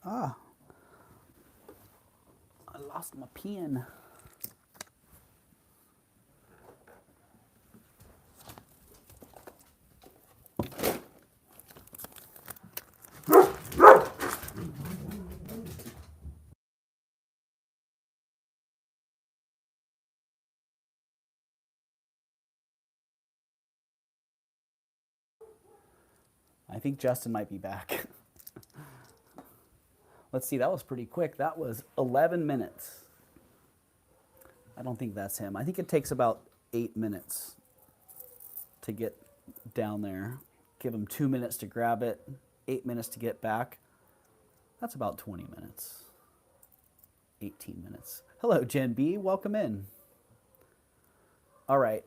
Ah, I lost my pen. I think Justin might be back. Let's see, that was pretty quick. That was 11 minutes. I don't think that's him. I think it takes about 8 minutes to get down there. Give him 2 minutes to grab it, 8 minutes to get back. That's about 20 minutes. 18 minutes. Hello, Jen B. Welcome in. All right.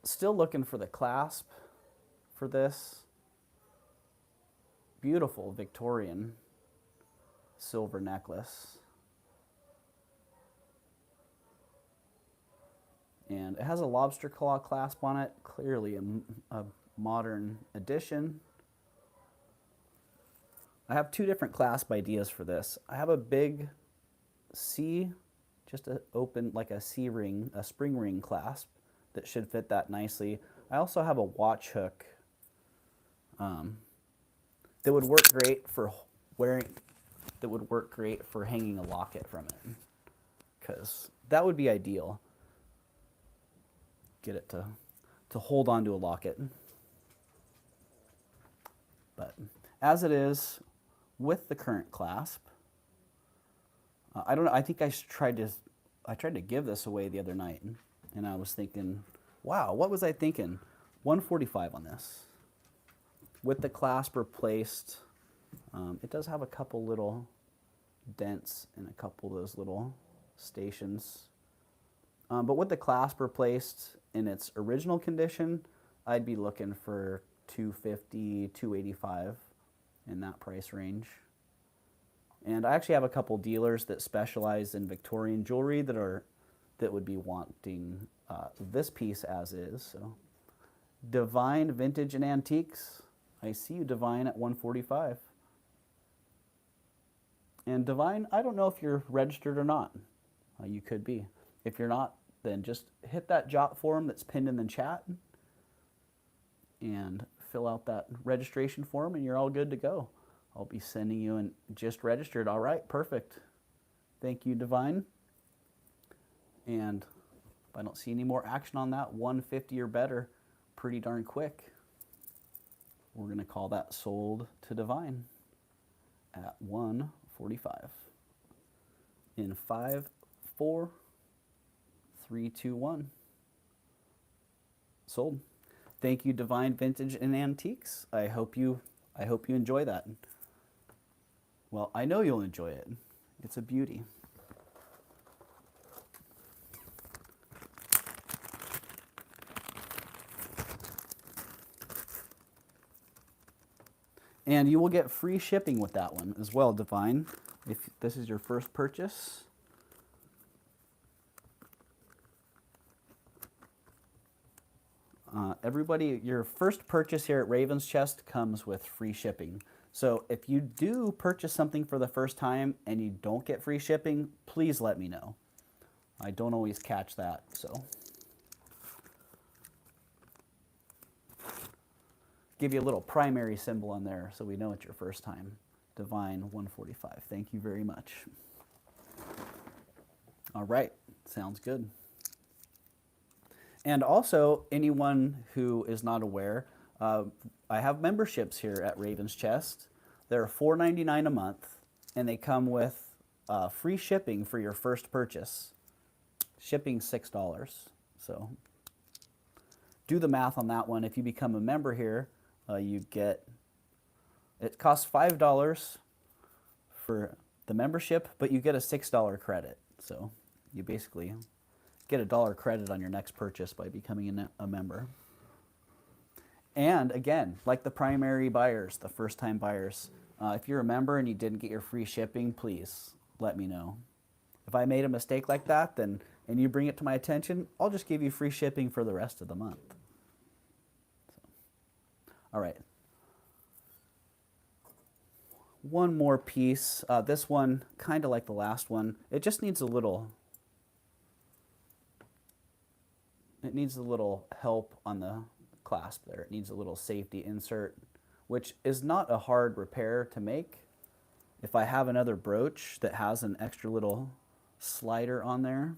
Still looking for the clasp for this. Beautiful Victorian silver necklace. And it has a lobster claw clasp on it. Clearly a modern addition. I have 2 different clasp ideas for this. I have a big C, just a open, like a C ring, a spring ring clasp that should fit that nicely. I also have a watch hook that would work great for hanging a locket from it, because that would be ideal. Get it to hold onto a locket. But as it is with the current clasp, I don't know. I think I tried to give this away the other night, and I was thinking, wow, what was I thinking? $145 on this. With the clasp replaced, it does have a couple little dents and a couple of those little stations. But with the clasp replaced in its original condition, I'd be looking for $250, $285 in that price range. And I actually have a couple dealers that specialize in Victorian jewelry that would be wanting this piece as is. So, Divine Vintage and Antiques. I see you, Divine, at $145. And Divine, I don't know if you're registered or not. You could be. If you're not, then just hit that jot form that's pinned in the chat and fill out that registration form, and you're all good to go. I'll be sending you an just registered. All right, perfect. Thank you, Divine. And if I don't see any more action on that, 150 or better, pretty darn quick. We're going to call that sold to Divine at 145. In 5, 4, 3, 2, 1. Sold. Thank you, Divine Vintage and Antiques. I hope you enjoy that. Well, I know you'll enjoy it. It's a beauty. And you will get free shipping with that one as well, Divine, if this is your first purchase. Everybody, your first purchase here at Raven's Chest comes with free shipping. So if you do purchase something for the first time and you don't get free shipping, please let me know. I don't always catch that, so. Give you a little primary symbol on there so we know it's your first time. Divine 145. Thank you very much. All right, sounds good. And also, anyone who is not aware, I have memberships here at Raven's Chest. They're $4.99 a month, and they come with free shipping for your first purchase. Shipping $6. So do the math on that one. If you become a member here, you get, it costs $5 for the membership, but you get a $6 credit. So you basically get $1 credit on your next purchase by becoming a member. And again, like the primary buyers, the first-time buyers, if you're a member and you didn't get your free shipping, please let me know. If I made a mistake like that, and you bring it to my attention, I'll just give you free shipping for the rest of the month. So, all right. One more piece. This one, kind of like the last one, it just needs a little help on the clasp there. It needs a little safety insert, which is not a hard repair to make. If I have another brooch that has an extra little slider on there.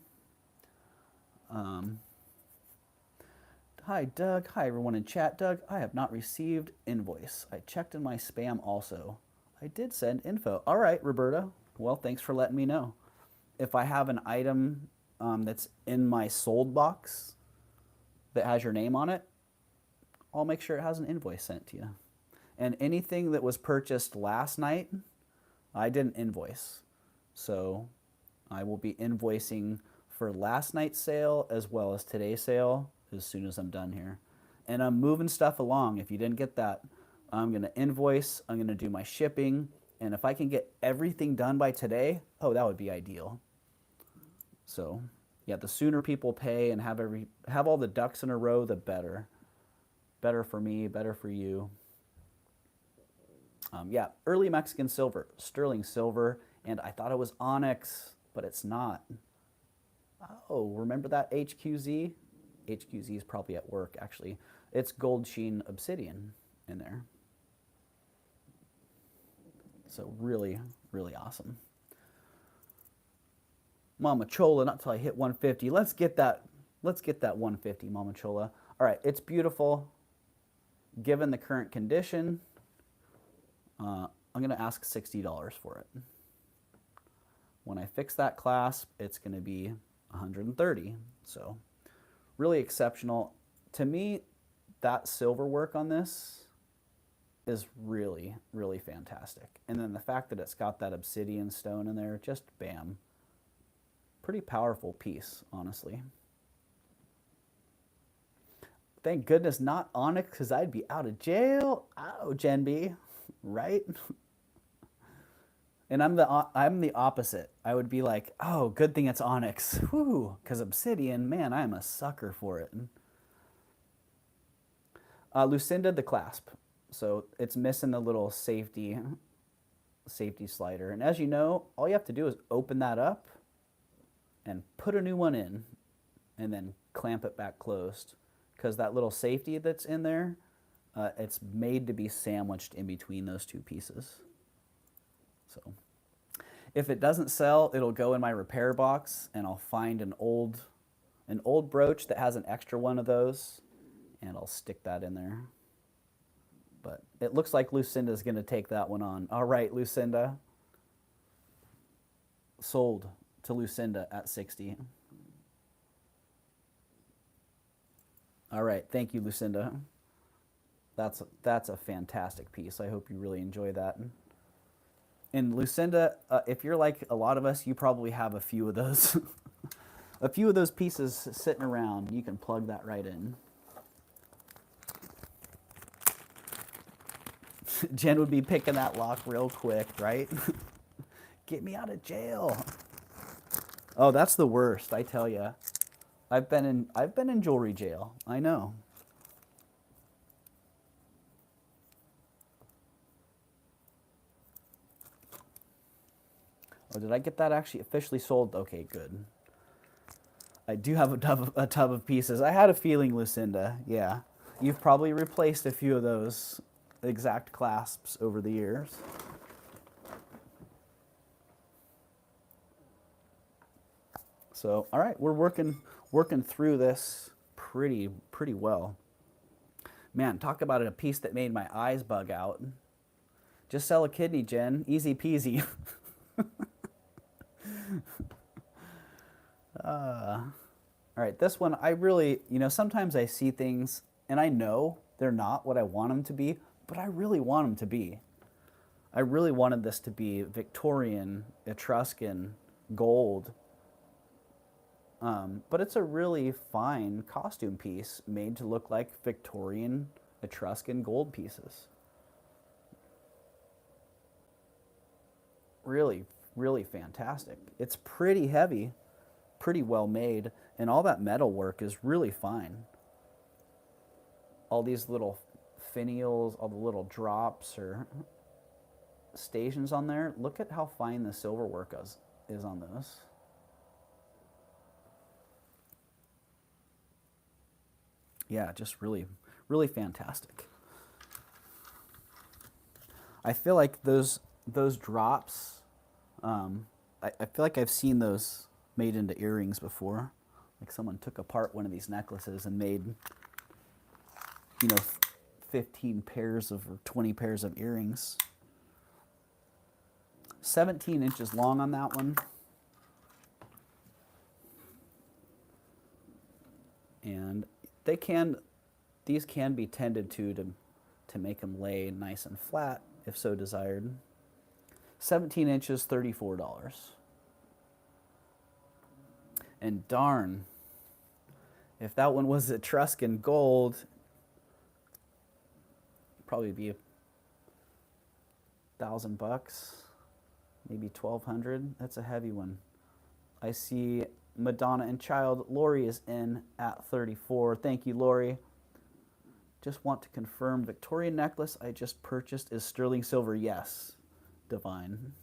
Hi, Doug. Hi, everyone in chat. Doug, I have not received invoice. I checked in my spam also. I did send info. All right, Roberta. Well, thanks for letting me know. If I have an item that's in my sold box that has your name on it, I'll make sure it has an invoice sent to you. And anything that was purchased last night, I didn't invoice. So I will be invoicing for last night's sale as well as today's sale as soon as I'm done here. And I'm moving stuff along. If you didn't get that, I'm going to invoice, I'm going to do my shipping, and if I can get everything done by today, oh, that would be ideal. So yeah, the sooner people pay and have all the ducks in a row, the better. Better for me, better for you. Yeah, early Mexican silver, sterling silver, and I thought it was onyx, but it's not. Oh, remember that HQZ? HQZ is probably at work, actually. It's gold sheen obsidian in there. So really, really awesome. Mama Chola, not till I hit 150. Let's get that 150, Mama Chola. All right, it's beautiful. Given the current condition, I'm going to ask $60 for it. When I fix that clasp, it's going to be $130. So really exceptional. To me, that silver work on this is really, really fantastic. And then the fact that it's got that obsidian stone in there, just bam. Pretty powerful piece, honestly. Thank goodness not onyx, because I'd be out of jail. Oh, Gen B, right? And I'm the opposite. I would be like, oh, good thing it's onyx. Whew, because obsidian, man, I'm a sucker for it. Lucinda the clasp. So it's missing the little safety slider. And as you know, all you have to do is open that up and put a new one in and then clamp it back closed. Because that little safety that's in there, it's made to be sandwiched in between those two pieces. So if it doesn't sell, it'll go in my repair box and I'll find an old brooch that has an extra one of those and I'll stick that in there. But it looks like Lucinda's going to take that one on. All right, Lucinda. Sold to Lucinda at 60. All right, thank you, Lucinda. That's a fantastic piece. I hope you really enjoy that. And Lucinda, if you're like a lot of us, you probably have a few of those, a few of those pieces sitting around. You can plug that right in. Jen would be picking that lock real quick, right? Get me out of jail. Oh, that's the worst, I tell you. I've been in jewelry jail. I know. Oh, did I get that actually officially sold? Okay, good. I do have a tub of pieces. I had a feeling, Lucinda. Yeah. You've probably replaced a few of those exact clasps over the years. So, all right, we're working through this pretty well. Man, talk about a piece that made my eyes bug out. Just sell a kidney, Jen. Easy peasy. All right, this one, I really, sometimes I see things and I know they're not what I want them to be, but I really want them to be. I really wanted this to be Victorian, Etruscan, gold. But it's a really fine costume piece made to look like Victorian, Etruscan gold pieces. Really, really fantastic. It's pretty heavy, pretty well made, and all that metal work is really fine. All these little finials, all the little drops or stations on there. Look at how fine the silver work is on those. Yeah, just really, really fantastic. I feel like those drops, I feel like I've seen those made into earrings before. Like someone took apart one of these necklaces and made, 15 pairs or 20 pairs of earrings. 17 inches long on that one. And these can be tended to make them lay nice and flat if so desired. 17 inches, $34. And darn, if that one was Etruscan gold, probably be $1,000, maybe $1,200. That's a heavy one. I see Madonna and Child. Lori is in at 34. Thank you, Lori. Just want to confirm, Victorian necklace I just purchased is sterling silver. Yes, Divine.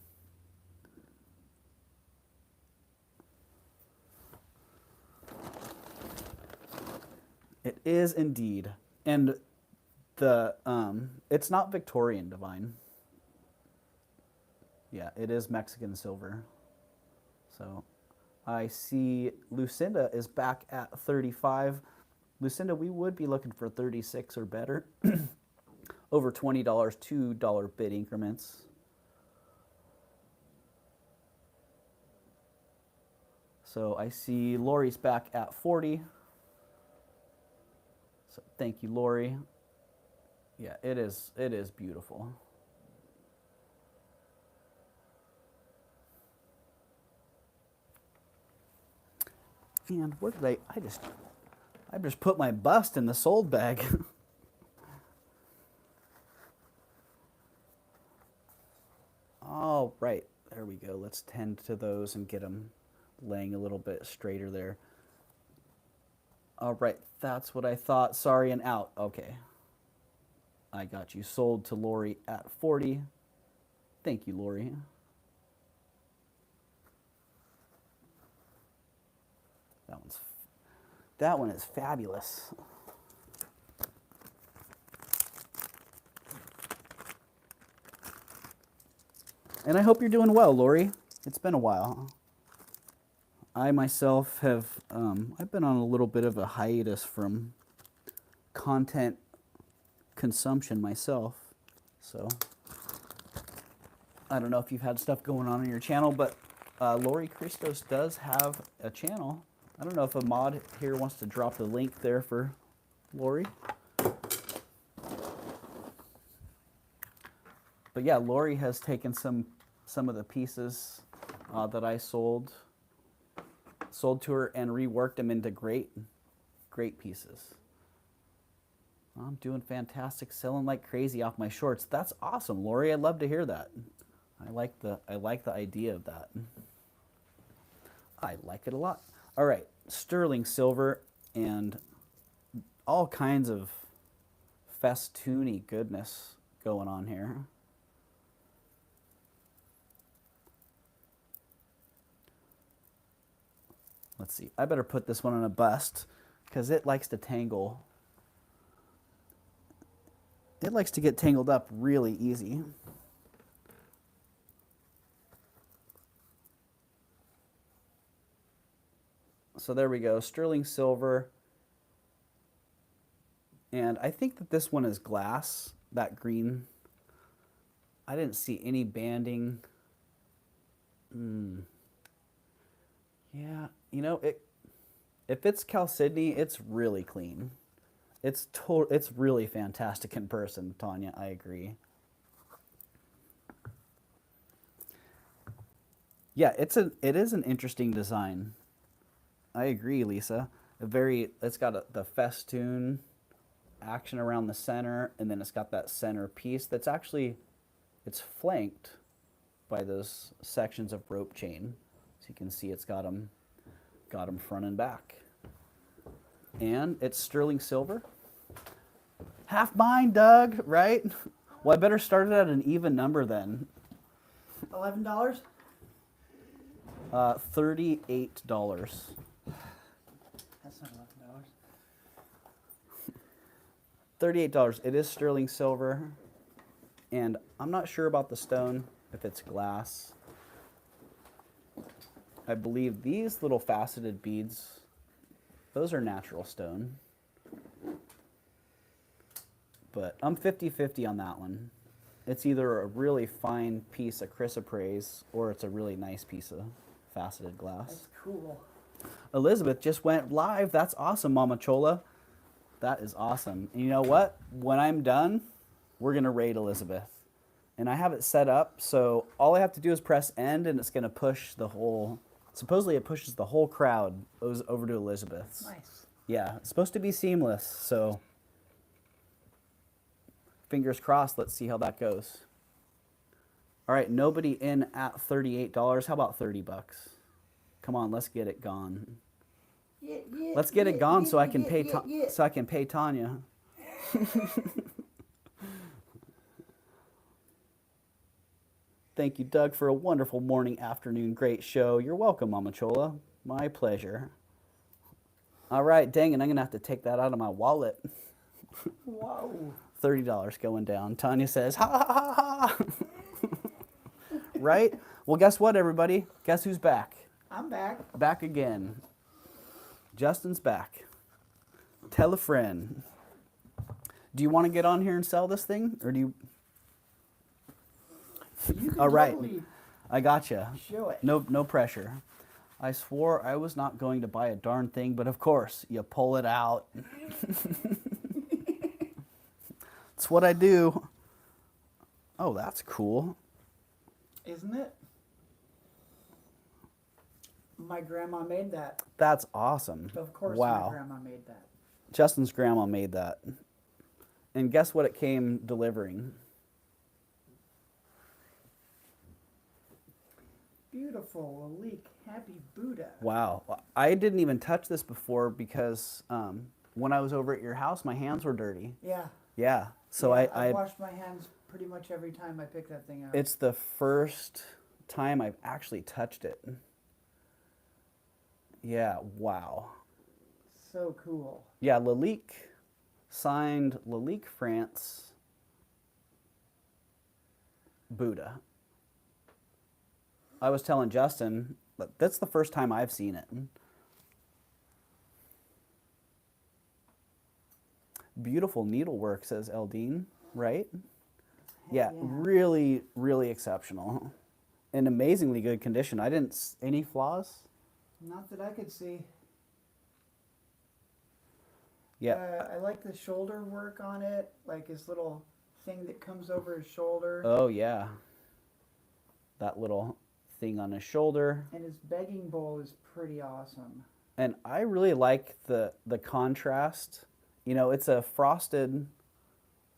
It is indeed. And it's not Victorian, Divine. Yeah, it is Mexican silver. So I see Lucinda is back at 35. Lucinda, we would be looking for 36 or better. Over $20, $2 bid increments. So I see Lori's back at 40. So thank you, Lori. Yeah, it is beautiful. And where did I I just put my bust in the sold bag. All right, there we go. Let's tend to those and get them laying a little bit straighter there. All right, that's what I thought. Sorry, and out. Okay. I got you sold to Lori at 40. Thank you, Lori. That one is fabulous. And I hope you're doing well, Lori. It's been a while. I myself have, I've been on a little bit of a hiatus from content consumption myself. So, I don't know if you've had stuff going on your channel, but Lori Christos does have a channel. I don't know if a mod here wants to drop the link there for Lori. But yeah, Lori has taken some of the pieces that I sold to her and reworked them into great pieces. I'm doing fantastic, selling like crazy off my shorts. That's awesome, Lori. I'd love to hear that. I like the idea of that. I like it a lot. All right, sterling silver and all kinds of festoony goodness going on here. Let's see. I better put this one on a bust because it likes to tangle. It likes to get tangled up really easy. So there we go, sterling silver. And I think that this one is glass, that green. I didn't see any banding. Yeah, you know, if it's chalcedony, it's really clean. It's really fantastic in person, Tanya, I agree. Yeah, it is an interesting design. I agree, Lisa. It's got the festoon action around the center, and then it's got that center piece that's actually, it's flanked by those sections of rope chain. So you can see it's got them front and back. And it's sterling silver. Half mine, Doug, right? Well, I better start it at an even number then. $11? $38. That's not $11. $38. It is sterling silver. And I'm not sure about the stone, if it's glass. I believe these little faceted beads, those are natural stone. But I'm 50-50 on that one. It's either a really fine piece of chrysoprase or it's a really nice piece of faceted glass. That's cool. Elizabeth just went live. That's awesome, Mama Chola. That is awesome. And you know what? When I'm done, we're going to raid Elizabeth. And I have it set up, so all I have to do is press end, and it's going to push the whole... Supposedly it pushes the whole crowd over to Elizabeth's. Nice. Yeah, it's supposed to be seamless, so... Fingers crossed, let's see how that goes. All right, nobody in at $38. How about 30 bucks? Come on, let's get it gone. Yeah, Let's get it gone so I can pay so I can pay Tanya. Thank you, Doug, for a wonderful morning, afternoon, great show. You're welcome, Mama Chola. My pleasure. All right, dang it, I'm gonna have to take that out of my wallet. Whoa. $30 going down. Tanya says, ha ha ha ha. Right? Well, guess what, everybody? Guess who's back? I'm back. Back again. Justin's back. Tell a friend. Do you want to get on here and sell this thing? Or do you... You can All right. totally I gotcha. show it. No pressure. I swore I was not going to buy a darn thing, but of course, you pull it out. That's what I do. Oh, that's cool. Isn't it? My grandma made that. That's awesome. Of course Wow. my grandma made that. Justin's grandma made that. And guess what it came delivering? Beautiful, Lalik, happy Buddha. Wow. I didn't even touch this before because when I was over at your house, my hands were dirty. Yeah. Yeah. So yeah, I washed my hands pretty much every time I pick that thing up. it's the first time I've actually touched it. Yeah, wow. So cool. Yeah, Lalique, signed Lalique France Buddha. I was telling Justin, that's the first time I've seen it. Beautiful needlework, says Eldine, right? Yeah, really, really exceptional. In amazingly good condition. I didn't, any flaws? Not that I could see. Yeah. I like the shoulder work on it, like his little thing that comes over his shoulder. Oh, yeah. That little thing on his shoulder. And his begging bowl is pretty awesome. And I really like the contrast. You know, it's a frosted,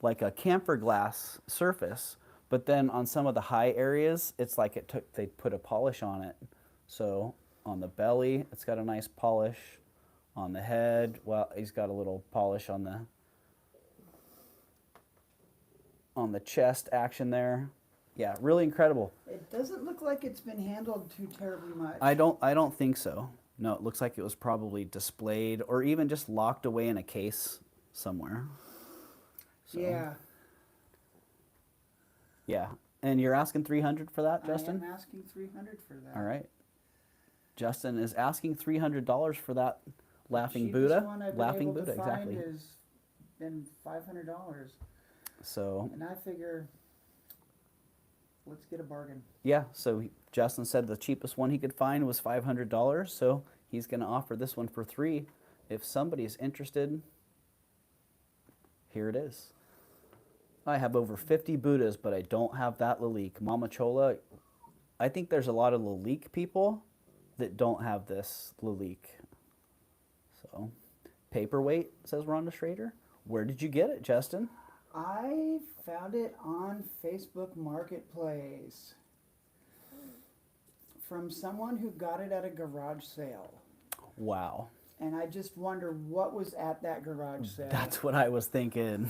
like a camphor glass surface, but then on some of the high areas, it's like they put a polish on it. So on the belly, it's got a nice polish. On the head, well, he's got a little polish on the chest action there. Yeah, really incredible. It doesn't look like it's been handled too terribly much. I don't think so. No, it looks like it was probably displayed or even just locked away in a case somewhere. So, yeah. Yeah. And you're asking $300 for that, Justin? I am asking $300 for that. All right. Justin is asking $300 for that laughing Cheapest Buddha. One I've Laughing been able Buddha, to find exactly. has been $500. So, And I figure, let's get a bargain. yeah, so Justin said the cheapest one he could find was $500, so he's going to offer this one for $3. If somebody's interested, here it is. I have over 50 Buddhas, but I don't have that Lalique. Mama Chola, I think there's a lot of Lalique people that don't have this Lalique. So, paperweight, says Rhonda Schrader. Where did you get it, Justin? I found it on Facebook Marketplace from someone who got it at a garage sale. Wow. And I just wonder what was at that garage sale. That's what I was thinking.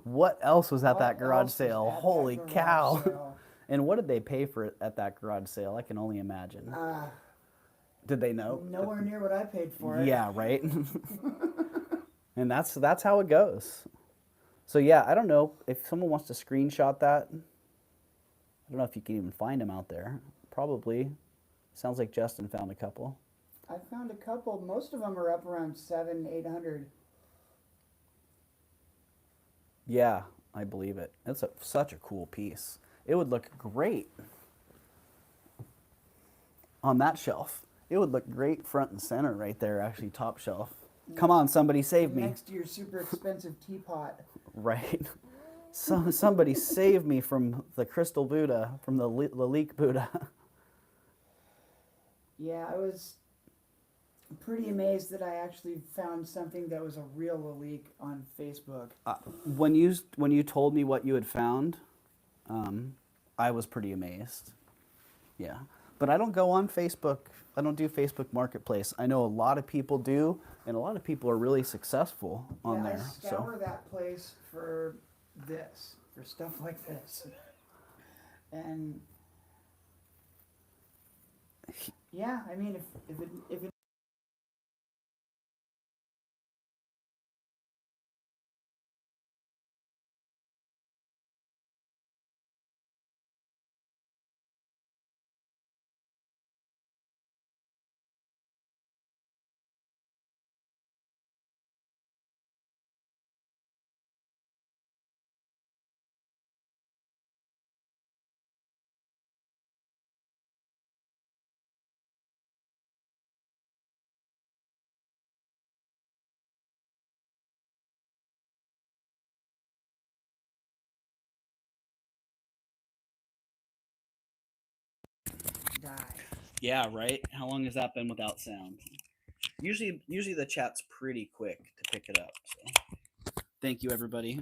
What else was at that garage sale? Holy cow. Sale? And what did they pay for it at that garage sale? I can only imagine. Did they know? Nowhere near what I paid for it. Yeah, right? And that's how it goes. So yeah, I don't know if someone wants to screenshot that. I don't know if you can even find them out there. Probably. Sounds like Justin found a couple. I found a couple. Most of them are up around $700-800. Yeah, I believe it. It's such a cool piece. It would look great on that shelf. It would look great front and center right there, actually top shelf. Come on, somebody save me. Next to your super expensive teapot. Right. Somebody save me from the crystal Buddha, from the Lalique Buddha. Yeah, I was pretty amazed that I actually found something that was a real Lalique on Facebook. When you told me what you had found, I was pretty amazed. Yeah. But I don't go on Facebook. I don't do Facebook Marketplace. I know a lot of people do, and a lot of people are really successful on there. I scour that place for this, for stuff like this. And yeah, I mean, if it die. Yeah, right? How long has that been without sound? Usually the chat's pretty quick to pick it up. So. Thank you, everybody.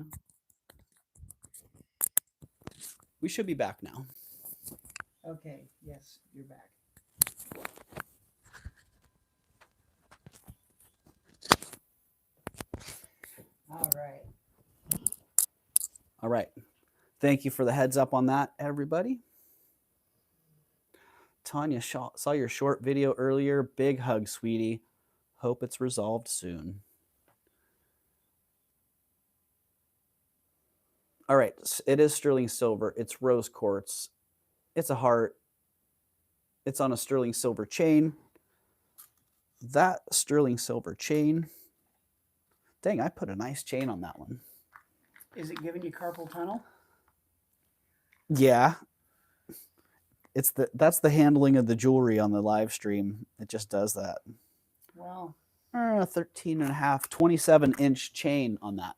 We should be back now. Okay, yes, you're back. All right. All right. Thank you for the heads up on that, everybody. Tanya saw your short video earlier. Big hug, sweetie. Hope it's resolved soon. All right. It is sterling silver. It's rose quartz. It's a heart. It's on a sterling silver chain. That sterling silver chain. Dang, I put a nice chain on that one. Is it giving you carpal tunnel? Yeah. That's the handling of the jewelry on the live stream. It just does that. Well, 13 and a half, 27-inch chain on that.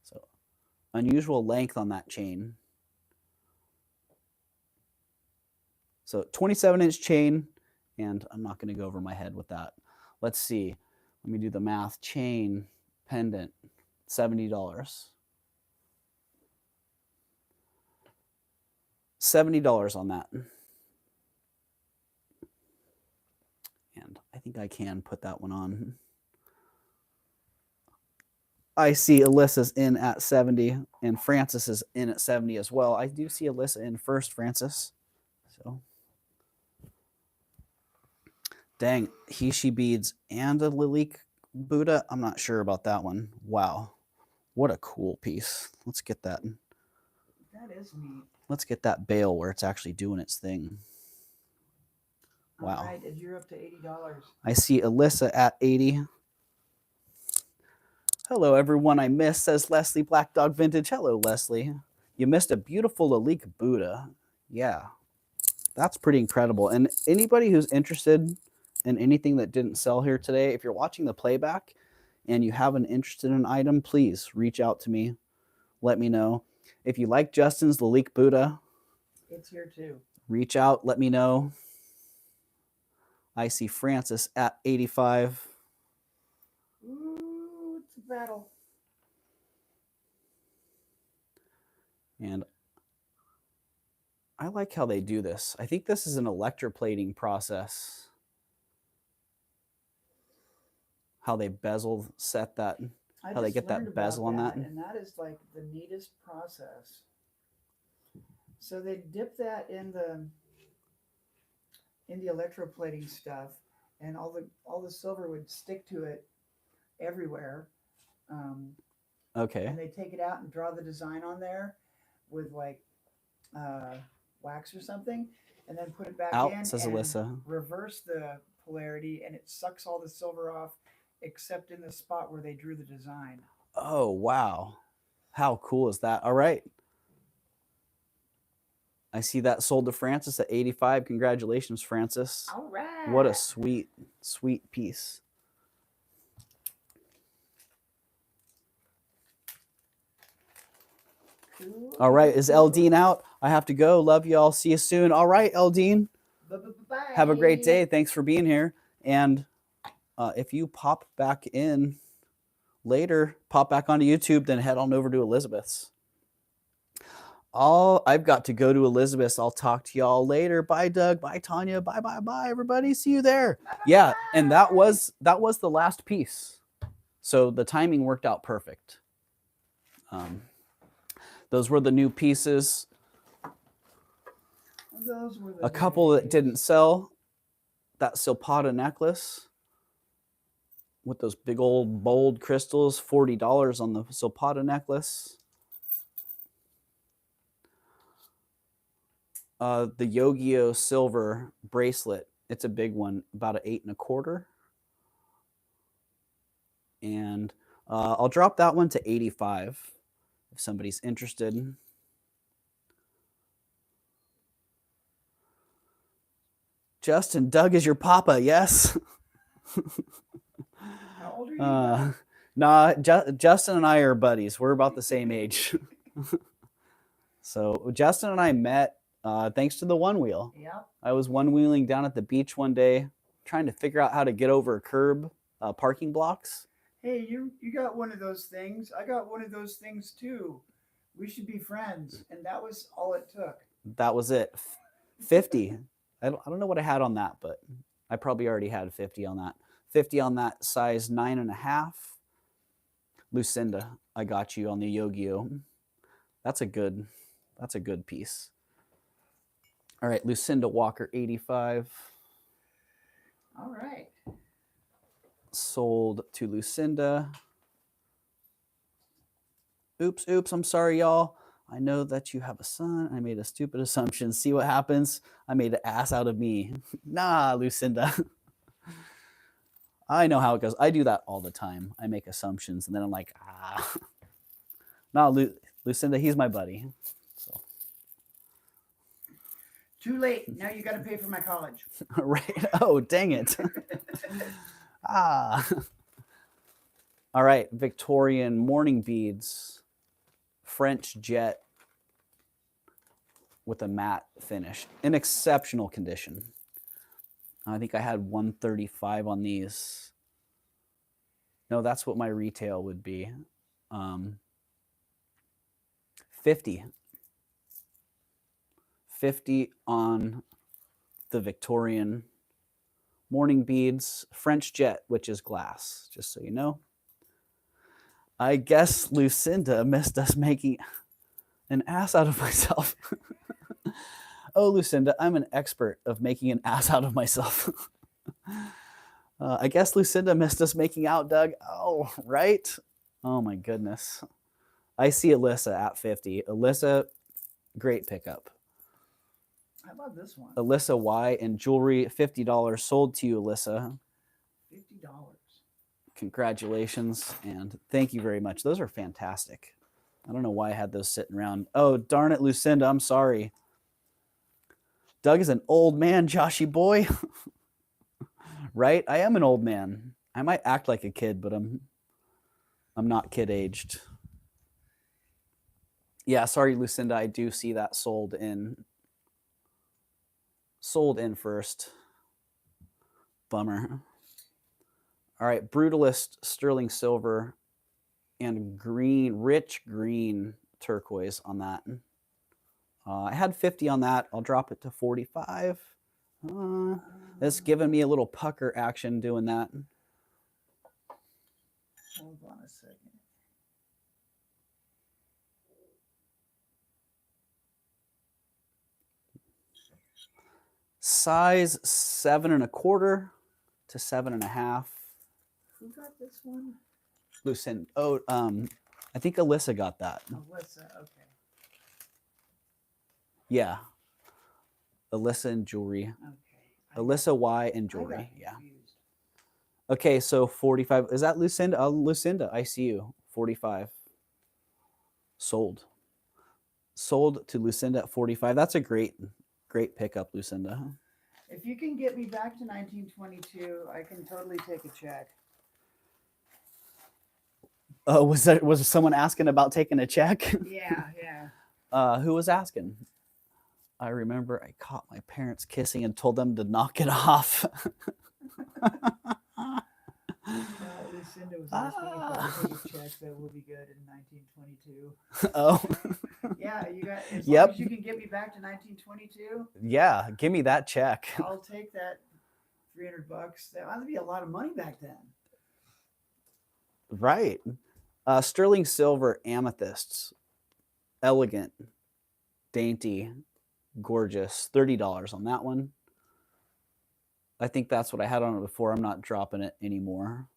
So unusual length on that chain. So 27-inch chain, and I'm not going to go over my head with that. Let's see. Let me do the math. Chain, pendant, $70. $70 on that. And I think I can put that one on. I see Alyssa's in at 70, and Francis is in at 70 as well. I do see Alyssa in first, Francis. So, dang, she beads and a Lilik Buddha. I'm not sure about that one. Wow, what a cool piece. Let's get that. that is neat. Let's get that bail where it's actually doing its thing. Wow. All right, and you're up to $80. I see Alyssa at 80. Hello, everyone I missed, says Leslie Black Dog Vintage. Hello, Leslie. You missed a beautiful Lilik Buddha. Yeah, that's pretty incredible. And anybody who's interested in anything that didn't sell here today, if you're watching the playback and you have an interest in an item, please reach out to me. Let me know. If you like Justin's Lilik Buddha, it's here too. Reach out, let me know. I see Francis at 85. Ooh, it's a battle. And I like how they do this. I think this is an electroplating process. How they bezel set that, how they get that bezel on that. And that is like the neatest process. So they dip that in the electroplating stuff, and all the silver would stick to it everywhere. Okay. And they take it out and draw the design on there with like wax or something, and then put it back in, says and Alyssa. Reverse the polarity, and it sucks all the silver off except in the spot where they drew the design. Oh, wow. How cool is that? All right. I see that sold to Francis at 85. Congratulations, Francis. All right. What a sweet, sweet piece. Cool. All right. Is Eldine out? I have to go. Love you all. See you soon. All right, Eldine. Bye. Have a great day. Thanks for being here. And if you pop back in later, pop back onto YouTube, then head on over to Elizabeth's. I've got to go to Elizabeth's. I'll talk to y'all later. Bye, Doug. Bye, Tanya. Bye, everybody. See you there. Yeah, and that was the last piece. So the timing worked out perfect. Those were the new pieces. Those were the A couple that didn't sell. That Silpada necklace with those big old bold crystals, $40 on the Silpada necklace. The Yogio silver bracelet. It's a big one, about an 8 1/4. And I'll drop that one to 85 if somebody's interested. Justin, Doug is your papa, yes? How old are you? Nah, Justin and I are buddies. We're about the same age. So Justin and I met thanks to the one wheel. Yep. I was one wheeling down at the beach one day, trying to figure out how to get over a curb, parking blocks. Hey, you got one of those things. I got one of those things too. We should be friends. And that was all it took. That was it. 50. I don't know what I had on that, but I probably already had 50 on that. 50 on that size 9.5. Lucinda, I got you on the Yu-Gi-Oh. That's a good piece. All right, Lucinda Walker 85. All right. Sold to Lucinda. Oops, I'm sorry, y'all. I know that you have a son. I made a stupid assumption. See what happens? I made an ass out of me. Nah, Lucinda. I know how it goes. I do that all the time. I make assumptions, and then I'm like, ah. Nah, Lucinda, he's my buddy. So. Too late. Now you got to pay for my college. Right. Oh, dang it. Ah. All right. Victorian morning beads. French jet with a matte finish. In exceptional condition. I think I had 135 on these. No, that's what my retail would be. 50. 50 on the Victorian morning beads. French jet, which is glass, just so you know. I guess Lucinda missed us making an ass out of myself. Oh, Lucinda, I'm an expert of making an ass out of myself. I guess Lucinda missed us making out, Doug. Oh, right? Oh, my goodness. I see Alyssa at 50. Alyssa, great pickup. How about this one? Alyssa Y and jewelry, $50 sold to you, Alyssa. $50. Congratulations, and thank you very much. Those are fantastic. I don't know why I had those sitting around. Oh, darn it, Lucinda, I'm sorry. Doug is an old man, Joshy boy. Right? I am an old man. I might act like a kid, but I'm not kid-aged. Yeah, sorry, Lucinda, I do see that sold in first. Bummer. All right, Brutalist sterling silver and green, rich green turquoise on that. I had 50 on that. I'll drop it to 45. It's giving me a little pucker action doing that. Hold on a second. Size 7.25 to 7.5. Who got this one? Lucinda. Oh, I think Alyssa got that. Alyssa, okay. Yeah. Alyssa and jewelry. Okay. Alyssa Y and I jewelry. got Yeah. confused. Okay, so 45. Is that Lucinda? Lucinda, I see you. 45. Sold. Sold to Lucinda at 45. That's a great pickup, Lucinda. If you can get me back to 1922, I can totally take a check. Oh, was someone asking about taking a check? Yeah. Who was asking? I remember I caught my parents kissing and told them to knock it off. Lucinda was asking if I could take a check that will be good in 1922. Oh. Yeah, you got. As Yep. long as you can get me back to 1922. Yeah, give me that check. I'll take that $300. That would be a lot of money back then. Right. Sterling silver amethysts. Elegant, dainty, gorgeous. $30 on that one. I think that's what I had on it before. I'm not dropping it anymore.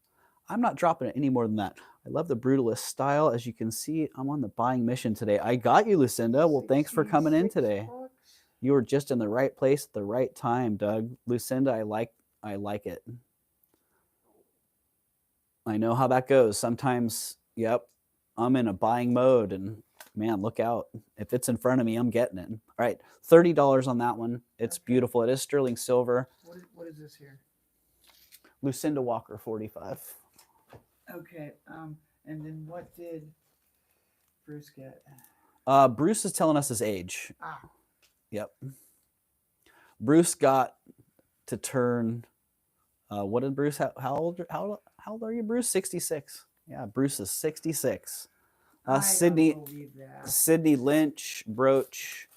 I'm not dropping it any more than that. I love the brutalist style. As you can see, I'm on the buying mission today. I got you, Lucinda. Well, thanks for coming in today. $66. You were just in the right place at the right time, Doug. Lucinda, I like it. I know how that goes. Sometimes, yep, I'm in a buying mode, and man, look out. If it's in front of me, I'm getting it. All right, $30 on that one. It's beautiful. It is sterling silver. What is this here? Lucinda Walker, 45. Okay. And then what did Bruce get? Bruce is telling us his age. Ah. Yep. Bruce got to turn What did Bruce? How old are you, Bruce? 66. Yeah, Bruce is 66. I Sydney don't believe that. Sydney Lynch brooch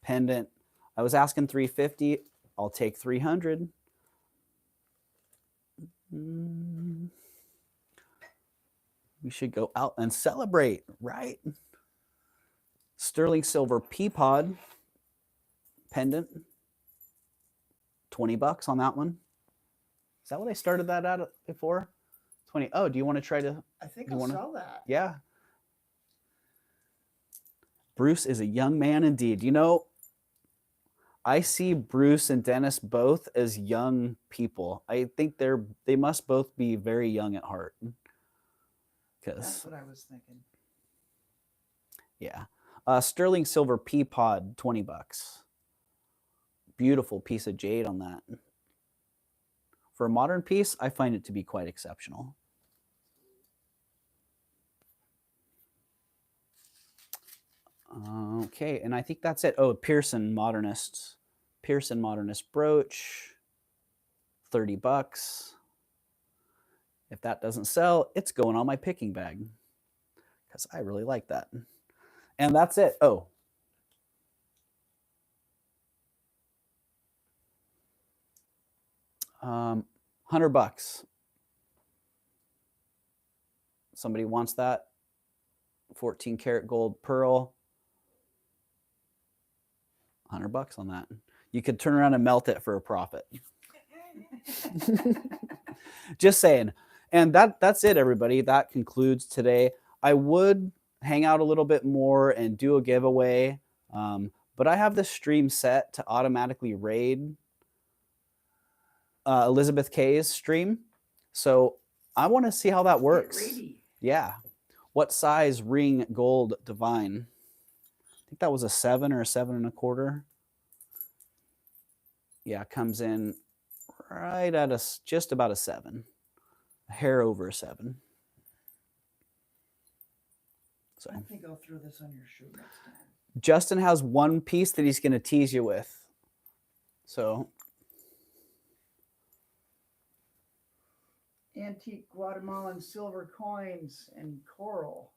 pendant. I was asking 350. I'll take 300. We should go out and celebrate, right? Sterling silver pea pod pendant. $20 on that one. Is that what I started that at before? 20. Oh, do you want to try to? I think You I'll wanna- sell that. Yeah. Bruce is a young man indeed. You know, I see Bruce and Dennis both as young people. I think they must both be very young at heart. That's Because what I was thinking. yeah, sterling silver pea pod, $20. Beautiful piece of jade on that. For a modern piece, I find it to be quite exceptional. Okay, and I think that's it. Oh, Pearson Modernist brooch, $30. If that doesn't sell, it's going on my picking bag because I really like that. And that's it. Oh, $100. Somebody wants that 14 karat gold pearl. $100 on that. You could turn around and melt it for a profit. Just saying. And that's it, everybody. That concludes today. I would hang out a little bit more and do a giveaway, but I have the stream set to automatically raid Elizabeth K's stream. So I want to see how that works. Yeah. What size ring gold divine? I think that was a 7 or a 7.25. Yeah, comes in right at just about a 7. A hair over a 7. So I think I'll throw this on your shoe next time. Justin has one piece that he's going to tease you with. So Antique Guatemalan silver coins and coral.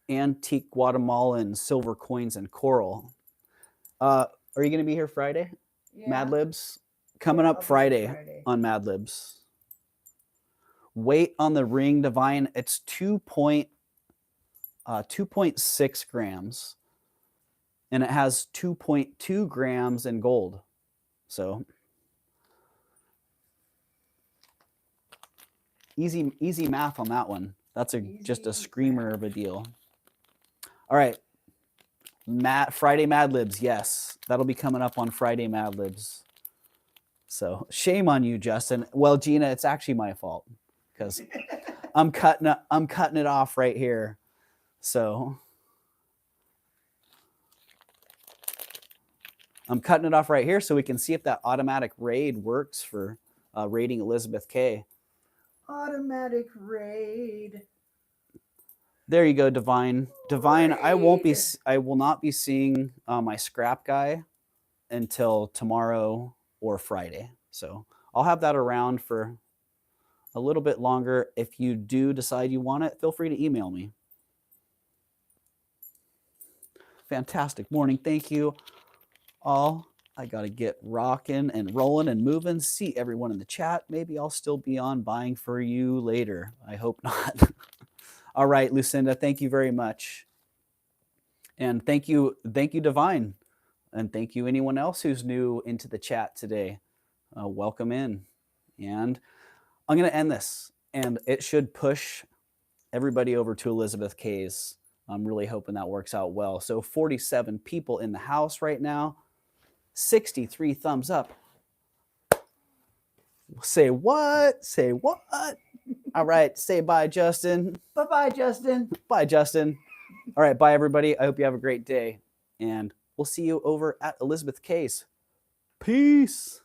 antique Guatemalan silver coins and coral. Are you going to be here Friday? Yeah. Mad Libs? Coming Yeah, up I'll be Friday, here Friday. on Mad Libs. Weight on the ring divine, it's 2.6 grams. And it has 2.2 grams in gold. So easy math on that one. That's just a screamer of a deal. All right. Friday Mad Libs, yes. That'll be coming up on Friday Mad Libs. So shame on you, Justin. Well, Gina, it's actually my fault because I'm cutting it off right here. So I'm cutting it off right here so we can see if that automatic raid works for raiding Elizabeth K. Automatic raid. There you go, Divine. Divine, I will not be seeing my scrap guy until tomorrow or Friday. So I'll have that around for a little bit longer. If you do decide you want it, feel free to email me. Fantastic morning. Thank you all. I got to get rocking and rolling and moving. See everyone in the chat. Maybe I'll still be on buying for you later. I hope not. All right, Lucinda, thank you very much. And thank you, Divine. And thank you, anyone else who's new into the chat today. Welcome in. And I'm going to end this. And it should push everybody over to Elizabeth K's. I'm really hoping that works out well. So 47 people in the house right now. 63 thumbs up. Say what? Say what? All right. Say bye, Justin. Bye-bye, Justin. Bye, Justin. All right. Bye, everybody. I hope you have a great day. And we'll see you over at Elizabeth K's. Peace.